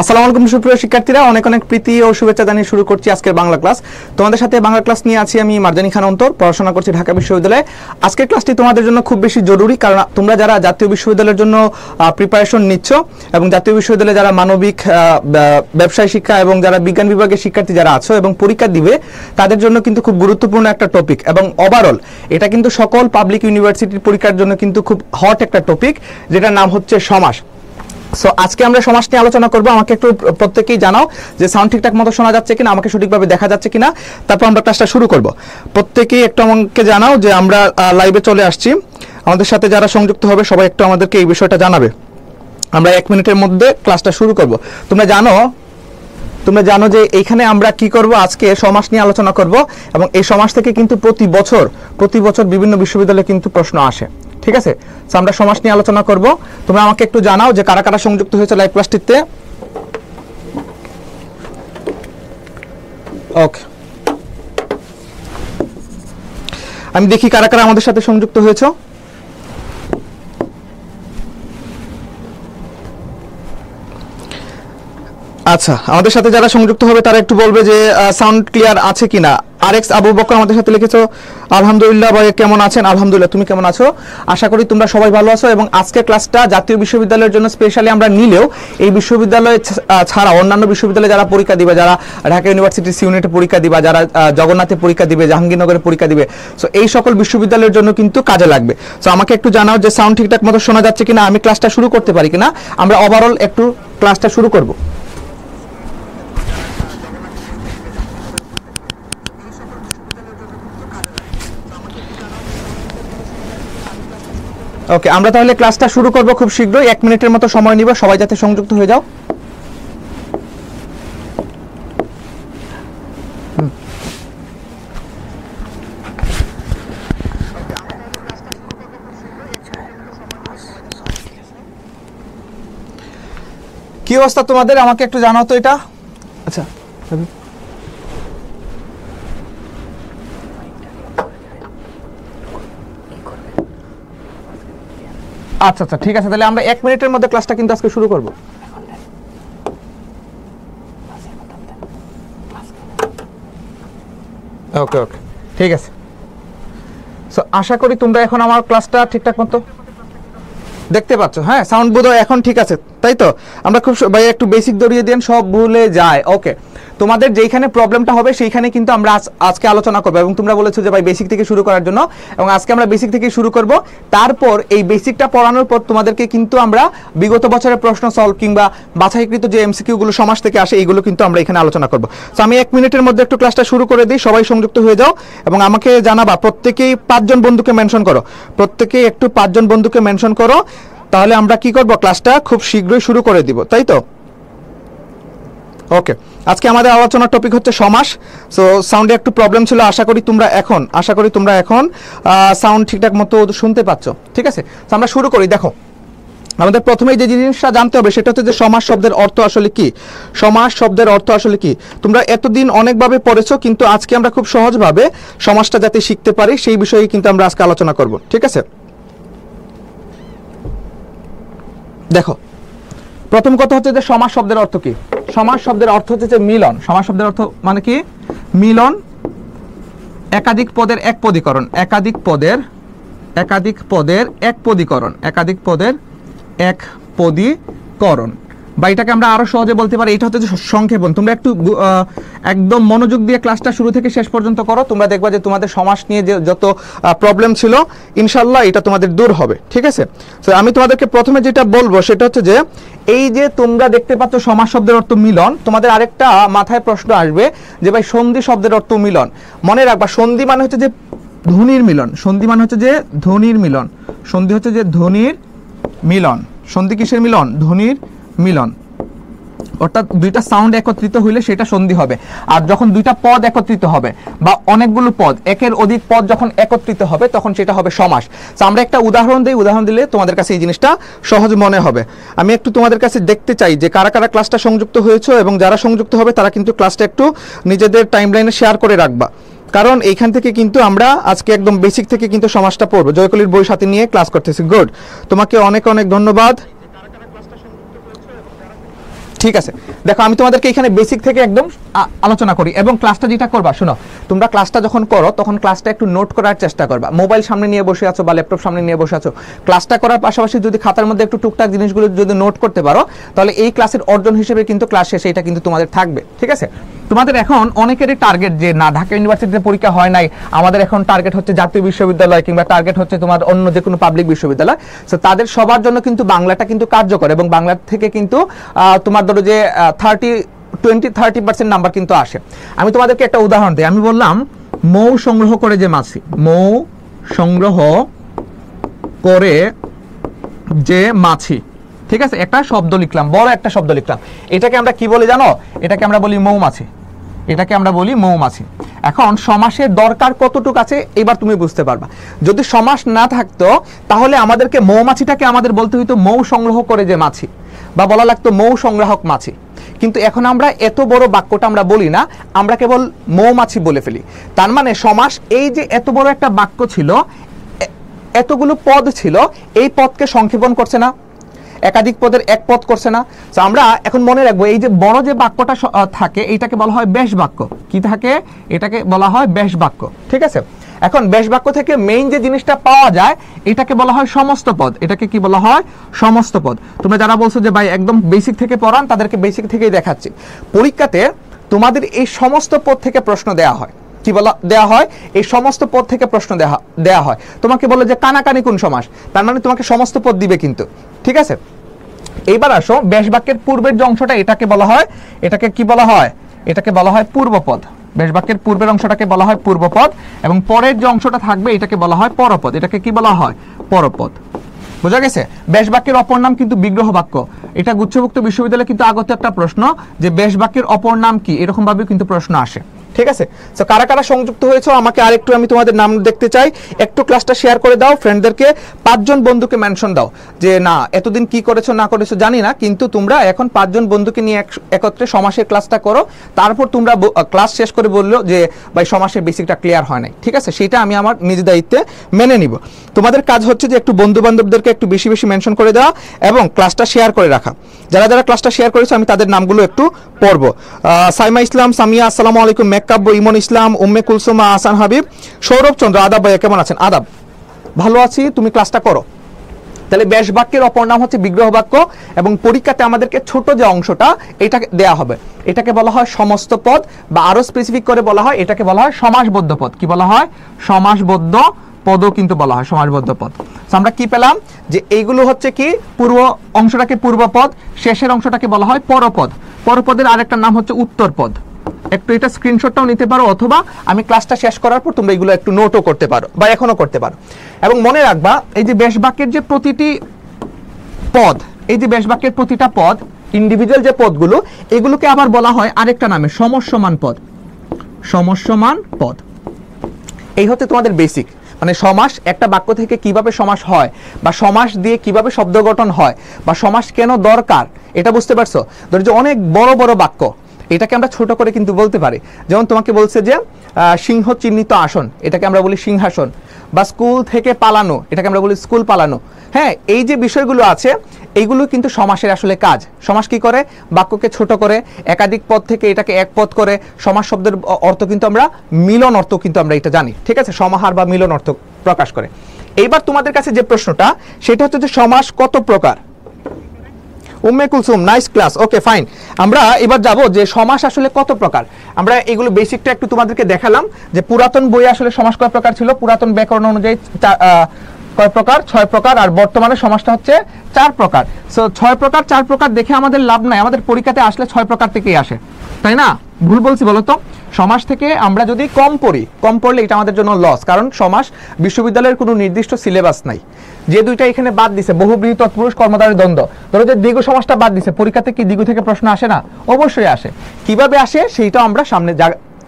আসসালামু আলাইকুম সুপ্রিয় শিক্ষার্থীরা, অনেক অনেক প্রীতি ও শুভেচ্ছা জানিয়ে শুরু করছি আজকের বাংলা ক্লাস। তোমাদের সাথে বাংলা ক্লাস নিয়ে আছি আমি মারজানি খান অন্তর, পড়াশোনা করছি ঢাকা বিশ্ববিদ্যালয়ে। আজকের ক্লাসটি তোমাদের জন্য খুব বেশি জরুরি, কারণ তোমরা যারা জাতীয় বিশ্ববিদ্যালয়ের জন্য প্রিপারেশন নিচ্ছ এবং জাতীয় বিশ্ববিদ্যালয়ে যারা মানবিক, ব্যবসায় শিক্ষা এবং যারা বিজ্ঞান বিভাগের শিক্ষার্থী যারা আছো এবং পরীক্ষা দিবে, তাদের জন্য কিন্তু খুব গুরুত্বপূর্ণ একটা টপিক এবং ওভারঅল এটা কিন্তু সকল পাবলিক ইউনিভার্সিটির পরীক্ষার জন্য কিন্তু খুব হট একটা টপিক, যেটার নাম হচ্ছে সমাস। সো আজকে আমরা সমাস নিয়ে আলোচনা করব। আমাকে একটু প্রত্যেকেই জানাও যে সাউন্ড ঠিকঠাক মতো শোনা যাচ্ছে কিনা, আমাকে সঠিকভাবে দেখা যাচ্ছে কিনা, তারপর আমরা ক্লাসটা শুরু করব। প্রত্যেকেই একটু আমাকে জানাও যে আমরা লাইভে চলে আসছি। আমাদের সাথে যারা সংযুক্ত হবে সবাই একটু আমাদেরকে এই বিষয়টা জানাবে। আমরা 1 মিনিটের মধ্যে ক্লাসটা শুরু করব। তোমরা জানো যে এইখানে আমরা কি করব, আজকে সমাস নিয়ে আলোচনা করব এবং এই সমাস থেকে কিন্তু প্রতি বছর বিভিন্ন বিশ্ববিদ্যালয়ে কিন্তু প্রশ্ন আসে। ঠিক আছে, তো আমরা সমাস নিয়ে আলোচনা করব। তোমরা আমাকে একটু জানাও যে কারা কারা সংযুক্ত হয়েছে লাইভ ক্লাসটিতে। ওকে, আমি দেখি কারা কারা আমাদের সাথে সংযুক্ত হয়েছে। আচ্ছা, আমাদের সাথে যারা সংযুক্ত হবে তারা একটু বলবে যে সাউন্ড ক্লিয়ার আছে কিনা। আরএক্স আবু বকর আমাদের সাথে লিখেছো, আলহামদুলিল্লাহ ভাই, কেমন আছেন? আলহামদুলিল্লাহ, তুমি কেমন আছো? আশা করি তোমরা সবাই ভালো আছো। এবং আজকের ক্লাসটা জাতীয় বিশ্ববিদ্যালয়ের জন্য স্পেশালি আমরা নিলেও এই বিশ্ববিদ্যালয় ছাড়া অন্যান্য বিশ্ববিদ্যালয়ে যারা পরীক্ষা দিবে, যারা ঢাকা ইউনিভার্সিটির সিউনিটে পরীক্ষা দিবে, যারা জগন্নাথে পরীক্ষা দিবে, জাহাঙ্গীরনগরে পরীক্ষা দিবে, সো এই সকল বিশ্ববিদ্যালয়ের জন্য কিন্তু কাজে লাগবে। সো আমাকে একটু জানাও যে সাউন্ড ঠিকঠাক মতো শোনা যাচ্ছে কিনা, আমি ক্লাসটা শুরু করতে পারি কিনা। আমরা ওভারঅল একটু ক্লাসটা শুরু করব। ওকে, আমরা তাহলে ক্লাসটা শুরু করব খুব শীঘ্রই। 1 মিনিটের মতো সময় নিব, সবাই যাতে সংযুক্ত হয়ে যাও। কি অবস্থা তোমাদের, আমাকে একটু জানাও তো এটা। আচ্ছা, আচ্ছা আচ্ছা, ঠিক আছে, তাহলে আমরা 1 মিনিটের মধ্যে ক্লাসটা কিন্তু আজকে শুরু করব। ওকে ওকে, ঠিক আছে। সো আশা করি তোমরা এখন আমার ক্লাসটা ঠিকঠাক মতো দেখতে পাচ্ছ। হ্যাঁ, সাউন্ড বোধহয় এখন ঠিক আছে, তাই তো? আমরা খুব ভাই একটু বেসিক ধরিয়ে দেন, সব ভুলে যায়। ওকে, তোমাদের যেইখানে প্রবলেমটা হবে সেইখানে কিন্তু আমরা আজকে আলোচনা করবো। এবং তোমরা বলেছো যে ভাই বেসিক থেকে শুরু করার জন্য, এবং আজকে আমরা বেসিক থেকে শুরু করব। তারপর এই বেসিকটা পড়ানোর পর তোমাদেরকে কিন্তু আমরা বিগত বছরের প্রশ্ন সলভ কিংবা বাছাইকৃত যে এমসিকিউ গুলো সমাজ থেকে আসে এইগুলো কিন্তু আমরা এখানে আলোচনা করব। তো আমি 1 মিনিটের মধ্যে একটু ক্লাসটা শুরু করে দিই, সবাই সংযুক্ত হয়ে যাও এবং আমাকে জানাবা। প্রত্যেকেই 5 জন বন্ধুকে মেনশন করো, প্রত্যেকেই একটু 5 জন বন্ধুকে মেনশন করো, তাহলে আমরা কি করব, ক্লাসটা খুব শীঘ্রই শুরু করে দিব, তাই তো? ওকে, আজকে আমাদের আলোচনার টপিক হচ্ছে সমাস। সো সাউন্ডে একটু প্রবলেম ছিল, আশা করি তোমরা এখন সাউন্ড ঠিকঠাক মতো শুনতে পাচ্ছ। ঠিক আছে, তো আমরা শুরু করি। দেখো, আমাদের প্রথমেই যে জিনিসটা জানতে হবে সেটা হচ্ছে যে সমাস শব্দের অর্থ আসলে কি। সমাস শব্দের অর্থ আসলে কি তোমরা এতদিন অনেকভাবে পড়েছো, কিন্তু আজকে আমরা খুব সহজভাবে সমাসটা যাতে শিখতে পারি সেই বিষয়ে কিন্তু আমরা আজকে আলোচনা করব। ঠিক আছে, দেখো, প্রথম কথা হচ্ছে যে সমাস শব্দের অর্থ কি। সমাস শব্দের অর্থ হচ্ছে যে মিলন। সমাস শব্দের অর্থ মানে কি? মিলন, একাধিক পদের এক পদীকরণ, একাধিক পদের এক পদীকরণ। বা এটাকে আমরা আরো সহজে বলতে পারি, এটা হচ্ছে যে সংক্ষেপণ। তোমরা একটু একদম মনোযোগ দিয়ে ক্লাসটা শুরু থেকে শেষ পর্যন্ত করো, তোমরা দেখবা যে তোমাদের সমাস নিয়ে যে যত প্রবলেম ছিল ইনশাল্লাহ এটা তোমাদের দূর হবে। ঠিক আছে, তো আমি তোমাদেরকে প্রথমে যেটা বলবো সেটা হচ্ছে যে এই যে তোমরা দেখতে পাচ্ছ সমাস শব্দের অর্থ মিলন, তোমাদের আরেকটা মাথায় প্রশ্ন আসবে যে ভাই সন্ধি শব্দের অর্থ মিলন। মনে রাখবা, সন্ধি মানে হচ্ছে যে ধ্বনির মিলন, সন্ধি মানে হচ্ছে যে ধ্বনির মিলন, সন্ধি হচ্ছে যে ধ্বনির মিলন। সন্ধি কিসের মিলন? ধ্বনির মিলন। অর্থাৎ দুইটা সাউন্ড একত্রিত হইলে সেটা সন্ধি হবে। আর যখন দুইটা পদ একত্রিত হবে বা অনেকগুলো পদ, একের অধিক পদ যখন একত্রিত হবে তখন সেটা হবে সমাস। তো আমরা একটা উদাহরণ দিই, উদাহরণ দিলে তোমাদের কাছে এই জিনিসটা সহজ মনে হবে। আমি একটু তোমাদের কাছে দেখতে চাই যে কারা কারা ক্লাসটা সংযুক্ত হয়েছে, এবং যারা সংযুক্ত হবে তারা কিন্তু ক্লাসটা একটু নিজেদের টাইমলাইনে শেয়ার করে রাখবা, কারণ এইখান থেকে কিন্তু আমরা আজকে একদম বেসিক থেকে কিন্তু সমাজটা পড়বো। জয়কলির বই সাথে নিয়ে ক্লাস করতেছি। গুড, তোমাকে অনেক অনেক ধন্যবাদ। ঠিক আছে, দেখো আমি তোমাদেরকে এখানে বেসিক থেকে একদম আলোচনা করি এবং ক্লাসটা যেটা করবা, শোনো, তোমরা ক্লাসটা যখন করো তখন ক্লাসটা একটু নোট করার চেষ্টা করবা। মোবাইল সামনে নিয়ে বসে আছো বা ল্যাপটপ সামনে নিয়ে বসে আছো, ক্লাসটা করার পাশাপাশি যদি খাতার মধ্যে একটু টুকটাক জিনিসগুলো যদি নোট করতে পারো, তাহলে এই ক্লাসের অর্জন হিসেবে কিন্তু ক্লাস শেষে এটা কিন্তু তোমাদের থাকবে। ঠিক আছে, তোমাদের এখন অনেকেরই টার্গেট যে না ঢাকা ইউনিভার্সিটিতে পরীক্ষা হয় নাই, আমাদের এখন টার্গেট হচ্ছে জাতীয় বিশ্ববিদ্যালয় কিংবা টার্গেট হচ্ছে তোমার অন্য যে কোনো পাবলিক বিশ্ববিদ্যালয়। সো তাদের সবার জন্য কিন্তু বাংলাটা কিন্তু কার্যকর এবং বাংলা থেকে কিন্তু তোমার ধরো যে 20-30% নাম্বার কিন্তু আসে। আমি তোমাদেরকে একটা উদাহরণ দিই। আমি বললাম মৌ সংগ্রহ করে যে মাছি, মৌ সংগ্রহ করে যে মাছি, ঠিক আছে, একটা শব্দ লিখলাম, বড় একটা শব্দ লিখলাম। এটাকে আমরা কি বলি জানো? এটাকে আমরা বলি মৌমাছি, এটাকে আমরা বলি মৌমাছি। এখন সমাসের দরকার কতটুকু আছে এবার তুমি বুঝতে পারবা। যদি সমাস না থাকতো তাহলে আমাদেরকে মৌমাছিটাকে আমাদের বলতে হইতো মৌ সংগ্রহ করে যে মাছি, বা বলা লাগতো মৌ সংগ্রাহক মাছি। কিন্তু এখন আমরা এত বড় বাক্যটা আমরা বলি না, আমরা কেবল মৌমাছি বলে ফেলি। তার মানে সমাস, এই যে এত বড় একটা বাক্য ছিল, এতগুলো পদ ছিল, এই পদকে সংক্ষেপণ করছে না, একাধিক পদের এক পদ করছে না। তো আমরা এখন মনে রাখবো এই যে বড় যে বাক্যটা থাকে এইটাকে বলা হয় ব্যাস বাক্য। কি থাকে? এটাকে বলা হয় ব্যাস বাক্য। ঠিক আছে, এখন ব্যাস বাক্য থেকে মেইন যে জিনিসটা পাওয়া যায় এটাকে বলা হয় সমস্ত পদ। এটাকে কি বলা হয়? সমস্ত পদ। তোমরা যারা বলছো যে ভাই একদম বেসিক থেকে পড়ান, তাদেরকে বেসিক থেকেই দেখাচ্ছি। পরীক্ষাতে তোমাদের এই সমস্ত পদ থেকে প্রশ্ন দেওয়া হয়। কি বলা দেওয়া হয়? এই সমস্ত পদ থেকে প্রশ্ন দেওয়া হয়। তোমাকে বলে যে কানাকানি কোন সমাস, তার মানে তোমাকে সমস্ত পদ দিবে কিন্তু। ঠিক আছে, এইবার আসো ব্যাস বাক্যের পূর্বের যে অংশটা, এটাকে বলা হয়, এটাকে কি বলা হয়? এটাকে বলা হয় পূর্বপদ। ব্যাস বাক্যের পূর্বের অংশটাকে বলা হয় পূর্বপদ এবং পরের যে অংশটা থাকবে এটাকে বলা হয় পরপদ। এটাকে কি বলা হয়? পরপদ। বোঝা গেছে? ব্যাস বাক্যের অপর নাম কিন্তু বিগ্রহ বাক্য। এটা গুচ্ছভুক্ত বিশ্ববিদ্যালয়ে কিন্তু আগত একটা প্রশ্ন যে ব্যাস বাক্যের অপর নাম কি, এরকম ভাবে কিন্তু প্রশ্ন আসে। ঠিক আছে, তো কারা কারা সংযুক্ত হয়েছে আমাকে আরেকটু, আমি তোমাদের নাম দেখতে চাই। একটু ক্লাসটা শেয়ার করে দাও ফ্রেন্ডদেরকে, 5 জন বন্ধুকে মেনশন দাও যে না এতদিন কি করেছো না করেছো জানি না, কিন্তু তোমরা এখন 5 জন বন্ধুকে নিয়ে একত্রে সমাসের ক্লাসটা করো। তারপর তোমরা ক্লাস শেষ করে বললো যে ভাই সমাসের বেসিকটা ক্লিয়ার হয় নাই। ঠিক আছে, সেটা আমি আমার নিজ দায়িত্বে মেনে নিব। তোমাদের কাজ হচ্ছে যে একটু বন্ধু বান্ধবদেরকে একটু বেশি বেশি মেনশন করে দেওয়া এবং ক্লাসটা শেয়ার করে রাখা। যারা যারা ক্লাসটা শেয়ার করেছে আমি তাদের নামগুলো একটু পড়বো। সাইমা ইসলাম, সামিয়া, আসসালামু আলাইকুম, মেকাব্য, ইমন ইসলাম, উম্মে কুলসুমা, আহসান হাবিব, সৌরভ চন্দ্র, আদাব ভাইয়া কেমন আছেন? আদাব, ভালো আছি, তুমি ক্লাসটা করো। তাহলে ব্যাস বাক্যের অপর নাম হচ্ছে বিগ্রহ বাক্য এবং পরীক্ষাতে আমাদেরকে ছোট যে অংশটা এটা দেয়া হবে, এটাকে বলা হয় সমস্ত পদ, বা আরো স্পেসিফিক করে বলা হয় এটাকে বলা হয় সমাসবদ্ধ পদ। কি বলা হয়? সমাসবদ্ধ পদও কিন্তু বলা হয়, সমাসবদ্ধ পদ। আমরা কি পেলাম যে এইগুলো হচ্ছে কি, পূর্ব অংশটাকে পূর্বপদ, শেষের অংশটাকে বলা হয় পরপদ। পরপদের আরেকটা নাম হচ্ছে উত্তরপদ। একটু এটা স্ক্রিনশটটাও নিতে পারো, অথবা আমি ক্লাসটা শেষ করার পর তোমরা এগুলো একটু নোটও করতে পারো বা এখনো করতে পারো। এবং মনে রাখবা এই যে ব্যাস বাক্যের যে প্রতিটি পদ, এই যে ব্যাস বাক্যের প্রতিটা পদ, ইন্ডিভিজুয়াল যে পদগুলো, এগুলোকে আবার বলা হয় আরেকটা নামে সমস্যমান পদ। সমস্যমান পদ, এই হচ্ছে তোমাদের বেসিক। মানে সমাস, একটা বাক্য থেকে কিভাবে সমাস হয়, বা সমাস দিয়ে কিভাবে শব্দ গঠন হয়, বা সমাস কেন দরকার, এটা বুঝতে পারছো? ধরো যে অনেক বড় বড় বাক্য, এটাকে আমরা ছোট করে কিন্তু বলতে পারি। যেমন তোমাকে বলছে যে সিংহ চিহ্নিত আসন, এটাকে আমরা বলি সিংহাসন, বা স্কুল থেকে পালানো, এটাকে আমরা বলি স্কুল পালানো। হ্যাঁ, এই যে বিষয়গুলো আছে এইগুলো কিন্তু সমাসের আসলে কাজ। সমাস কি করে? বাক্যকে ছোট করে একাধিক পদ থেকে এটাকে এক পদ করে। সমাস শব্দের অর্থ কিন্তু আমরা মিলন অর্থ কিন্তু আমরা এটা জানি। ঠিক আছে, সমাহার বা মিলন অর্থ প্রকাশ করে। এইবার তোমাদের কাছে যে প্রশ্নটা সেটা হচ্ছে যে সমাস কত প্রকার? Umme Kulsum, nice class, okay fine. আমরা এবার যাব যে সমাস আসলে কত প্রকার। আমরা এগুলো বেসিকটা একটু তোমাদেরকে দেখালাম যে পুরাতন বইয়ে আসলে সমাস কয় প্রকার ছিল। পুরাতন ব্যাকরণ অনুযায়ী কয় প্রকার? 6 প্রকার। আর বর্তমানে সমাসটা হচ্ছে 4 প্রকার। সো 6 প্রকার 4 প্রকার দেখে আমাদের লাভ নাই, আমাদের পরীক্ষাতে আসলে 6 প্রকার থেকেই আসে, তাই না? ভুল বলছি বলো তো? সমাস থেকে আমরা যদি কম পড়লে এটা আমাদের জন্য লস, কারণ সমাস বিশ্ববিদ্যালয়ের কোনো নির্দিষ্ট সিলেবাস নাই। যে দুইটা এখানে বাদ দিছে, বহুব্রীহি তৎপুরুষ কর্মধারয় দ্বন্দ্ব, ধরো যে দ্বিগু সমাসটা বাদ দিছে, পরীক্ষাতে কি দ্বিগু থেকে প্রশ্ন আসে না? অবশ্যই আসে। কিভাবে আসে সেইটাও আমরা সামনে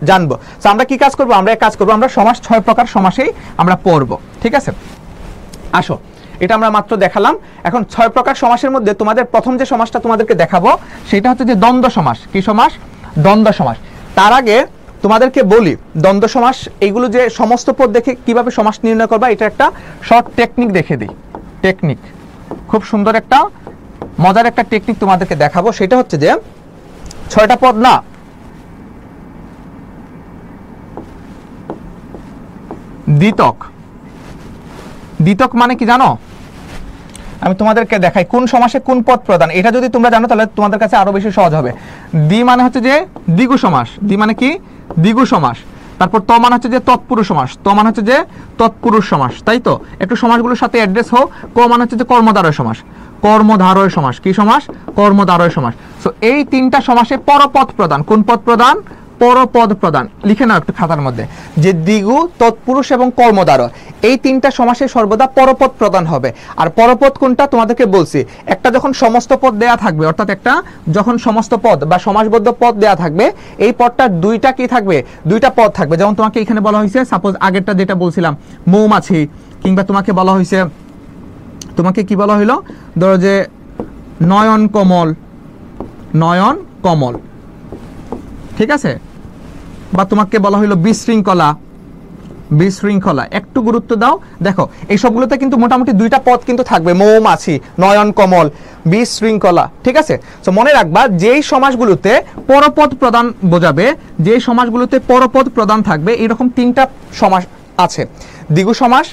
জানবো। তো আমরা কি কাজ করবো? আমরা এক কাজ করবো, আমরা সমাস 6 প্রকার সমাসেই আমরা পড়বো। ঠিক আছে, আসো, এটা আমরা মাত্র দেখালাম। এখন 6 প্রকার সমাসের মধ্যে তোমাদের প্রথম যে সমাসটা তোমাদেরকে দেখাবো সেটা হচ্ছে যে দ্বন্দ্ব সমাস। কি সমাস? দ্বন্দ্ব সমাস। তার আগে তোমাদেরকে বলি, দ্বন্দ্ব সমাস এইগুলো যে সমস্ত পদ দেখে কিভাবে সমাস নির্ণয় করবা, এটা একটা শর্ট টেকনিক দেখে দিই। টেকনিক, খুব সুন্দর একটা মজার একটা টেকনিক তোমাদেরকে দেখাবো, সেটা হচ্ছে যে 6টা পদ না, দ্বিতক। দ্বিতক মানে কি জানো? আমি তোমাদেরকে দেখাই কোন সমাসে কোন পদ প্রধান। এটা যদি তোমরা জানো তাহলে তোমাদের কাছে আরো বেশি সহজ হবে। দ্বি মানে হচ্ছে যে দ্বিগু সমাস, দ্বি মানে কি দ্বিগু সমাস। তারপর ত মানে হচ্ছে যে তৎপুরুষ সমাস, ত মানে হচ্ছে যে তৎপুরুষ সমাস, তাই তো? একটু সমাসগুলোর সাথে অ্যাড্রেস হোক। ক মানে হচ্ছে যে কর্মধারয় সমাস, কর্মধারয় সমাস। কি সমাস? কর্মধারয় সমাস। সো এই 3টা সমাসে পরপদ প্রধান। কোন পদ প্রধান? পরপদ প্রধান। লিখে নাও একটু খাতার মধ্যে যে দ্বিগু, তৎপুরুষ এবং কর্মধারয়, এই 3টা সমাসে সর্বদা পরপদ প্রধান হবে। আর পরপদ কোনটা তোমাদেরকে বলছি, একটা যখন সমস্ত পদ দেয়া থাকবে, অর্থাৎ একটা যখন সমস্ত পদ বা সমাসবদ্ধ পদ দেয়া থাকবে, এই পদটা 2টা কি থাকবে? 2টা পদ থাকবে। যেমন তোমাকে এখানে বলা হয়েছে, সাপোজ আগেরটা যেটা বলছিলাম মৌমাছি, কিংবা তোমাকে বলা হয়েছে, তোমাকে কি বলা হইলো, ধরো যে নয়ন কমল, নয়ন কমল, ঠিক আছে? বা তোমাকে বলা হইলো বিশৃঙ্খলা, বিশৃঙ্খলা। একটু গুরুত্ব দাও। দেখো এই সবগুলোতে কিন্তু মোটামুটি 2টা পদ কিন্তু থাকবে, মৌমাছি, নয়ন কমল, বিশৃঙ্খলা, ঠিক আছে? তো মনে রাখবা যেই সমাসগুলোতে পরপদ প্রধান বোঝাবে, যেই সমাসগুলোতে পরপদ প্রধান থাকবে, এরকম 3টা সমাস আছে, দ্বিগু সমাস,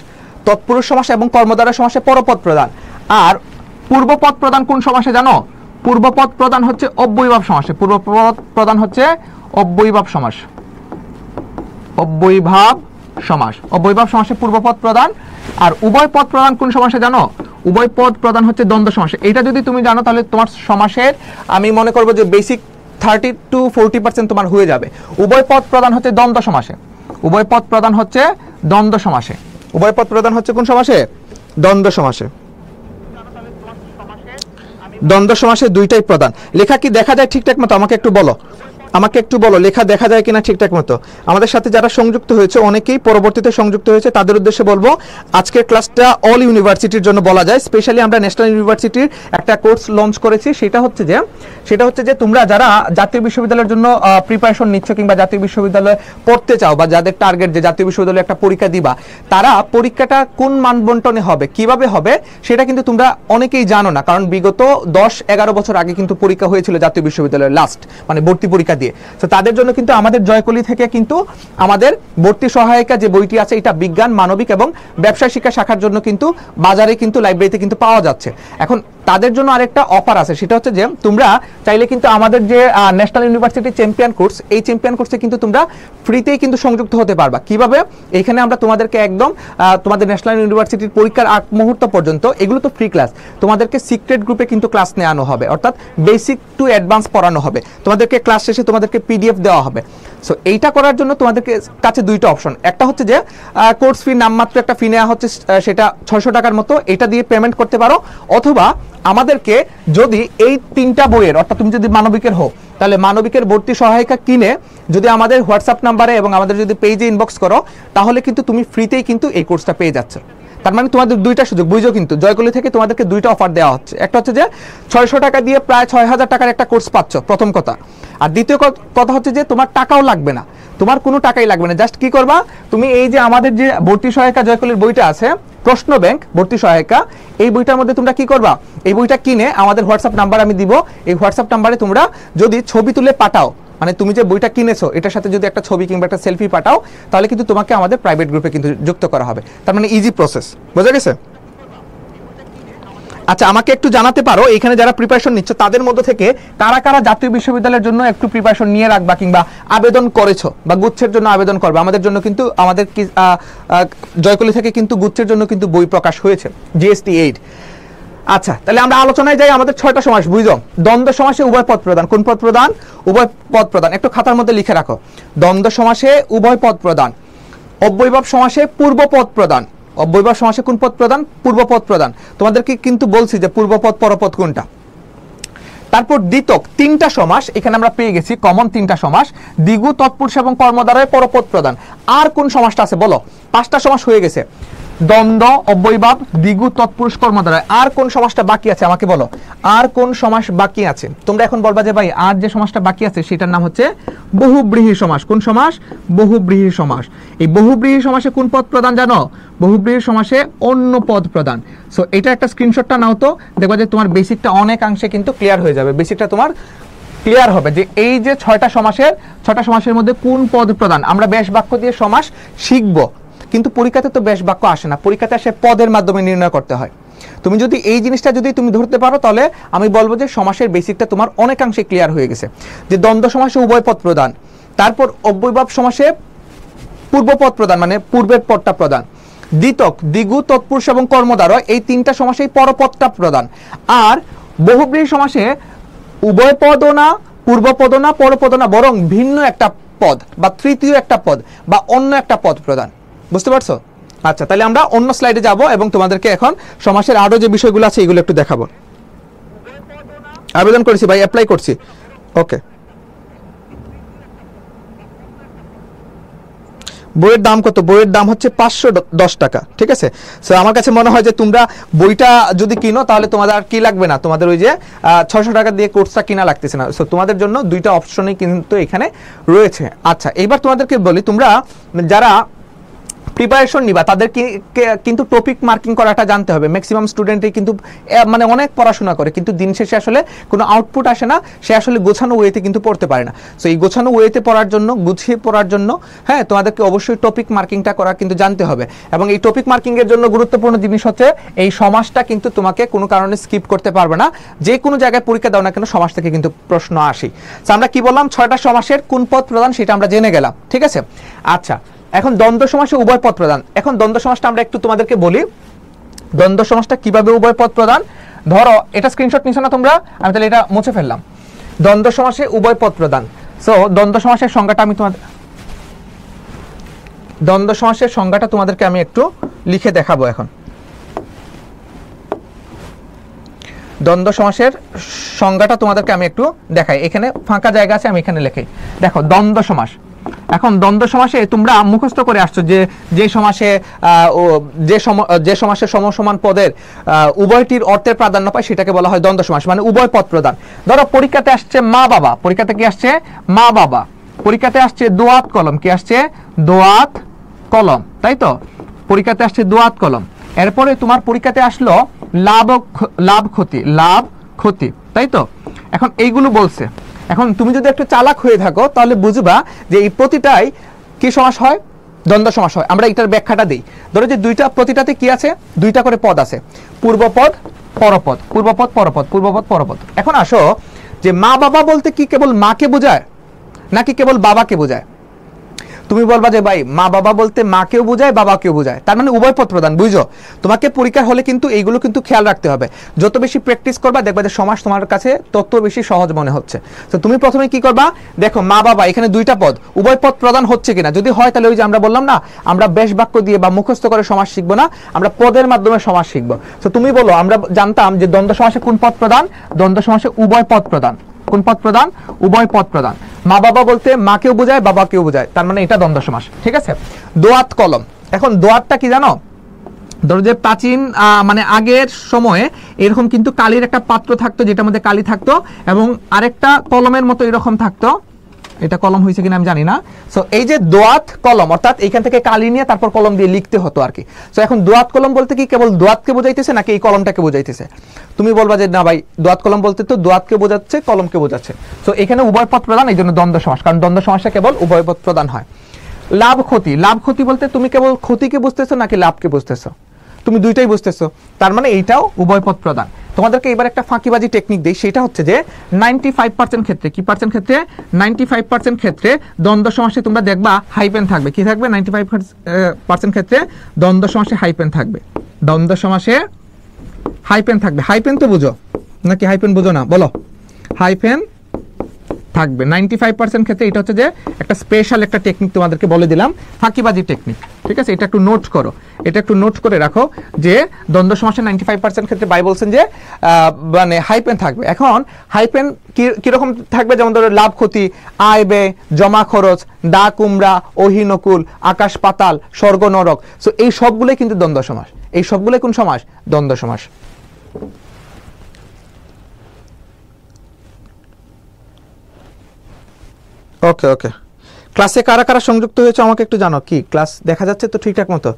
তৎপুরুষ সমাস এবং কর্মধারয় সমাসে পরপদ প্রধান। আর পূর্বপদ প্রধান কোন সমাসে জানো? পূর্বপদ প্রধান হচ্ছে অব্যয়ীভাব সমাসে। পূর্বপদ প্রধান হচ্ছে অব্যয়ীভাব সমাস, অব্যয়ীভাব সমাস। অব্যয়ীভাব সমাসে পূর্বপদ প্রধান। আর উভয় পদ প্রধান কোন সমাসে জানো? উভয় পদ প্রধান হচ্ছে দ্বন্দ্ব সমাসে। এটা যদি তুমি জানো তাহলে তোমার সমাসের আমি মনে করবো যে বেসিক 30 to 40% তোমার হয়ে যাবে। উভয় পদ প্রধান হচ্ছে দ্বন্দ্ব সমাসে, উভয় পদ প্রধান হচ্ছে দ্বন্দ্ব সমাসে। উভয় পদ প্রধান হচ্ছে কোন সমাসে? দ্বন্দ্ব সমাসে। দ্বন্দ্ব সমাসে 2টাই প্রধান। লেখা কি দেখা যায় ঠিকঠাক মতো? আমাকে একটু বলো, আমাকে একটু বলো লেখা দেখা যায় কিনা ঠিকঠাক মতো। আমাদের সাথে যারা সংযুক্ত হয়েছে, অনেকেই পরবর্তীতে সংযুক্ত হয়েছে, তাদের উদ্দেশ্যে বলবো আজকের ক্লাসটা অল ইউনিভার্সিটির জন্য বলা যায়। স্পেশালি আমরা ন্যাশনাল ইউনিভার্সিটির একটা কোর্স লঞ্চ করেছি, সেটা হচ্ছে যে তোমরা যারা জাতীয় বিশ্ববিদ্যালয়ের জন্য প্রিপারেশন নিচ্ছ, কিংবা জাতীয় বিশ্ববিদ্যালয়ে পড়তে চাও, বা যাদের টার্গেট যে জাতীয় বিশ্ববিদ্যালয়ে একটা পরীক্ষা দিবা, তারা পরীক্ষাটা কোন মানবন্টনে হবে, কিভাবে হবে, সেটা কিন্তু তোমরা অনেকেই জানো না। কারণ বিগত 10-11 বছর আগে কিন্তু পরীক্ষা হয়েছিল জাতীয় বিশ্ববিদ্যালয়ের লাস্ট, মানে ভর্তি পরীক্ষা দিয়ে। তো তাদের জন্য কিন্তু আমাদের জয়কলি থেকে কিন্তু আমাদের ভর্তি সহায়িকা যে বইটি আছে, এটা বিজ্ঞান, মানবিক এবং ব্যবসায় শিক্ষা শাখার জন্য কিন্তু বাজারে কিন্তু লাইব্রেরিতে কিন্তু পাওয়া যাচ্ছে। এখন তাদের জন্য আরেকটা অফার আছে, সেটা হচ্ছে যে তোমরা চাইলে কিন্তু আমাদের যে ন্যাশনাল ইউনিভার্সিটি চ্যাম্পিয়ন কোর্স, এই চ্যাম্পিয়ন কোর্সে কিন্তু তোমরা ফ্রিতেই কিন্তু সংযুক্ত হতে পারবা। কিভাবে? এখানে আমরা তোমাদেরকে একদম তোমাদের ন্যাশনাল ইউনিভার্সিটির পরীক্ষার আগ মুহূর্ত পর্যন্ত, এগুলো তো ফ্রি ক্লাস, তোমাদেরকে সিক্রেট গ্রুপে কিন্তু ক্লাস নেওয়ানো হবে, অর্থাৎ বেসিক টু অ্যাডভান্স পড়ানো হবে। তোমাদেরকে ক্লাস শেষে তোমাদেরকে পিডিএফ দেওয়া হবে। সো এইটা করার জন্য তোমাদের কাছে 2টা অপশন। একটা হচ্ছে যে কোর্স ফি, নামমাত্র একটা ফি নেওয়া হচ্ছে, সেটা 600 টাকার মতো, এটা দিয়ে পেমেন্ট করতে পারো। অথবা আমাদেরকে যদি এই 3টা বইয়ের, অর্থাৎ তুমি যদি মানবিকের হও, তাহলে মানবিকের ভর্তি সহায়িকা কিনে যদি আমাদের হোয়াটসঅ্যাপ নাম্বারে এবং আমাদের যদি পেজে ইনবক্স করো, তাহলে কিন্তু তুমি ফ্রিতেই কিন্তু এই কোর্সটা পেয়ে যাচ্ছ। তার মানে তোমাদের 2টা সুযোগ, বুঝো কিন্তু জয়কলি থেকে তোমাদেরকে 2টা অফার দেওয়া হচ্ছে। একটা হচ্ছে যে 600 টাকা দিয়ে প্রায় 6000 টাকার একটা কোর্স পাচ্ছ, প্রথম কথা। আর দ্বিতীয় কথা হচ্ছে যে তোমার টাকাও লাগবে না, তোমার কোনো টাকাই লাগবে না। জাস্ট কি করবা, তুমি এই যে আমাদের যে ভর্তি সহায়িকা জয়কলির বইটা আছে, প্রশ্ন ব্যাংক ভর্তি সহায়িকা, এই বইটার মধ্যে তোমরা কি করবা, এই বইটা কিনে আমাদের হোয়াটসঅ্যাপ নাম্বার আমি দিব, এই হোয়াটসঅ্যাপ নাম্বারে তোমরা যদি ছবি তুলে পাঠাও, মানে তুমি যে বইটা কিনেছো এটার সাথে যদি একটা ছবি কিংবা একটা সেলফি পাঠাও, তাহলে কিন্তু তোমাকে আমাদের প্রাইভেট গ্রুপে কিন্তু যুক্ত করা হবে। তার মানে ইজি প্রসেস, বোঝা গেছে? আচ্ছা, আমাকে একটু জানাতে পারো এখানে যারা প্রিপারেশন নিচ্ছ তাদের মধ্যে থেকে কারা কারা জাতীয় বিশ্ববিদ্যালয়ের জন্য একটু প্রিপারেশন নিয়ে রাখবা, কিংবা আবেদন করেছো বা গুচ্ছের জন্য আবেদন করবে। আমাদের জন্য কিন্তু আমাদের জয়কলি থেকে কিন্তু গুচ্ছের জন্য কিন্তু বই প্রকাশ হয়েছে, জিএসটি 8। আচ্ছা, তাহলে আমরা আলোচনায় যাই। আমাদের 6টা সমাস বুঝো। দ্বন্দ্ব সমাসে উভয় পদ প্রদান। কোন পদ প্রদান? উভয় পদ প্রদান। একটু খাতার মধ্যে লিখে রাখো, দ্বন্দ্ব সমাসে উভয় পদ প্রদান। অব্যয়ীভাব সমাসে পূর্ব পদ প্রদান। অব্যয়ীভাব সমাসে কোন পদ প্রদান? পূর্ব পদ প্রদান। তোমাদেরকে কিন্তু বলছি যে পূর্বপদ পরপদ কোনটা। তারপর দ্বিতক 3টা সমাস এখানে আমরা পেয়ে গেছি, কমন 3টা সমাস, দ্বিগু, তৎপুরুষ এবং কর্মধারয় পরপদ প্রদান। আর কোন সমাসটা আছে বলো? 5টা সমাস হয়ে গেছে। দ্বন্দ্ব, অব্যয়ভাব, দ্বিগু, তৎপুরুষ, কর্মধারয়। আর কোন সমাসটা বাকি আছে আমাকে বলো, আর কোন সমাস বাকি আছে? তোমরা এখন বলবা যে ভাই আর যে সমাসটা বাকি আছে সেটার নাম হচ্ছে বহুব্রীহি সমাস। কোন সমাস? বহুব্রীহি সমাস। এই বহুব্রীহি সমাসে কোন পদ প্রধান জানো? বহুব্রীহি সমাসে অন্য পদ প্রধান। সো এটা একটা স্ক্রিনশটটা নাও তো, দেখবা যে তোমার বেসিকটা অনেকাংশে কিন্তু ক্লিয়ার হয়ে যাবে। বেসিকটা তোমার ক্লিয়ার হবে যে এই যে ছয়টা সমাসের মধ্যে কোন পদ প্রধান। আমরা বেশ বাক্য দিয়ে সমাস শিখবো, কিন্তু পরীক্ষাতে তো বেশ বাক্য আসে না, পরীক্ষাতে আসে পদের মাধ্যমে নির্ণয় করতে হয়। তুমি যদি এই জিনিসটা যদি তুমি ধরতে পারো তাহলে আমি বলবো যে সমাসের বেসিকটা তোমার অনেকাংশে ক্লিয়ার হয়ে গেছে। যে দ্বন্দ্ব সমাসে উভয় পদ প্রধান, তারপর অব্যয়ভাব সমাসে পূর্ব পদ প্রধান, মানে পূর্বের পদটা প্রধান। দ্বিতক, দ্বিগু, তৎপুরুষ এবং কর্মধারয়, এই তিনটা সমাসেই পরপদটা প্রধান। আর বহুব্রীহি সমাসে উভয় পদও না, পূর্ব পদও না, পরপদও না, বরং ভিন্ন একটা পদ বা তৃতীয় একটা পদ বা অন্য একটা পদ প্রধান। বুঝতে পারছো? আচ্ছা, তাহলে আমরা অন্য স্লাইডে যাব এবং তোমাদেরকে এখন সমাসের আরো যে বিষয়গুলো আছে এগুলো একটু দেখাবো। আবেদন করেছি ভাই, অ্যাপ্লাই করছি। ওকে, বইয়ের দাম কত? বইয়ের দাম হচ্ছে 510 টাকা। ঠিক আছে, সো আমার কাছে মনে হয় যে তোমরা বইটা যদি কিনো তাহলে তোমাদের আর কি লাগবে না, তোমাদের ওই যে 600 টাকা দিয়ে কোর্সটা কিনা লাগতেছে না। সো তোমাদের জন্য দুইটা অপশনই কিন্তু এখানে রয়েছে। আচ্ছা, এইবার তোমাদেরকে বলি, তোমরা যারা প্রিপারেশন নিবা তাদের কিন্তু টপিক মার্কিং করাটা জানতে হবে। ম্যাক্সিমাম স্টুডেন্টই কিন্তু মানে অনেক পড়াশোনা করে, কিন্তু দিন শেষে আসলে কোনো আউটপুট আসে না, সে আসলে গোছানো ওয়েতে কিন্তু পড়তে পারে না। সো এই গোছানো ওয়েতে পড়ার জন্য, গুছিয়ে পড়ার জন্য হ্যাঁ তোমাদেরকে অবশ্যই টপিক মার্কিংটা করা কিন্তু জানতে হবে। এবং এই টপিক মার্কিং এর জন্য গুরুত্বপূর্ণ জিনিস হচ্ছে এই সমাসটা কিন্তু তোমাকে কোনো কারণে স্কিপ করতে পারবে না। যে কোনো জায়গায় পরীক্ষা দাও না কেন সমাস থেকে কিন্তু প্রশ্ন আসে। সো আমরা কি বললাম, 6টা সমাসের কোন পদ প্রধান সেটা আমরা জেনে গেলাম। ঠিক আছে, আচ্ছা এখন দ্বন্দ্ব সমাসে উভয় পদ প্রধান। এখন দ্বন্দ্ব সমাসটা আমরা একটু তোমাদেরকে বলি, দ্বন্দ্ব সমাসটা কিভাবে উভয় পদ প্রধান। ধরো এটা স্ক্রিনশট নিছো না তোমরা, আমি তাহলে এটা মুছে ফেললাম। দ্বন্দ্ব সমাসে উভয় পদ প্রধান। সো দ্বন্দ্ব সমাসের সংজ্ঞাটা আমি তোমাদের, দ্বন্দ্ব সমাসের সংজ্ঞাটা তোমাদেরকে আমি একটু লিখে দেখাবো। এখন দ্বন্দ্ব সমাসের সংজ্ঞাটা তোমাদেরকে আমি একটু দেখাই, এখানে ফাঁকা জায়গা আছে, আমি এখানে লিখি। দেখো দ্বন্দ্ব সমাস, এখন দ্বন্দ্ব সমাসে তোমরা মুখস্থ করে আসছো যে সমাসে যে সমাসে সমসমান পদের উভয়টির অর্থের প্রাধান্য পায় সেটাকে বলা হয় দ্বন্দ্ব সমাস, মানে উভয় পদ প্রধান। ধরো পরীক্ষাতে আসছে মা বাবা, পরীক্ষাতে কি আসছে? মা বাবা। পরীক্ষাতে আসছে দোয়াত কলম, কি আসছে? দোয়াত কলম, তাই তো? পরীক্ষাতে আসছে দোয়াত কলম। এরপরে তোমার পরীক্ষাতে আসলো লাভ ক্ষতি, তাই তো? এখন এইগুলো বলছে। এখন তুমি যদি একটু চালাক হয়ে থাকো তাহলে বুঝবা যে এই প্রতিটাই কি সমাস হয়? দ্বন্দ্ব সমাস হয়। আমরা এটার ব্যাখ্যাটা দিই। ধরো যে প্রতিটাতে কি আছে? দুইটা করে পদ আছে, পূর্বপদ পরপদ, পূর্বপদ পরপদ, পূর্বপদ পরপদ। এখন আসো যে মা বাবা বলতে কি কেবল মাকে বোঝায় নাকি কেবল বাবাকে বোঝায়? তুমি বলবা যে ভাই মা বাবা বলতে মাকেও বোঝায় বাবাকেও বোঝায়, তার মানে উভয় পদ প্রধান। বুঝছো? তোমাকে পরীক্ষার হলে কিন্তু এইগুলো কিন্তু খেয়াল রাখতে হবে। যত বেশি প্র্যাকটিস করবা দেখবা যে সমাস তোমার কাছে তত বেশি সহজ মনে হচ্ছে। তো তুমি প্রথমে কি করবা, দেখো মা বাবা এখানে দুইটা পদ, উভয় পদ প্রধান হচ্ছে কিনা। যদি হয় তাহলে ওই যে আমরা বললাম না, আমরা বেশ বাক্য দিয়ে বা মুখস্থ করে সমাস শিখবো না, আমরা পদের মাধ্যমে সমাস শিখবো। তো তুমি বলো, আমরা জানতাম যে দ্বন্দ্ব সমাসে কোন পদ প্রধান? দ্বন্দ্ব সমাসে উভয় পদ প্রধান। কোন পদ প্রধান? উভয় পদ প্রধান। মা বাবা বলতে মাকেও বোঝায় বাবাকেও বোঝায়, তার মানে এটা দ্বন্দ্ব সমাস। ঠিক আছে, দোয়াত কলম। এখন দোয়াতটা কি জানো? ধরো যে প্রাচীন মানে আগের সময়ে এরকম কিন্তু কালির একটা পাত্র থাকতো যেটার মধ্যে কালি থাকতো এবং আরেকটা কলমের মতো এরকম থাকতো। এটা কলম হয়েছে কিনা আমি জানি না। সো এই যে দোয়াত কলম, অর্থাৎ এইখান থেকে কালি নিয়ে তারপর কলম দিয়ে লিখতে হতো আর কি। সো এখন দোয়াত কলম বলতে কি কেবল দোয়াতকে বোঝাইতেছে নাকি এই কলমটাকে বোঝাইতেছে? তুমি বলবা যে না ভাই দোয়াত কলম বলতে তো দোয়াতকে বোঝাচ্ছে, কলমকে বোঝাচ্ছে। সো এখানে উভয় পদ প্রধান, এই জন্য দ্বন্দ্ব সমাস, কারণ দ্বন্দ্ব সমাসে কেবল উভয় পদ প্রধান হয়। লাভ ক্ষতি, লাভ ক্ষতি বলতে তুমি কেবল ক্ষতিকে বুঝতেছো নাকি লাভকে বুঝতেছো? তুমি দুইটাই বুঝতেছো, তার মানে এইটাও উভয় পদ প্রধান। তোমাদেরকে এবার একটা ফাঁকিবাজি টেকনিক দেই, সেটা হচ্ছে যে 95% ক্ষেত্রে, কি পার্সেন্ট ক্ষেত্রে? 95% ক্ষেত্রে দ্বন্দ্ব সমাসে তোমরা দেখবা হাইপেন থাকবে। কি থাকবে? 95% ক্ষেত্রে দ্বন্দ্ব সমাসে হাইপেন থাকবে। দ্বন্দ্ব সমাসে হাইপেন থাকবে। হাইপেন তো বুঝো নাকি হাইপেন বুঝো না? বলো। হাইপেন থাকবে। 95% ক্ষেত্রে এটা হচ্ছে যে একটা স্পেশাল একটা টেকনিক তোমাদেরকে বলে দিলাম, ফাঁকিবাজি টেকনিক। ঠিক আছে, এটা একটু নোট করো, এটা একটু নোট করে রাখো যে দ্বন্দ্ব সমাসের 95% ক্ষেত্রে বাই বলছেন যে মানে হাইপেন থাকবে। এখন হাইপেন কিরকম থাকবে, যেমন ধরো লাভ ক্ষতি, আয় ব্যয়, জমা খরচ, দা কুমড়া, অহিনকুল, আকাশ পাতাল, স্বর্গ নরক। সো এই সবগুলোই কিন্তু দ্বন্দ্ব সমাস। এই সবগুলোই কোন সমাস? দ্বন্দ্ব সমাস। ওকে ওকে, ক্লাসে কারা কারা সংযুক্ত হয়েছে আমাকে একটু জানো। কি ক্লাস দেখা যাচ্ছে তো ঠিকঠাক মতো?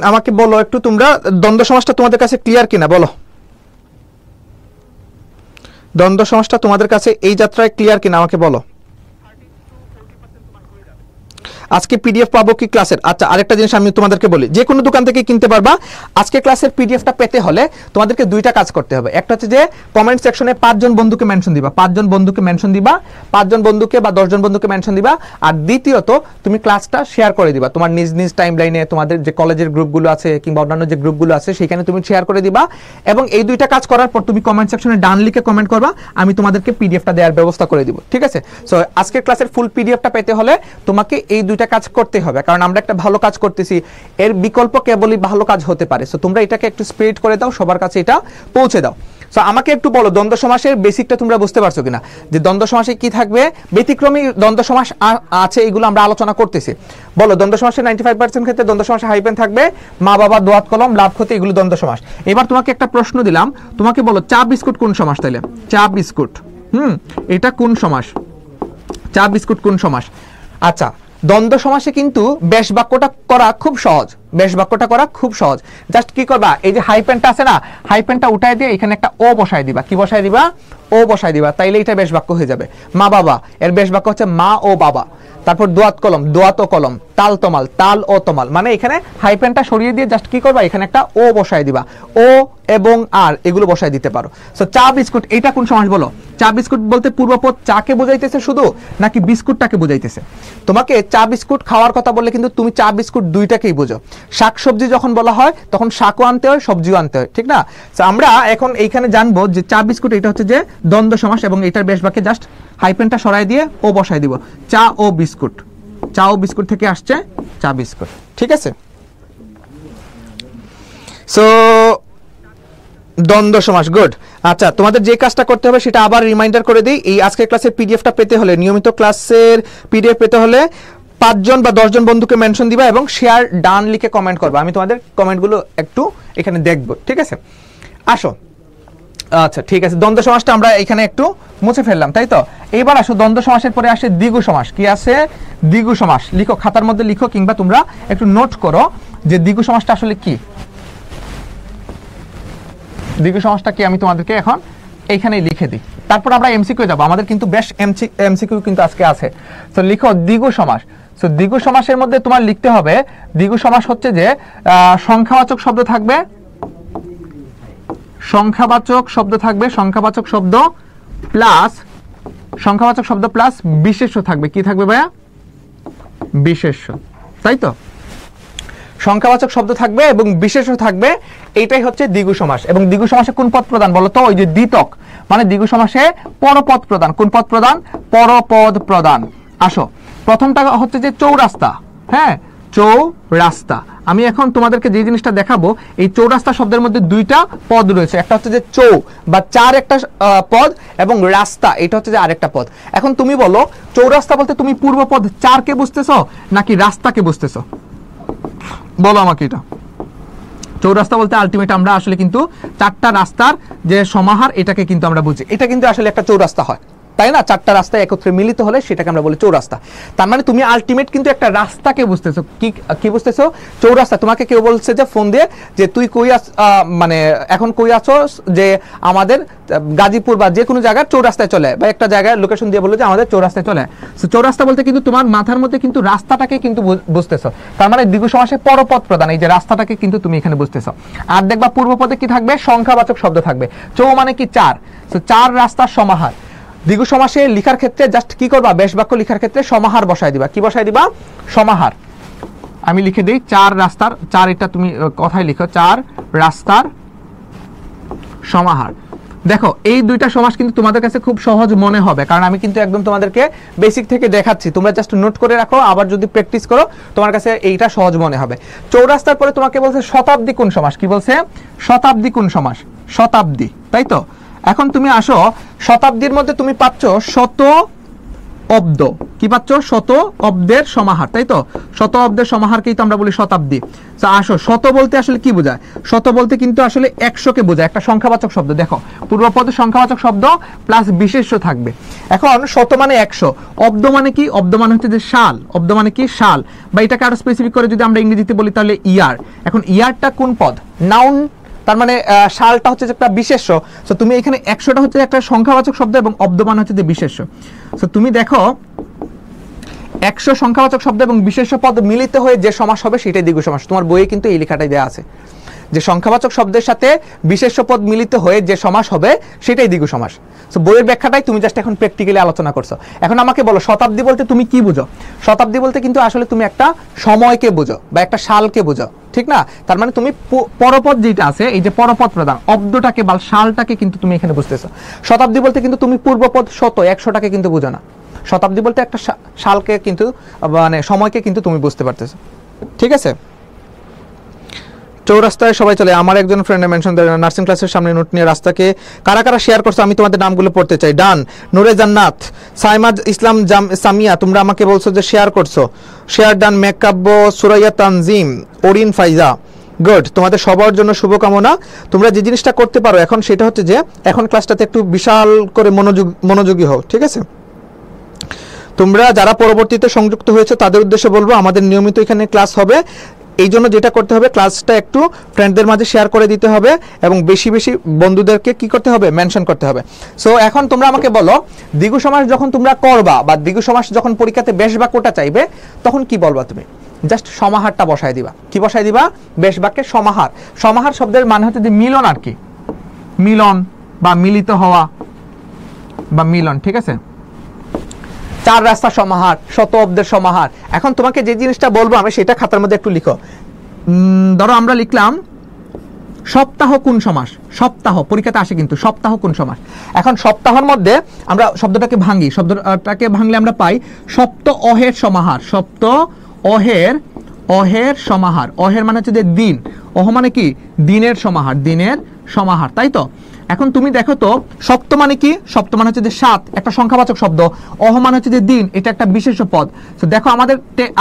আমাকে বলো একটু তোমরা, দ্বন্দ্ব সমাসটা তোমাদের কাছে ক্লিয়ার কিনা বলো। দ্বন্দ্ব সমাসটা তোমাদের কাছে এই যাত্রায় ক্লিয়ার কিনা আমাকে বলো। আজকে পিডিএফ পাবো কি ক্লাসের? আচ্ছা, আরেকটা জিনিস আমি তোমাদেরকে বলি, যে কোনো দোকান থেকে কিনতে পারবা। আজকে ক্লাসের পিডিএফটা পেতে হলে তোমাদেরকে দুইটা কাজ করতে হবে। একটা হচ্ছে যে কমেন্ট সেকশনে 5 জন বন্ধুকে মেনশন দিবা, 5 জন বন্ধুকে মেনশন দিবা, 5 জন বন্ধুকে বা 10 জন বন্ধুকে মেনশন দিবা। আর দ্বিতীয়ত তুমি ক্লাসটা শেয়ার করে দিবা তোমার নিজ নিজ টাইমলাইনে, তোমাদের যে কলেজের গ্রুপগুলো আছে কিংবা অন্যান্য যে গ্রুপগুলো আছে সেখানে তুমি শেয়ার করে দিবা। এবং এই দুইটা কাজ করার পর তুমি কমেন্ট সেকশনে ডান লিখে কমেন্ট করবা, আমি তোমাদেরকে পিডিএফটা দেওয়ার ব্যবস্থা করে দিব। ঠিক আছে? সো আজকের ক্লাসের ফুল পিডিএফটা পেতে হলে তোমাকে এই দুইটা কাজ করতে হবে, কারণ আমরা একটা ভালো কাজ করতেছি, এর বিকল্প কেবলই ভালো কাজ হতে পারে। সো তোমরা এটাকে একটু স্প্রেড করে দাও, সবার কাছে এটা পৌঁছে দাও। সো আমাকে একটু বলো দ্বন্দ্ব সমাসের বেসিকটা তোমরা বুঝতে পারছো কিনা, যে দ্বন্দ্ব সমাসে কি থাকবে, ব্যতিক্রমী দ্বন্দ্ব সমাস আছে, এগুলো আমরা আলোচনা করতেছি। বলো দ্বন্দ্ব সমাসের 95% ক্ষেত্রে দ্বন্দ্ব সমাসে হাইপেন থাকবে, মা বাবা, দোয়াত কলম, লাভ ক্ষতি, এগুলো দ্বন্দ্ব সমাস। এবার তোমাকে একটা প্রশ্ন দিলাম, তোমাকে বলো চা বিস্কুট কোন সমাস? তাইলে চা বিস্কুট এটা কোন সমাস? চা বিস্কুট কোন সমাস? আচ্ছা, দ্বন্দ্ব সমাসে কিন্তু বেশ বাক্যটা করা খুব সহজ, বেশ বাক্যটা করা খুব সহজ। জাস্ট কি করবা, এই যে হাইপেনটা আছে না, হাইপেনটা উঠাই দিয়ে এখানে একটা ও বসাই দিবা। কি বসাই দিবা? ও বসাই দিবা, তাইলে এটা বেশ বাক্য হয়ে যাবে। মা বাবা, এর বেশ বাক্য হচ্ছে মা ও বাবা। তারপর দোয়াত কলম, দোয়াত ও কলম, তাল তমাল, তাল ও তমাল। মানে এখানে হাইপেনটা সরিয়ে দিয়ে জাস্ট কি করবা, এখানে একটা ও বসাই দিবা। ও এবং আর এগুলো বসাই দিতে পারো। সো চা বিস্কুট এটা কোন সমাস বলো? চা বিস্কুট বলতে পূর্বপদ চাকে বোঝাইতেছে শুধু, নাকি বিস্কুটটাকে বোঝাইতেছে? তোমাকে চা বিস্কুট খাওয়ার কথা বললে কিন্তু তুমি চা বিস্কুট দুইটাকেই বোঝো। শাকসবজি যখন বলা হয় তখন শাকও আনতে হয়, সবজিও আনতে হয়, ঠিক না? আমরা এখন এইখানে জানবো যে চা বিস্কুট এটা হচ্ছে যে দ্বন্দ্ব সমাস, এবং এটার বেশ বাক্যে জাস্ট হাইপেনটা সরাই দিয়ে ও বসাই দিব। চা ও বিস্কুট, চা ও বিস্কুট থেকে আসছে চা বিস্কুট। ঠিক আছে? সো দ্বন্দ্ব সমাস, গুড। আচ্ছা, তোমাদের যে কাজটা করতে হবে সেটা আবার রিমাইন্ডার করে দিই। এই আজকের ক্লাসের পিডিএফটা পেতে হলে, নিয়মিত ক্লাসের পিডিএফ পেতে হলে 5 জন বা 10 জন বন্ধুকে মেনশন দিবা এবং শেয়ার ডান লিখে কমেন্ট করবা। আমি তোমাদের কমেন্টগুলো একটু এখানে দেখব। ঠিক আছে? আসো। আচ্ছা ঠিক আছে, দ্বন্দ্ব সমাসটা আমরা এখানে একটু মুছে ফেললাম, তাই তো? এবার আসো দ্বন্দ্ব সমাসের পরে আসে দ্বিগু সমাস। কি আছে? দ্বিগু সমাস। লিখো, খাতার মধ্যে লিখো, কিংবা তোমরা একটু নোট করো যে দ্বিগু সমাসটা আসলে কি। দ্বিগু সমাসটা কি আমি তোমাদেরকে এখন এইখানেই লিখে দিই, তারপর আমরা এমসিকিউ যাব। আমাদের কিন্তু বেশ এমসিকিউ কিন্তু আজকে আছে। তো লিখো দ্বিগু সমাস। সো দ্বিগু সমাসের মধ্যে তোমার লিখতে হবে, দ্বিগু সমাস হচ্ছে যে সংখ্যাবাচক শব্দ থাকবে, সংখ্যাবাচক শব্দ থাকবে, সংখ্যাবাচক শব্দ প্লাস বিশেষ্য থাকবে। কি থাকবে ভাইয়া? বিশেষ্য, তাই তো? সংখ্যাবাচক শব্দ থাকবে এবং বিশেষ্য থাকবে, এইটাই হচ্ছে দ্বিগু সমাস। এবং দ্বিগু সমাসে কোন পদ প্রদান বলো তো? ওই যে দ্বিতক, মানে দ্বিগু সমাসে পরপদ প্রদান। কোন পদ প্রদান? পরপদ প্রদান। আসো, প্রথমটা হচ্ছে যে চৌরাস্তা। হ্যাঁ, চৌরাস্তা। আমি এখন তোমাদেরকে যে জিনিসটা দেখাবো, এই চৌরাস্তা শব্দের মধ্যে দুইটা পদ রয়েছে। একটা হচ্ছে যে চৌ বা চার একটা পদ, এবং রাস্তা এটা হচ্ছে যে আরেকটা পদ। এখন তুমি বলো, চৌরাস্তা বলতে তুমি পূর্বপদ চারকে বুঝতেছো নাকি রাস্তাকে বুঝতেছো? বলো আমাকে এটা। চৌরাস্তা বলতে আলটিমেট আমরা আসলে কিন্তু চারটা রাস্তার যে সমাহার, এটাকে কিন্তু আমরা বুঝি। এটা কিন্তু আসলে একটা চৌরাস্তা হয়, তাই না? চারটা রাস্তা একত্রে মিলিত হলে সেটাকে আমরা বলি চৌরাস্তা। তার মানে তুমি আলটিমেট কিন্তু একটা রাস্তাকে বুঝতেছো। কি বুঝতেছো? চৌরাস্তা। তোমাকে কেউ বলছে যে ফোন দিয়ে যে তুই কই মানে এখন কই আছো, যে আমাদের গাজীপুর বা যে কোনো জায়গায় চৌরাস্তায় চলে, বা একটা জায়গায় লোকেশন দিয়ে বললো যে আমাদের চৌরাস্তায় চলে। চৌরাস্তা বলতে কিন্তু তোমার মাথার মধ্যে কিন্তু রাস্তাটাকে কিন্তু বুঝতেছো। তার মানে দ্বিগু সমাসে পরপদ প্রদান, এই যে রাস্তাটাকে কিন্তু তুমি এখানে বুঝতেছো। আর দেখবা পূর্বপদে কি থাকবে? সংখ্যাবাচক শব্দ থাকবে। চৌ মানে কি? চার। চার রাস্তার সমাহার। দ্বিগু সমাসে লিখার ক্ষেত্রে জাস্ট কি করবা? বেশ বাক্য লিখার ক্ষেত্রে সমাহার বসাই দিবা। কি বসাই দিবা? সমাহার। আমি লিখে দিই চার রাস্তার, চার এটা তুমি কথায় লিখো, চার রাস্তার সমাহার। দেখো এই দুইটা সমাস কিন্তু তোমাদের কাছে খুব সহজ মনে হবে, কারণ আমি কিন্তু একদম তোমাদেরকে বেসিক থেকে দেখাচ্ছি, তোমরা জাস্ট নোট করে রাখো, আবার যদি প্র্যাকটিস করো তোমার কাছে এইটা সহজ মনে হবে। চৌরাস্তার পরে তোমাকে বলছে শতাব্দী কোন সমাস, কি বলছে? শতাব্দী কোন সমাস, শতাব্দী, তাই তো। এখন তুমি আসো, শতাব্দীর মধ্যে তুমি পাচ্ছ শত অব্দ, কি পাচ্ছ? শত অব্দের সমাহার, তাই তো। শত অব্দের সমাহারকেই তো আমরা বলি শতাব্দী। আসো, শত বলতে আসলে কি বোঝায়? শত বলতে কিন্তু আসলে 100কে বোঝায়, একটা সংখ্যাবাচক শব্দ। দেখো পূর্বপদ সংখ্যাবাচক শব্দ প্লাস বিশেষ্য থাকবে। এখন শত মানে 100, অব্দ মানে কি? অব্দ মানে হচ্ছে যে সাল, অব্দ মানে কি? সাল, বা এটাকে আরো স্পেসিফিক করে যদি আমরা ইংরেজিতে বলি তাহলে ইয়ার। এখন ইয়ারটা কোন পদ? নাউন, তার মানে সালটা হচ্ছে একটা বিশেষ্য। সো তুমি এখানে 100টা হচ্ছে একটা সংখ্যাবাচক শব্দ এবং অব্দমান হচ্ছে যে বিশেষ্য। সো তুমি দেখো 100 সংখ্যাবাচক শব্দ এবং বিশেষ্য পদ মিলিত হয়ে যে সমাস হবে সেটাই দ্বিগু সমাস। তোমার বইয়ে কিন্তু এই লেখাটাই দেওয়া আছে যে সংখ্যাবাচক শব্দের সাথে বিশেষ্য পদ মিলিত হয়ে যে সমাস হবে সেটাই দ্বিগু সমাস। সো বইয়ের ব্যাখ্যাটাই তুমি জাস্ট এখন প্র্যাকটিক্যালি আলোচনা করছো। এখন আমাকে বলো শতাব্দী বলতে তুমি কি বুঝো? শতাব্দী বলতে কিন্তু আসলে তুমি একটা সময়কে বুঝো বা একটা সালকে বুঝো, ঠিক না? তার মানে তুমি পরপদ যেটা আছে, এই যে পরপদ প্রদান, অব্দটাকে বা সালটাকে কিন্তু তুমি এখানে বুঝতেছো। শতাব্দী বলতে কিন্তু তুমি পূর্বপদ শত 100টাকে কিন্তু বুঝো না। শতাব্দী বলতে একটা সালকে কিন্তু মানে সময়কে কিন্তু তুমি বুঝতে পারতেছো, ঠিক আছে? চৌরাস্তায় সবাই চলে, আমার একজন ফ্রেন্ডে মেনশন দেয় নার্সিং ক্লাসের সামনে নোট নিয়ে রাস্তাকে কারা কারা শেয়ার করছো আমি তোমাদের নামগুলো পড়তে চাই। ডান, নূরে জান্নাত, সাইমাজ ইসলাম সামিয়া, তোমরা আমাকে বলছো যে শেয়ার করছো, শেয়ার ডান। মেকাব্য, সুরাইয়া তানজিম, ওরিন ফাইজা, গুড। তোমাদের সবার জন্য শুভকামনা। তোমরা যে জিনিসটা করতে পারো এখন সেটা হচ্ছে যে এখন ক্লাসটাতে একটু বিশাল করে মনোযোগী হও, ঠিক আছে? তোমরা যারা পরবর্তীতে সংযুক্ত হয়েছে তাদের উদ্দেশ্যে বলবো আমাদের নিয়মিত এখানে ক্লাস হবে। এই জন্য যেটা করতে হবে, ক্লাসটা একটু ফ্রেন্ডদের মাঝে শেয়ার করে দিতে হবে এবং বেশি বেশি বন্ধুদেরকে কি করতে হবে? মেনশন করতে হবে। সো এখন তোমরা আমাকে বলো দ্বিগু সমাস যখন তোমরা করবা বা দ্বিগু সমাস যখন পরীক্ষাতে বেশ বাক্যটা চাইবে তখন কি বলবা? তুমি জাস্ট সমাহারটা বসায় দিবা। কি বসায় দিবা? বেশ বাক্যের সমাহার। সমাহার শব্দের মানে হচ্ছে যে মিলন আর কি, মিলন বা মিলিত হওয়া বা মিলন, ঠিক আছে? চার রাস্তার সমাহার, শত অব্দের সমাহার। এখন তোমাকে যে জিনিসটা বলবো আমি সেটা খাতার মধ্যে একটু লিখো। ধরো আমরা লিখলাম সপ্তাহ কোন সমাস? সপ্তাহ পরীক্ষাতে আসে কিন্তু, সপ্তাহ কোন সমাস? এখন সপ্তাহের মধ্যে আমরা শব্দটাকে ভাঙি, শব্দটাকে ভাঙলে আমরা পাই সপ্ত অহের সমাহার। সপ্ত অহের সমাহার। অহের মানে হচ্ছে যে দিন, অহ মানে কি? দিনের সমাহার, দিনের সমাহার, তাই তো। এখন তুমি দেখো তো সপ্ত মানে কি? সপ্ত মানে হচ্ছে যে 7, একটা সংখ্যাবাচক শব্দ। অহ মানে হচ্ছে যে দিন, এটা একটা বিশেষ্য পদ। তো দেখো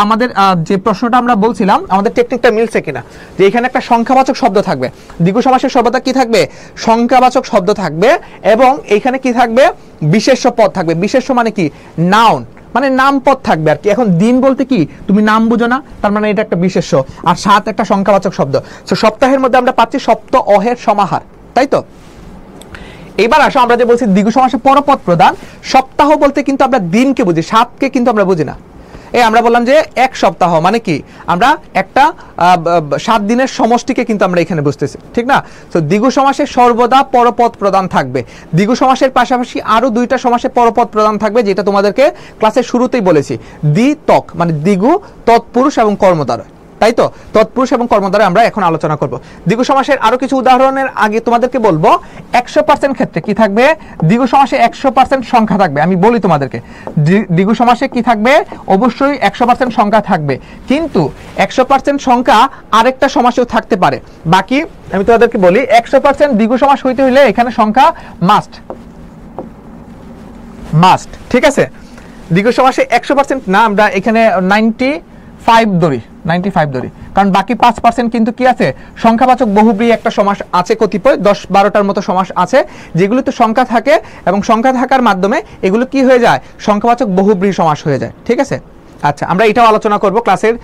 আমাদের যে প্রশ্নটা আমরা বলছিলাম আমাদের টেকনিকটা মিলছে কিনা, যে এখানে একটা সংখ্যাবাচক শব্দ থাকবে। দ্বিগু সমাসের সর্বদা কি থাকবে? সংখ্যাবাচক শব্দ থাকবে এবং এইখানে কি থাকবে? বিশেষ্য পদ থাকবে। বিশেষ্য মানে কি? নাউন, মানে নাম পদ থাকবে আর কি। এখন দিন বলতে কি? তুমি নাম বুঝো না, তার মানে এটা একটা বিশেষ্য, আর 7 একটা সংখ্যাবাচক শব্দ। তো সপ্তাহের মধ্যে আমরা পাচ্ছি সপ্ত অহের সমাহার, তাই তো। এবার আসো আমরা যে বলছি দ্বিগু সমাসে পরপদ প্রদান। সপ্তাহ বলতে কিন্তু আমরা দিনকে বুঝি, 7কে কিন্তু আমরা বুঝি না। আমরা বললাম যে এক সপ্তাহ মানে কি? আমরা একটা 7 দিনের সমষ্টিকে কিন্তু আমরা এখানে বুঝতেছি, ঠিক না? তো দ্বিগু সমাসে সর্বদা পরপদ প্রদান থাকবে। দ্বিগু সমাসের পাশাপাশি আরো 2টা সমাসে পরপদ প্রদান থাকবে, যেটা তোমাদেরকে ক্লাসের শুরুতেই বলেছি। দ্বিতক মানে দ্বিগু, তৎপুরুষ এবং কর্মদ্বারয়, তাই তো। তৎপুরুষ এবং কর্মদ্বারা আমরা এখন আলোচনা করব। দ্বিগু সমাসের আরো কিছু উদাহরণের আগে তোমাদেরকে বলবো 100% ক্ষেত্রে কি থাকবে? দ্বিগু সমাসে 100% সংখ্যা থাকবে। আমি বলি তোমাদেরকে দ্বিগু সমাসে কি থাকবে? অবশ্যই 100% সংখ্যা থাকবে, কিন্তু 100% সংখ্যা আরেকটা সমাসেও থাকতে পারে। বাকি আমি তোমাদেরকে বলি 100% দ্বিগু সমাস হইতে হইলে এখানে সংখ্যা মাস্ট, ঠিক আছে? দ্বিগু সমাসে 100% না, আমরা এখানে 95 ধরি, কারণ বাকি 5% কিন্তু কি আছে? সংখ্যাবাচক বহুব্রী একটা সমাস আছে, কতিপয় 10-12টার মতো সমাস আছে যেগুলোতে সংখ্যা থাকে এবং সংখ্যা থাকার মাধ্যমে এগুলো কি হয়ে যায়? সংখ্যাবাচক বহুব্রী সমাস হয়ে যায়, ঠিক আছে? আচ্ছা, আমরা এটাও আলোচনা করব ক্লাসের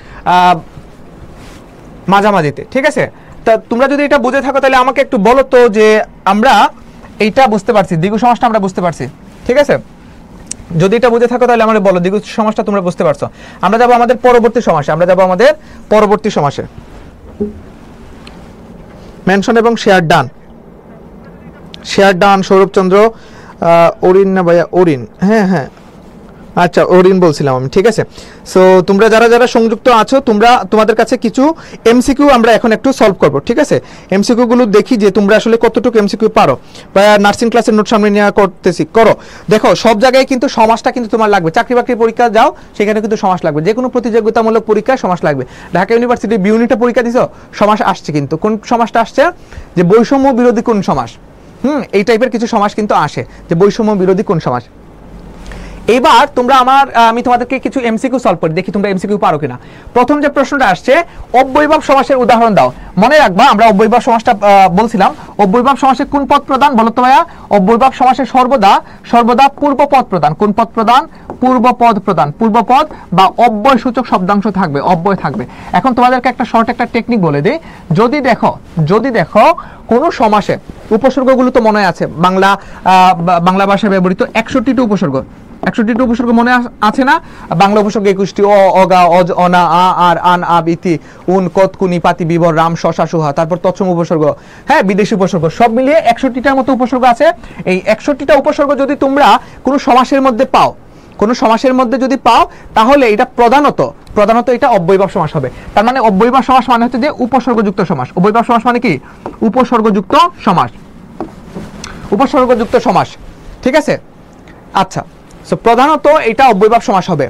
মাঝামাঝিতে, ঠিক আছে? তা তোমরা যদি এটা বুঝে থাকো তাহলে আমাকে একটু বলো তো যে আমরা এইটা বুঝতে পারছি, দ্বিগু সমাসটা আমরা বুঝতে পারছি, ঠিক আছে? যদি এটা বুঝে থাকো তাহলে আমাদের বলো দ্বিগু সমাসটা তোমরা বুঝতে পারছো। আমরা যাবো আমাদের পরবর্তী সমাসে, মেনশন এবং শেয়ার ডান। সৌরভ চন্দ্র, ওরিন না ভাইয়া? ওরিন, হ্যাঁ, আচ্ছা, ওরিন বলছিলাম আমি, ঠিক আছে। সো তোমরা যারা যারা সংযুক্ত আছো, তোমাদের কাছে কিছু এমসিকিউ আমরা এখন একটু সলভ করব, ঠিক আছে। এমসিকিউ গুলো দেখি যে তোমরা আসলে কতটুকু এমসিকিউ পারো, বা নার্সিং ক্লাসের নোট সামনে নেওয়া করতেছি করো। দেখো সব জায়গায় কিন্তু সমাজটা কিন্তু তোমার লাগবে। চাকরি বাকরি পরীক্ষা যাও, সেখানে কিন্তু সমাজ লাগবে। যে কোনো প্রতিযোগিতামূলক পরীক্ষায় সমাজ লাগবে। ঢাকা ইউনিভার্সিটি বি ইউনিটে পরীক্ষা দিছো, সমাজ আসছে কিন্তু। কোন সমাজটা আসছে? যে বৈষম্য বিরোধী কোন সমাজ। এই টাইপের কিছু সমাজ কিন্তু আসে, যে বৈষম্য বিরোধী কোন সমাজ। এবার তোমরা আমি তোমাদেরকে কিছু এমসিকিউ সলভ করি, দেখি তোমরা এমসিকিউ পারো কিনা। প্রথম যে প্রশ্নটা আসছে, অব্যয়ভাব সমাসের উদাহরণ দাও। মনে রাখবা আমরা অব্যয়ভাব সমাসটা বলছিলাম। অব্যয়ভাব সমাসে কোন পদ প্রধান বলো তো ভাইয়া? অব্যয়ভাব সমাসে সর্বদা পূর্ব পদ প্রধান। কোন পদ প্রধান? পূর্ব পদ প্রধান। পূর্ব পদ বা অব্যয় সূচক শব্দাংশ থাকবে, অব্যয় থাকবে। এখন তোমাদেরকে একটা শর্ট একটা টেকনিক বলে দিই। যদি দেখো কোন সমাসে উপসর্গগুলো তো মনে আছে, বাংলা ভাষায় ব্যবহৃত 61টি উপসর্গ, 61টি উপসর্গ মনে আছে না? বাংলা উপসর্গ 21টি, অ, অগা, অজ, অনা, আ, আর, আন, আব, ইতি, উন, কত, কুনি, পাতি, বিবর, রাম, শশা, সুহা, তারপর তৎসম উপসর্গ, হ্যাঁ, বিদেশি উপসর্গ, সব মিলিয়ে 61টার মতো উপসর্গ আছে। এই 61টা উপসর্গ যদি তোমরা কোনো সমাসের মধ্যে পাও, তাহলে এটা প্রধানত এটা অব্যয়ভাব সমাস হবে। তার মানে অব্যয়ভাব সমাস মানে হচ্ছে যে উপসর্গযুক্ত সমাস। অব্যয়ভাব সমাস মানে কি? উপসর্গযুক্ত সমাস, ঠিক আছে। আচ্ছা, সো প্রধানত এটা অব্যয়ভাব সমাস হবে।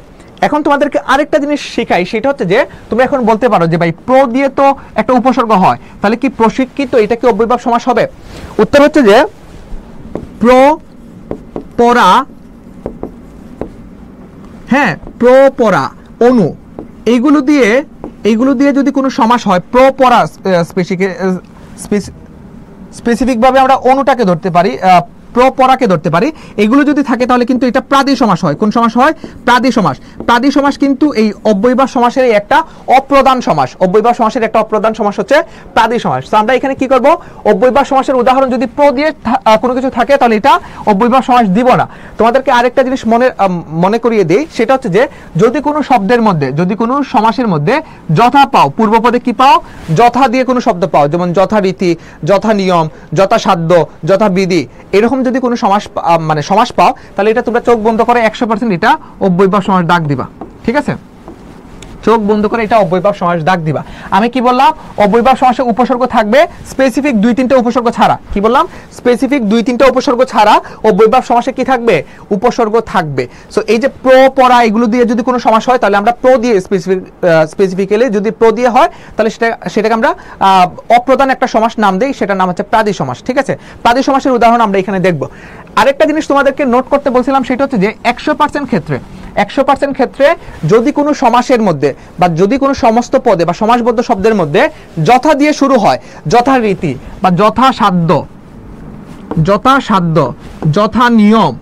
এখন তোমাদেরকে আরেকটা জিনিস শেখাই, সেটা হচ্ছে যে তোমরা এখন বলতে পারো যে ভাই প্র দিয়ে তো একটা উপসর্গ হয়, তাহলে কি প্রশিক্ষিত এটা কি অব্যয়ভাব সমাস হবে? উত্তর হচ্ছে যে প্র, পরা, হ্যাঁ, প্র, পরা, অনু, এইগুলো দিয়ে যদি কোনো সমাস হয়, প্র, পরা স্পেসিফিক ভাবে আমরা অনুটাকে ধরতে পারি, প্রপরাকে ধরতে পারি, এগুলো যদি থাকে তাহলে কিন্তু এটা প্রাদি সমাস হয়। কোন সমাস হয়? প্রাদি সমাস। প্রাদি সমাস কিন্তু এই অব্যয়ভাব সমাসের একটা অপ্রধান সমাস। অব্যয়ভাব সমাসের একটা অপ্রধান সমাস হচ্ছে প্রাদি সমাস। তো আমরা এখানে কি করব? অব্যয়ভাব সমাসের উদাহরণ যদি প্র দিয়ে কোনো কিছু থাকে, তাহলে এটা অব্যয়ভাব সমাস দিব না। তোমাদেরকে আরেকটা জিনিস মনে করিয়ে দেই, সেটা হচ্ছে যে যদি কোনো শব্দের মধ্যে, যদি কোনো সমাসের মধ্যে যথা পাও, পূর্বপদে কি পাও? যথা দিয়ে কোনো শব্দ পাও, যেমন যথারীতি, যথা নিয়ম, যথাসাধ্য, যথাবিধি, এরকম যদি কোনো সমাস পাও, তাহলে এটা তোমরা চোখ বন্ধ করে 100% এটা অব্যয়ভাব সমাস দাগ দিবা, ঠিক আছে। চোখ বন্ধ করে এটা অব্যয়ভাব সমাস দাগ দিবা। আমি কি বললাম? অব্যয়ভাব সমাসে উপসর্গ থাকবে স্পেসিফিক 2-3টা উপসর্গ ছাড়া। কি বললাম? স্পেসিফিক 2-3টা উপসর্গ ছাড়া অব্যয়ভাব সমাসে কি থাকবে? উপসর্গ থাকবে। সো এই যে প্র, পরা, এগুলো দিয়ে যদি কোনো সমাস হয়, তাহলে আমরা প্র দিয়ে স্পেসিফিক্যালি যদি প্র দিয়ে হয়, তাহলে সেটাকে আমরা অপ্রধান একটা সমাস নাম দেই, সেটার নাম হচ্ছে প্রাদি সমাস, ঠিক আছে। প্রাদি সমাসের উদাহরণ আমরা এখানে দেখব। আরেকটা জিনিস তোমাদেরকে নোট করতে বলছিলাম, সেটা হচ্ছে যে 100% ক্ষেত্রে যদি কোনো সমাসের মধ্যে বা যদি কোনো সমস্ত পদে বা সমাসবদ্ধ শব্দের মধ্যে যথা দিয়ে শুরু হয়, যথারীতি বা যথাসাধ্য, যথা নিয়ম,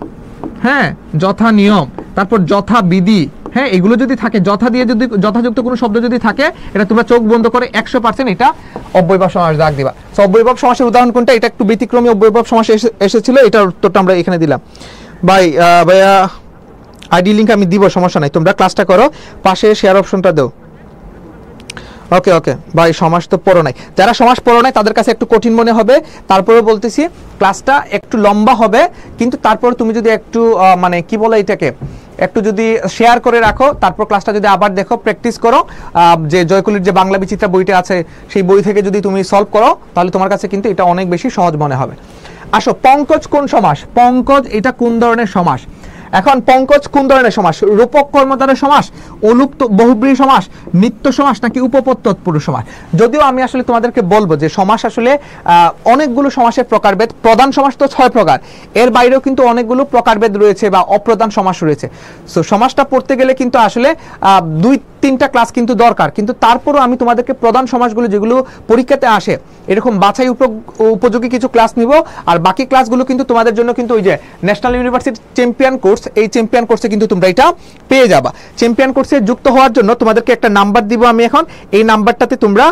হ্যাঁ, যথা নিয়ম, তারপর যথাবিধি, হ্যাঁ, এগুলো যদি থাকে, যথা দিয়ে যদি যথাযুক্ত কোনো শব্দ যদি থাকে, এটা তোমরা চোখ বন্ধ করে 100% এটা অব্যয়ভাব সমাস দাগ দিবা। সো অব্যয়ভাব সমাসের উদাহরণ কোনটা? এটা একটু ব্যতিক্রমী অব্যয়ভাব সমাস এসেছিল, এটার উত্তরটা আমরা এখানে দিলাম। ভাইয়া আইডি লিংক আমি দিব, সমস্যা নাই, তোমরা ক্লাসটা করো, পাশে শেয়ার অপশনটা দাও। ওকে ভাই, সমাস তো পড়ো নাই। যারা সমাস পড়ো নাই তাদের কাছে একটু কঠিন মনে হবে, তারপরে বলতেছি ক্লাসটা একটু লম্বা হবে, কিন্তু তারপর তুমি যদি একটু কি বলে এটাকে, একটু যদি শেয়ার করে রাখো, তারপর ক্লাসটা যদি আবার দেখো, প্র্যাকটিস করো, যে জয়কলির যে বাংলা বিচিত্রা বইটা আছে, সেই বই থেকে যদি তুমি সলভ করো, তাহলে তোমার কাছে কিন্তু এটা অনেক বেশি সহজ মনে হবে। আসো, পঙ্কজ কোন সমাস? পঙ্কজ এটা কোন ধরনের সমাস? এখন পঙ্কজ কোন ধরনের সমাস? রূপক কর্মধারয় সমাস, অলুপ্ত বহুব্রীহি সমাস, নিত্য সমাস, নাকি উপপদ তৎপুরুষ সমাস? যদিও আমি আসলে তোমাদেরকে বলবো যে সমাস আসলে অনেকগুলো সমাসের প্রকারভেদ। প্রধান সমাস তো 6 প্রকার, এর বাইরেও কিন্তু অনেকগুলো প্রকারভেদ রয়েছে বা অপ্রধান সমাস রয়েছে। সো সমাসটা পড়তে গেলে কিন্তু আসলে 2-3টা ক্লাস কিন্তু দরকার, কিন্তু তারপরও আমি তোমাদেরকে প্রধান সমাসগুলো যেগুলো পরীক্ষাতে আসে, এরকম বাছাই উপযোগী কিছু ক্লাস নিব। আর বাকি ক্লাসগুলো কিন্তু তোমাদের জন্য কিন্তু ওই যে ন্যাশনাল ইউনিভার্সিটি চ্যাম্পিয়ন কোর্স, এই চ্যাম্পিয়ন কোর্সে কিন্তু তোমরা এটা পেয়ে যাবা। চ্যাম্পিয়ন কোর্সে যুক্ত হওয়ার জন্য তোমাদেরকে একটা নাম্বার দিব আমি এখন, এই নাম্বারটাতে তোমরা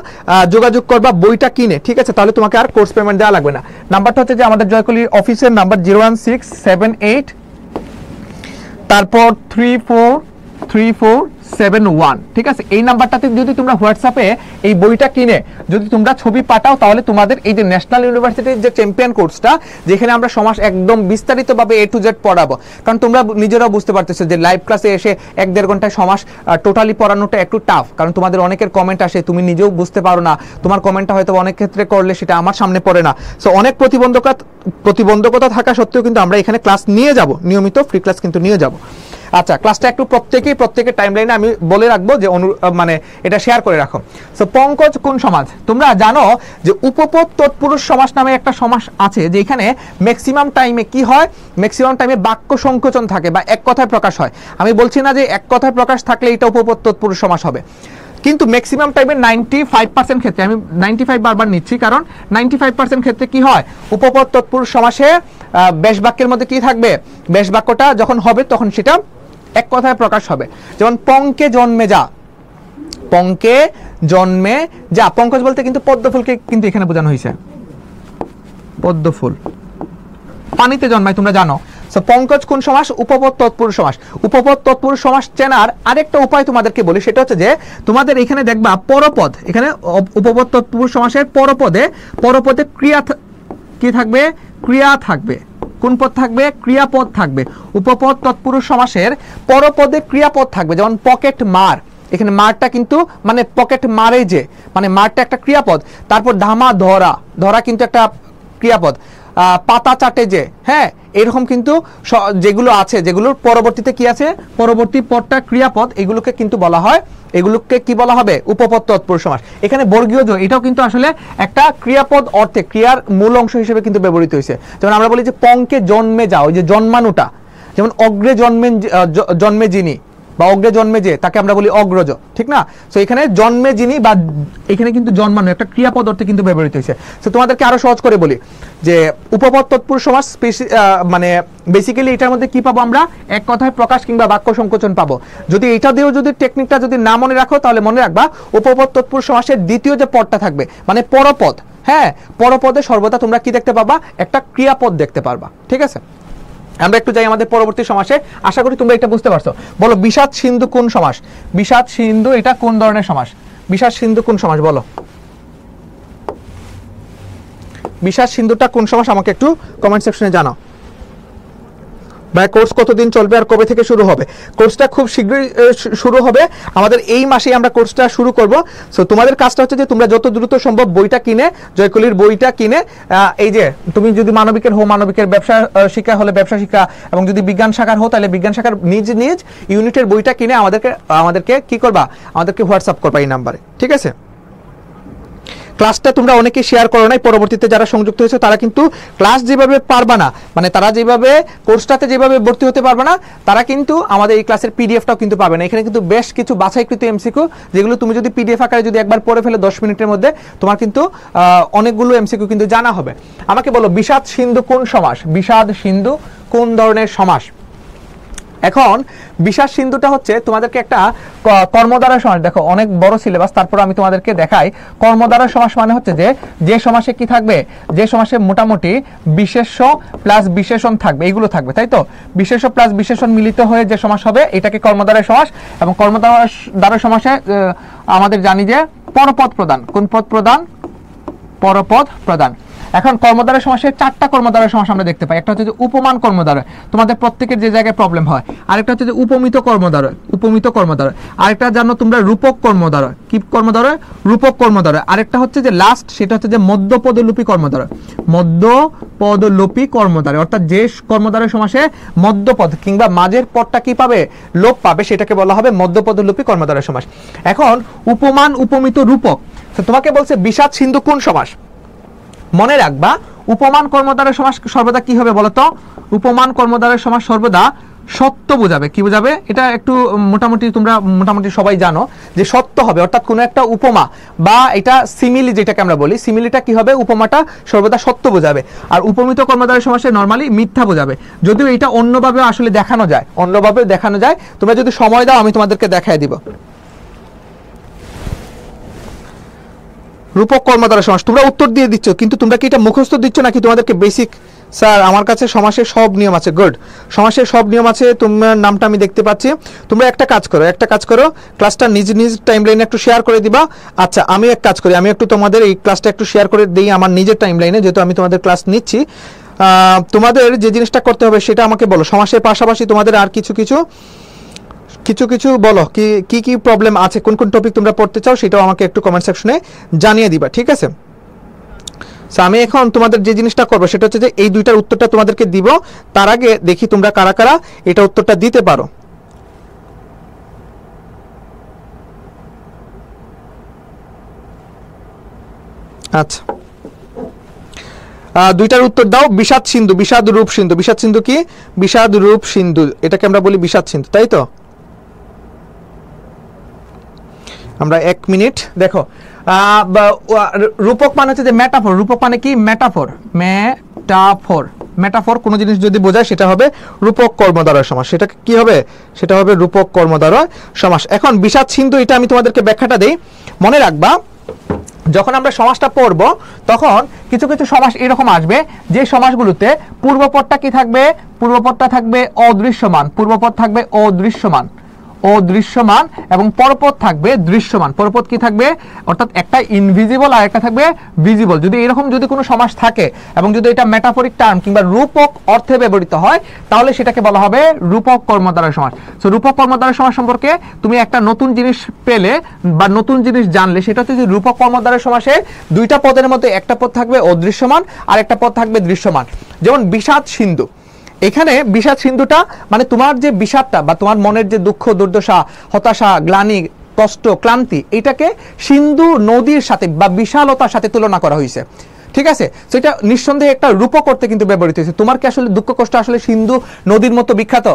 যোগাযোগ করবা বইটা কিনে, ঠিক আছে। তাহলে তোমাকে আর কোর্স পেমেন্ট দেওয়া লাগবে না। নাম্বারটা হচ্ছে যে আমাদের জয়কলির অফিসের নাম্বার 01678 তারপর 3434 71, ঠিক আছে। এই নাম্বারটাতে যদি তোমরা হোয়াটসঅ্যাপে এই বইটা কিনে যদি তোমরা ছবি পাঠাও, তাহলে তোমাদের এই যে ন্যাশনাল ইউনিভার্সিটির যে চ্যাম্পিয়ন কোর্সটা, যেখানে আমরা সমাস একদম বিস্তারিতভাবে A to Z পড়াবো, কারণ তোমরা নিজেরাও বুঝতে পারতেছো যে লাইভ ক্লাসে এসে 1-1.5 ঘন্টায় সমাস টোটালি পড়ানোটা একটু টাফ, কারণ তোমাদের অনেকের কমেন্ট আসে, তুমি নিজেও বুঝতে পারো না, তোমার কমেন্টটা হয়তো অনেক ক্ষেত্রে করলে সেটা আমার সামনে পড়ে না। সো অনেক প্রতিবন্ধকতা থাকা সত্ত্বেও কিন্তু আমরা এখানে ক্লাস নিয়ে যাব, নিয়মিত ফ্রি ক্লাস কিন্তু নিয়ে যাব। আচ্ছা, ক্লাসটা একটু প্রত্যেকের টাইমলাইনে আমি বলে রাখবো, যে মানে এটা শেয়ার করে রাখো। সো পঙ্কজ কোন সমাজ? তোমরা জানো যে উপপদ তৎপুরুষ সমাস নামে একটা সমাস আছে, যেখানে ম্যাক্সিমাম টাইমে কি হয়, ম্যাক্সিমাম টাইমে বাক্য সংকোচন থাকে বা এক কথায় প্রকাশ হয়। আমি বলছি না যে এক কথায় প্রকাশ থাকলে এটা উপপদ তৎপুরুষ সমাস হবে, কিন্তু ম্যাক্সিমাম টাইমে 95% ক্ষেত্রে, আমি 95 বারবার নিচ্ছি কারণ 95% ক্ষেত্রে কি হয়, উপপদ তৎপুরুষ সমাসে বেশ বাক্যের মধ্যে কি থাকবে, বেশ বাক্যটা যখন হবে তখন সেটা এক কথায় প্রকাশ হবে। যেমন পঙ্কে জন্মে যা, পঙ্কে জন্মে যা, পঙ্কজ বলতে কিন্তু পদ্মফুলকে কিন্তু এখানে বোঝানো হয়েছে, পদ্মফুল পানিতে জন্মায়, তোমরা জানো। সো পঙ্কজ কোন সমাস? উপপদ তৎপুরুষ সমাস। উপপদ তৎপুরুষ সমাস চেনার আরেকটা উপায় তোমাদেরকে বলি, সেটা হচ্ছে যে তোমাদের এখানে দেখবা পরপদ, এখানে উপপদ তৎপুরুষ সমাসের পরপদে ক্রিয়া কি থাকবে, ক্রিয়া থাকবে। কোন পদ থাকবে? ক্রিয়াপদ থাকবে। উপপদ তৎপুরুষ সমাসের পরপদে ক্রিয়াপদ থাকবে, যেমন পকেট মার, এখানে মারটা কিন্তু মানে পকেট মারে যে, মানে মারটা একটা ক্রিয়াপদ। তারপর ধামা ধরা, ধরা কিন্তু একটা ক্রিয়াপদ। পাতা চাটে যে, হ্যাঁ, এরকম কিন্তু যেগুলো আছে, যেগুলোর পরবর্তীতে কি আছে, পরবর্তী পদটা ক্রিয়াপদ, এগুলোকে কিন্তু বলা হয়, এগুলোকে কি বলা হবে? উপপদ তৎপুরুষ সমাস। এখানে বর্গীয় জ, এটাও কিন্তু আসলে একটা ক্রিয়াপদ অর্থে, ক্রিয়ার মূল অংশ হিসেবে কিন্তু ব্যবহৃত হয়েছে। যেমন আমরা বলি যে পঙ্কে জন্মে যাও, ওই যে জন্মানোটা, যেমন অগ্রে জন্মে যিনি বা অগ্রে জন্মে যে, তাকে আমরা বলি অগ্রজ, ঠিক না? সো এখানে জন্মে যিনি বা এখানে কিন্তু জন্মানো একটা ক্রিয়াপদ অর্থে কিন্তু ব্যবহৃত হয়েছে। সো তোমাদেরকে আরো সহজ করে বলি যে উপপদ তৎপুরুষ সমাস মানে বেসিক্যালি এটার মধ্যে কি পাবো আমরা, এক কথায় প্রকাশ কিংবা বাক্য সংকোচন পাবো। যদি এটা দিয়েও যদি টেকনিকটা যদি না মনে রাখো, তাহলে মনে রাখবা উপপদ তৎপুরুষ সমাসের দ্বিতীয় যে পদটা থাকবে, মানে পরপদ, হ্যাঁ, পরপদে সর্বদা তোমরা কি দেখতে পাবা, একটা ক্রিয়াপদ দেখতে পারবা, ঠিক আছে? আমরা একটু যাই আমাদের পরবর্তী সমাসে, আশা করি তোমরা এটা বুঝতে পারছো। বলো বিষাদ সিন্ধু কোন সমাস? বিষাদ সিন্ধু এটা কোন ধরনের সমাস? বিষাদ সিন্ধু কোন সমাস বলো? বিষাদ সিন্ধুটা কোন সমাস আমাকে একটু কমেন্ট সেকশনে জানাও। ভাই কোর্স কতদিন চলবে আর কবে থেকে শুরু হবে? কোর্সটা খুব শীঘ্রই শুরু হবে, আমাদের এই মাসেই আমরা কোর্সটা শুরু করব। সো তোমাদের কাজটা হচ্ছে যে তোমরা যত দ্রুত সম্ভব বইটা কিনে, জয়কলির বইটা কিনে, এই যে তুমি যদি মানবিকের হো, মানবিকের ব্যবসা শিক্ষা হলে ব্যবসা শিক্ষা, এবং যদি বিজ্ঞান শাখার হো তাহলে বিজ্ঞান শাখার নিজ ইউনিটের বইটা কিনে আমাদেরকে কি করবা, আমাদেরকে হোয়াটসঅ্যাপ করবা এই নাম্বারে, ঠিক আছে? ক্লাসটা তোমরা অনেকেই শেয়ার করো নাই, পরবর্তীতে যারা সংযুক্ত হয়েছে তারা কিন্তু ক্লাস যেভাবে পারবা না, মানে তারা যেভাবে কোর্সটাতে যেভাবে ভর্তি হতে পারবে না, তারা কিন্তু আমাদের এই ক্লাসের পিডিএফটাও কিন্তু পাবে না। এখানে কিন্তু বেশ কিছু বাছাইকৃত এমসিকিউ, যেগুলো তুমি যদি পিডিএফ আকারে যদি একবার পড়ে ফেলে 10 মিনিটের মধ্যে, তোমার কিন্তু অনেকগুলো এমসিকিউ কিন্তু জানা হবে। আমাকে বলো বিষাদ সিন্ধু কোন সমাস? বিষাদ সিন্ধু কোন ধরনের সমাস? এখন বিষাদ সিন্ধুটা হচ্ছে তোমাদেরকে একটা কর্মদ্বারা সমাস, দেখো অনেক বড় সিলেবাস, তারপর আমি তোমাদেরকে দেখাই। কর্মদ্বারা সমাস মানে হচ্ছে যে সমাসে কি থাকবে, যে সমাসে মোটামুটি বিশেষ্য প্লাস বিশেষণ থাকবে, এইগুলো থাকবে, তাই তো? বিশেষ্য প্লাস বিশেষণ মিলিত হয়ে যে সমাস হবে, এটাকে কর্মদ্বারা সমাস। এবং কর্মদ্বারা সমাসে আমাদের জানি যে পরপদ প্রদান, কোন পদ প্রদান? পরপদ প্রদান। এখন কর্মদ্বারা সমাসের 4টা কর্মদ্বারা সমাস আমরা দেখতে পাই। একটা হচ্ছে যে উপমান কর্মদ্বারা, তোমাদের প্রত্যেকের যে জায়গায় প্রবলেম হয়। আরেকটা হচ্ছে যে উপমিত কর্মদ্বারা, আরেকটা জানো তোমরা রূপক কর্মদ্বারা। কি কর্মদ্বারা? রূপক কর্মদ্বারা। আরেকটা হচ্ছে যে লাস্ট, সেটা হচ্ছে যে মধ্যপদলোপী কর্মদ্বারা, মধ্যপদলোপী কর্মদ্বারা। অর্থাৎ যে কর্মদ্বারা সমাসে মধ্যপদ কিংবা মাঝের পদটা কি পাবে, লোপ পাবে, সেটাকে বলা হবে মধ্যপদলোপী কর্মদ্বারা সমাস। এখন উপমান, উপমিত, রূপক, তোমাকে বলছে বিষাদ সিন্ধু কোন সমাস? মনে রাখবা উপমান কর্মদ্বারা সমাস সর্বদা কি হবে বলতো? উপমান কর্মদ্বারা সমাস সর্বদা সত্য বোঝাবে। কি বোঝাবে? এটা একটু তোমরা মোটামুটি সবাই জানো যে সত্য হবে, অর্থাৎ কোনো একটা উপমা বা এটা সিমিলি যেটাকে আমরা বলি, সিমিলিটা কি হবে, উপমাটা সর্বদা সত্য বোঝাবে। আর উপমিত কর্মদ্বারা সমাসে নরমালি মিথ্যা বোঝাবে, যদিও এটা অন্যভাবে আসলে দেখানো যায়। তোমরা যদি সময় দাও আমি তোমাদেরকে দেখায় দিব। রূপক কর্মদ্বারা সমাস তোমরা উত্তর দিয়ে দিচ্ছ, কিন্তু তোমরা কি এটা মুখস্থ দিচ্ছ নাকি তোমাদেরকে বেসিক স্যার আমার কাছে সমাসের সব নিয়ম আছে। গুড, সমাসের সব নিয়ম আছে, তোমার নামটা আমি দেখতে পাচ্ছি। তোমরা একটা কাজ করো, ক্লাসটা নিজ নিজ টাইমলাইনে একটু শেয়ার করে দিবা। আচ্ছা আমি এক কাজ করি, আমি একটু তোমাদের এই ক্লাসটা একটু শেয়ার করে দিই আমার নিজের টাইমলাইনে, যেহেতু আমি তোমাদের ক্লাস নিচ্ছি। তোমাদের যে জিনিসটা করতে হবে সেটা আমাকে বলো। সমাসের পাশাপাশি তোমাদের আর কিছু কিছু বলো, কি প্রবলেম আছে, কোন কোন টপিক তোমরা পড়তে চাও সেটাও আমাকে একটু কমেন্ট সেকশনে জানিয়ে দিবা, ঠিক আছে? আমি এখন তোমাদের যে জিনিসটা করবো সেটা হচ্ছে যে এই দুইটার উত্তরটা তোমাদেরকে দিব। তার আগে দেখি তোমরা কারা কারা এটা উত্তরটা দিতে পারো। আচ্ছা, দুইটার উত্তর দাও। বিষাদ সিন্ধু, বিষাদ রূপ সিন্ধু। বিষাদ সিন্ধু কি? বিষাদ রূপ সিন্ধু, এটাকে আমরা বলি বিষাদ সিন্ধু, তাই তো? আমরা 1 মিনিট দেখো। রূপক মানে হচ্ছে যে মেটাফর। রূপক মানে কি? মেটাফর। মেটাফর কোন জিনিস যদি বোঝায় সেটা হবে রূপক কর্মদ্বারয় সমাস। সেটা কি হবে? সেটা হবে রূপক কর্মদ্বারয় সমাস। এখন বিষাদ সিন্ধু এটা আমি তোমাদেরকে ব্যাখ্যাটা দেই, মনে রাখবা। যখন আমরা সমাসটা পড়ব তখন কিছু কিছু সমাস এরকম আসবে যে সমাসগুলোতে পূর্বপদটা কি থাকবে? পূর্বপদটা থাকবে অদৃশ্যমান। পূর্বপদ থাকবে অদৃশ্যমান এবং পরপদ থাকবে দৃশ্যমান। পরপদ কি থাকবে? অর্থাৎ একটা ইনভিজিবল আর একটা থাকবে ভিজিবল। যদি এরকম যদি কোনো সমাস থাকে এবং যদি এটা মেটাফরিক টার্ম কিংবা রূপক অর্থে ব্যবহৃত হয় তাহলে সেটাকে বলা হবে রূপক কর্মদ্বারয় সমাস। সো রূপক কর্মদ্বারয় সমাস সম্পর্কে তুমি একটা নতুন জিনিস পেলে বা নতুন জিনিস জানলে সেটা হচ্ছে যে রূপক কর্মদ্বারয় সমাসে দুইটা পদের মধ্যে একটা পদ থাকবে অদৃশ্যমান আর একটা পদ থাকবে দৃশ্যমান। যেমন বিষাদ সিন্ধু, এখানে বিষাদ সিন্ধুটা মানে তোমার যে বিষাদটা বা তোমার মনের যে দুঃখ, দুর্দশা, হতাশা, গ্লানি, কষ্ট, ক্লান্তি, এটাকে সিন্ধু নদীর সাথে বা বিশালতার সাথে তুলনা করা হয়েছে, ঠিক আছে? তো এটা নিঃসন্দেহে একটা রূপক করতে কিন্তু ব্যবহৃত হয়েছে। তোমার কি আসলে দুঃখ কষ্ট আসলে সিন্ধু নদীর মতো বিখ্যাত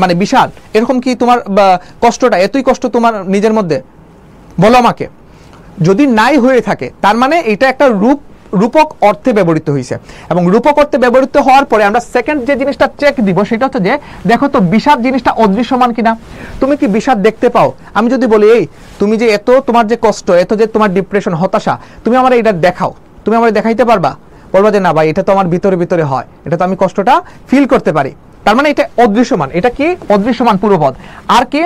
মানে বিশাল? এরকম কি তোমার কষ্টটা এতই কষ্ট তোমার নিজের মধ্যে? বলো আমাকে। যদি নাই হয়ে থাকে তার মানে এটা একটা রূপক অর্থে ব্যবহৃত হয়েছে। এবং রূপক অর্থে ব্যবহৃত হওয়ার পরে আমরা সেকেন্ড যে জিনিসটা চেক দিব সেটা হচ্ছে যে দেখো তো বিষাদ জিনিসটা অদৃশ্যমান কিনা। তুমি কি বিষাদ দেখতে পাও? আমি যদি বলি এই তুমি যে এত তোমার যে কষ্ট, এত যে তোমার ডিপ্রেশন, হতাশা, তুমি আমার এটা দেখাও, তুমি আমার দেখাইতে পারবা? বলবা যে না ভাই এটা তো আমার ভিতরে ভিতরে হয়, এটা তো আমি কষ্টটা ফিল করতে পারি। তার মানে এটা অদৃশ্যমান। এটা কি? অদৃশ্যমান পূর্বপদ। আর কি?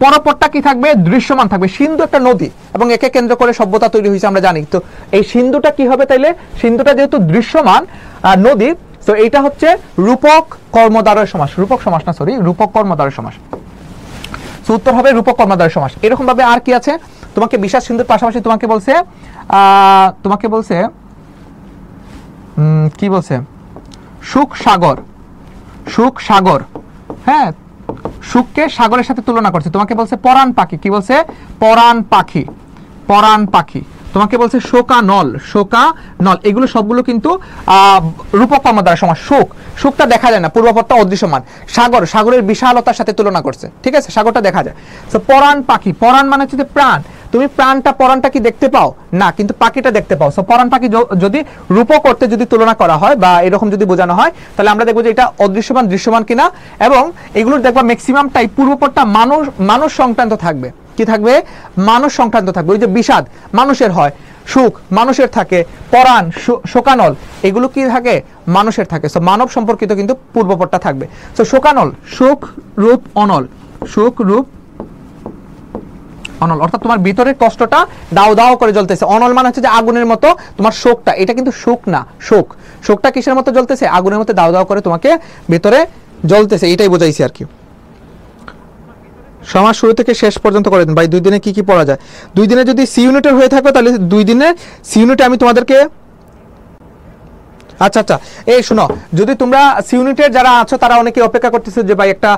পরপদটা কি থাকবে? দৃশ্যমান থাকবে। সিন্ধু একটা নদী এবং একে কেন্দ্র করে সভ্যতা তৈরি হয়েছে আমরা জানি। তো এই সিন্ধুটা কি হবে তাইলে? সিন্ধুটা যেহেতু দৃশ্যমান নদী, তো এইটা হচ্ছে রূপক কর্মদ্বারয় সমাস। রূপক কর্মদ্বারয় সমাস। তো উত্তর হবে রূপক কর্মদ্বারয় সমাস। এরকম ভাবে আর কি আছে? তোমাকে বিষাদ সিন্ধুর পাশাপাশি তোমাকে বলছে কি বলছে? সুখ সাগর। হ্যাঁ, সুখকে সাগরের সাথে তুলনা করছে। তোমাকে বলছে পরাণ পাখি। কি বলছে? পরাণ পাখি। তোমাকে বলছে শোকানল। এগুলো সবগুলো কিন্তু রূপক কর্মদ্বারয় সমাস। সুখটা দেখা যায় না, পূর্বপদটা অদৃশ্যমান। সাগরের বিশালতার সাথে তুলনা করছে, ঠিক আছে? সাগরটা দেখা যায়। তো পরাণ পাখি, পরাণ মানে হচ্ছে যে প্রাণ। তুমি পরাণটা কি দেখতে পাও? না, কিন্তু পাখিটা দেখতে পাও। সো পরাণ পাখি যদি রূপক অর্থে যদি তুলনা করা হয় বা এরকম যদি বোঝানো হয় তাহলে আমরা দেখবো যে এটা অদৃশ্যমান দৃশ্যমান কিনা। এবং এগুলোর দেখবা ম্যাক্সিমামটাই পূর্বপদটা মানুষ সংক্রান্ত থাকবে। কি থাকবে? মানুষ সংক্রান্ত থাকবে। ওই যে বিষাদ মানুষের হয়, সুখ মানুষের থাকে, পরাণ, শোকানল এগুলো কি থাকে? মানুষের থাকে। সো মানব সম্পর্কিত কিন্তু পূর্বপদটা থাকবে। সো শোকানল, সুখ রূপ অনল, অর্থাৎ তোমার ভিতরের কষ্টটা দাও দাও করে জ্বলতেছে। অনল মানে হচ্ছে যে আগুনের মতো তোমার শোকটা, এটা কিন্তু সুখ না, শোকটা কিসের মতো জ্বলতেছে? আগুনের মতো দাও দাও করে তোমাকে ভিতরে জ্বলতেছে, এটাই বোঝাইছি আর কি। সমাজ শুরু থেকে শেষ পর্যন্ত করে দিন ভাই। 2 দিনে কি পড়া যায়? 2 দিনে যদি সি ইউনিটের হয়ে থাকবে তাহলে 2 দিনে সি ইউনিটে আমি তোমাদেরকে আচ্ছা এই শোনো, যদি তোমরা সি ইউনিটের যারা আছো তারা অনেকে অপেক্ষা করতেছে যে ভাই একটা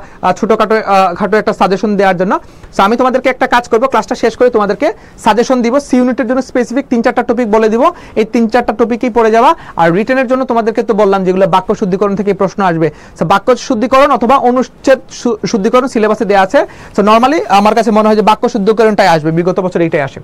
খাটো একটা সাজেশন দেওয়ার জন্য। সো আমি তোমাদেরকে একটা কাজ করব, ক্লাসটা শেষ করে তোমাদেরকে সাজেশন দিব। সি ইউনিটের জন্য স্পেসিফিক 3-4টা টপিক বলে দিব, এই 3-4টা টপিকই পড়ে যাওয়া। আর রিটেনের জন্য তোমাদেরকে তো বললাম যেগুলো বাক্য শুদ্ধিকরণ থেকে প্রশ্ন আসবে। সো বাক্য শুদ্ধিকরণ অথবা অনুচ্ছেদ শুদ্ধিকরণ সিলেবাসে দেওয়া আছে। সো নরমালি আমার কাছে মনে হয় যে বাক্য শুদ্ধিকরণটাই আসবে, বিগত বছর এইটাই আসে।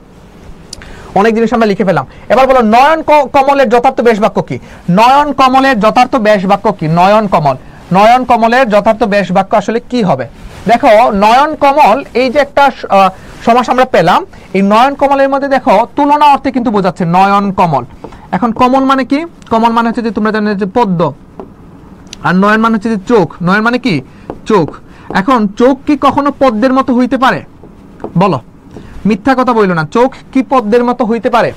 অনেক জিনিস আমরা লিখে ফেলাম। এবার বলো নয়ন কমলের যথার্থ বেশ বাক্য কি? নয়ন কমলের যথার্থ বেশ বাক্য কি? নয়ন কমলের যথার্থ বেশ বাক্য আসলে কি হবে? দেখো নয়ন কমল এই যে একটা সমাস আমরা পেলাম, এই নয়ন কমলের মধ্যে দেখো তুলনা অর্থে কিন্তু বোঝাচ্ছে নয়ন কমল। এখন কমল মানে কি? কমল মানে হচ্ছে যে তোমরা জানো যে পদ্ম, আর নয়ন মানে হচ্ছে যে চোখ, নয়ন মানে কি চোখ। এখন চোখ কি কখনো পদ্মের মতো হইতে পারে? বলো, মিথ্যা কথা বইল না, চোখ কি পদ্মের মতো হইতে পারে?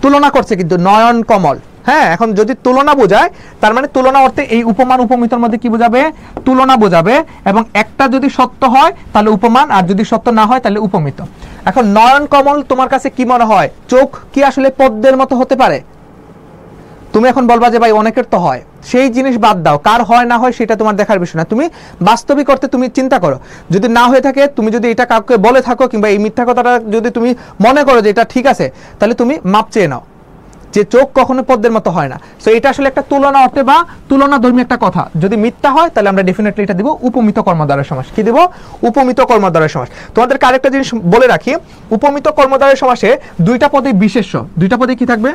তুলনা করছে কিন্তু নয়ন কমল। হ্যাঁ, এখন যদি তুলনা বোঝায় তার মানে তুলনা অর্থে এই উপমান উপমিতর মধ্যে কি বোঝাবে? তুলনা বোঝাবে। এবং একটা যদি সত্য হয় তাহলে উপমান, আর যদি সত্য না হয় তাহলে উপমিত। এখন নয়ন কমল তোমার কাছে কি মনে হয়? চোখ কি আসলে পদ্মের মতো হতে পারে? তুমি এখন বলবা যে ভাই অনেকের তো হয়, সেই জিনিস বাদ দাও, কার হয় না হয় সেটা তোমার দেখার বিষয় না, তুমি বাস্তবিক অর্থে তুমি চিন্তা করো। যদি না হয়ে থাকে, তুমি যদি এটা কাউকে বলে থাকো কিংবা এই মিথ্যা কথাটা যদি তুমি মনে করো যে এটা ঠিক আছে, তাহলে তুমি মাপ চেয়ে নাও যে চোখ কখনো পদ্মের মতো হয় না। সো এটা আসলে একটা তুলনা অর্থে বা তুলনা ধর্মী একটা কথা। যদি মিথ্যা হয় তাহলে আমরা ডেফিনেটলি এটা দিব উপমিত কর্মদ্বারের সমাস। কি দিব? উপমিত কর্মদ্বারের সমাস। তোমাদেরকে আরেকটা জিনিস বলে রাখি, উপমিত কর্মদ্বারের সমাসে দুইটা পদে বিশেষ্য, দুইটা পদে কি থাকবে?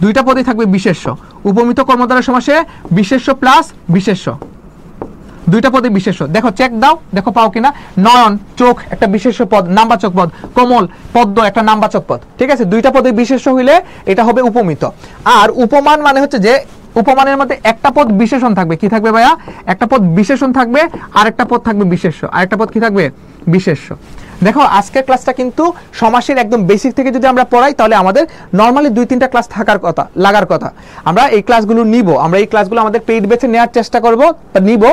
দুইটা পদে থাকবে বিশেষ্য। উপমিত কর্মদ্বারের সমাসে বিশেষ্য প্লাস বিশেষ্য, দুইটা পদে বিশেষ্য। দেখো চেক দাও, দেখো পাও কিনা। নয়ন চোখ একটা বিশেষ্য পদ, নামবাচক পদ। কমল পদ্ম একটা নামবাচক পদ। ঠিক আছে, দুইটা পদে বিশেষ্য হইলে এটা হবে উপমিত। আর উপমান মানে হচ্ছে যে উপমানের মধ্যে একটা পদ বিশেষণ থাকবে। কি থাকবে ভাইয়া? একটা পদ বিশেষণ থাকবে, আর একটা পদ থাকবে বিশেষ্য, আর একটা পদ কি থাকবে? বিশেষ্য। দেখো আজকের ক্লাসটা কিন্তু সমাসের একদম বেসিক থেকে যদি আমরা পড়াই তাহলে আমাদের নর্মালি 2-3টা ক্লাস থাকার কথা, লাগার কথা। আমরা এই ক্লাসগুলো নিব, আমরা এই ক্লাসগুলো আমাদের পেইড বেছে নেওয়ার চেষ্টা করব, নিব।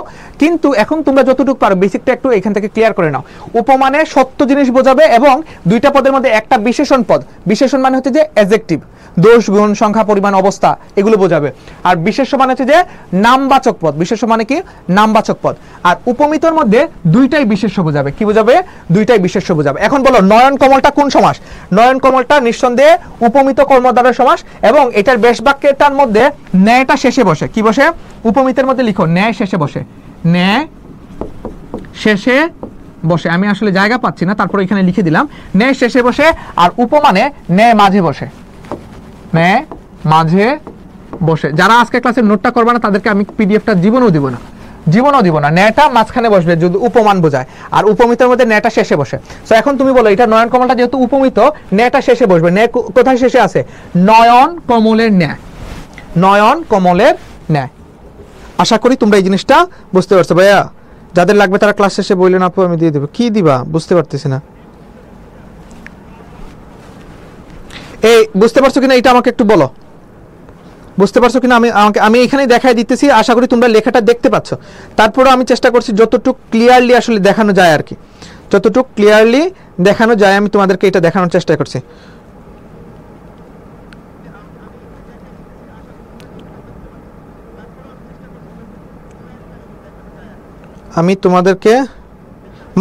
কিন্তু এখন তোমরা যতটুকু পারো বেসিকটা একটু এখান থেকে ক্লিয়ার করে নাও। উপমানে সত্য জিনিস বোঝাবে এবং দুইটা পদের মধ্যে একটা বিশেষণ পদ। বিশেষণ মানে হচ্ছে যে অ্যাডজেক্টিভ, দোষ গুণ সংখ্যা পরিমাণ অবস্থা এগুলো বোঝাবে। আর বিশেষ্য মানে হচ্ছে যে নামবাচক পদ। বিশেষ্য মানে কি? নামবাচক পদ। আর উপমিতর মধ্যে দুইটাই বিশেষ্য বোঝাবে। কি বোঝাবে? দুইটাই বিশেষ্য বোঝাবে। এখন বলো নয়ন কমলটা কোন সমাস? নয়ন কমলটা নিঃসন্দেহে উপমিত কর্মদ্বারের সমাস এবং এটার বেশ বাক্যটার মধ্যে ন্যায়টা শেষে বসে। কি বসে? উপমিতের মধ্যে লিখো ন্যায় শেষে বসে, ন্যায় শেষে বসে। আমি আসলে জায়গা পাচ্ছি না, তারপর এখানে লিখে দিলাম ন্যায় শেষে বসে। আর উপমানে ন্যায় মাঝে বসে, ন্যায় মাঝে বসে। যারা আজকে ক্লাসের নোটটা করবে না তাদেরকে আমি পিডিএফটা জীবনও দিব না, জীবনও দিব না। ন্যায়টা মাঝখানে বসবে যদি উপমান বোঝায়, আর উপমিতের মধ্যে ন্যায়টা শেষে বসে। তো এখন তুমি বলো এটা নয়ন কমলটা যেহেতু উপমিত, ন্যায়টা শেষে বসবে। ন্যায় কোথায় শেষে আছে? নয়ন কমলের ন্যায়, নয়ন কমলের ন্যায়। আশা করি তোমরা এই জিনিসটা বুঝতে পারছো। ভাইয়া যাদের লাগবে তারা ক্লাস শেষে বললেন আপু আমি দিয়ে দেবো। কি দিবা বুঝতে পারতেছি না। এই বুঝতে পারছো কিনা এটা আমাকে একটু বলো, বুঝতে পারছো কিনা? আমি এখানেই দেখাই দিতেছি, আশা করি তোমরা লেখাটা দেখতে পাচ্ছ। তারপরে আমি চেষ্টা করছি যতটুকু ক্লিয়ারলি আসলে দেখানো যায় আর কি, যতটুকু ক্লিয়ারলি দেখানো যায় আমি তোমাদেরকে এটা দেখানোর চেষ্টা করছি। আমি তোমাদেরকে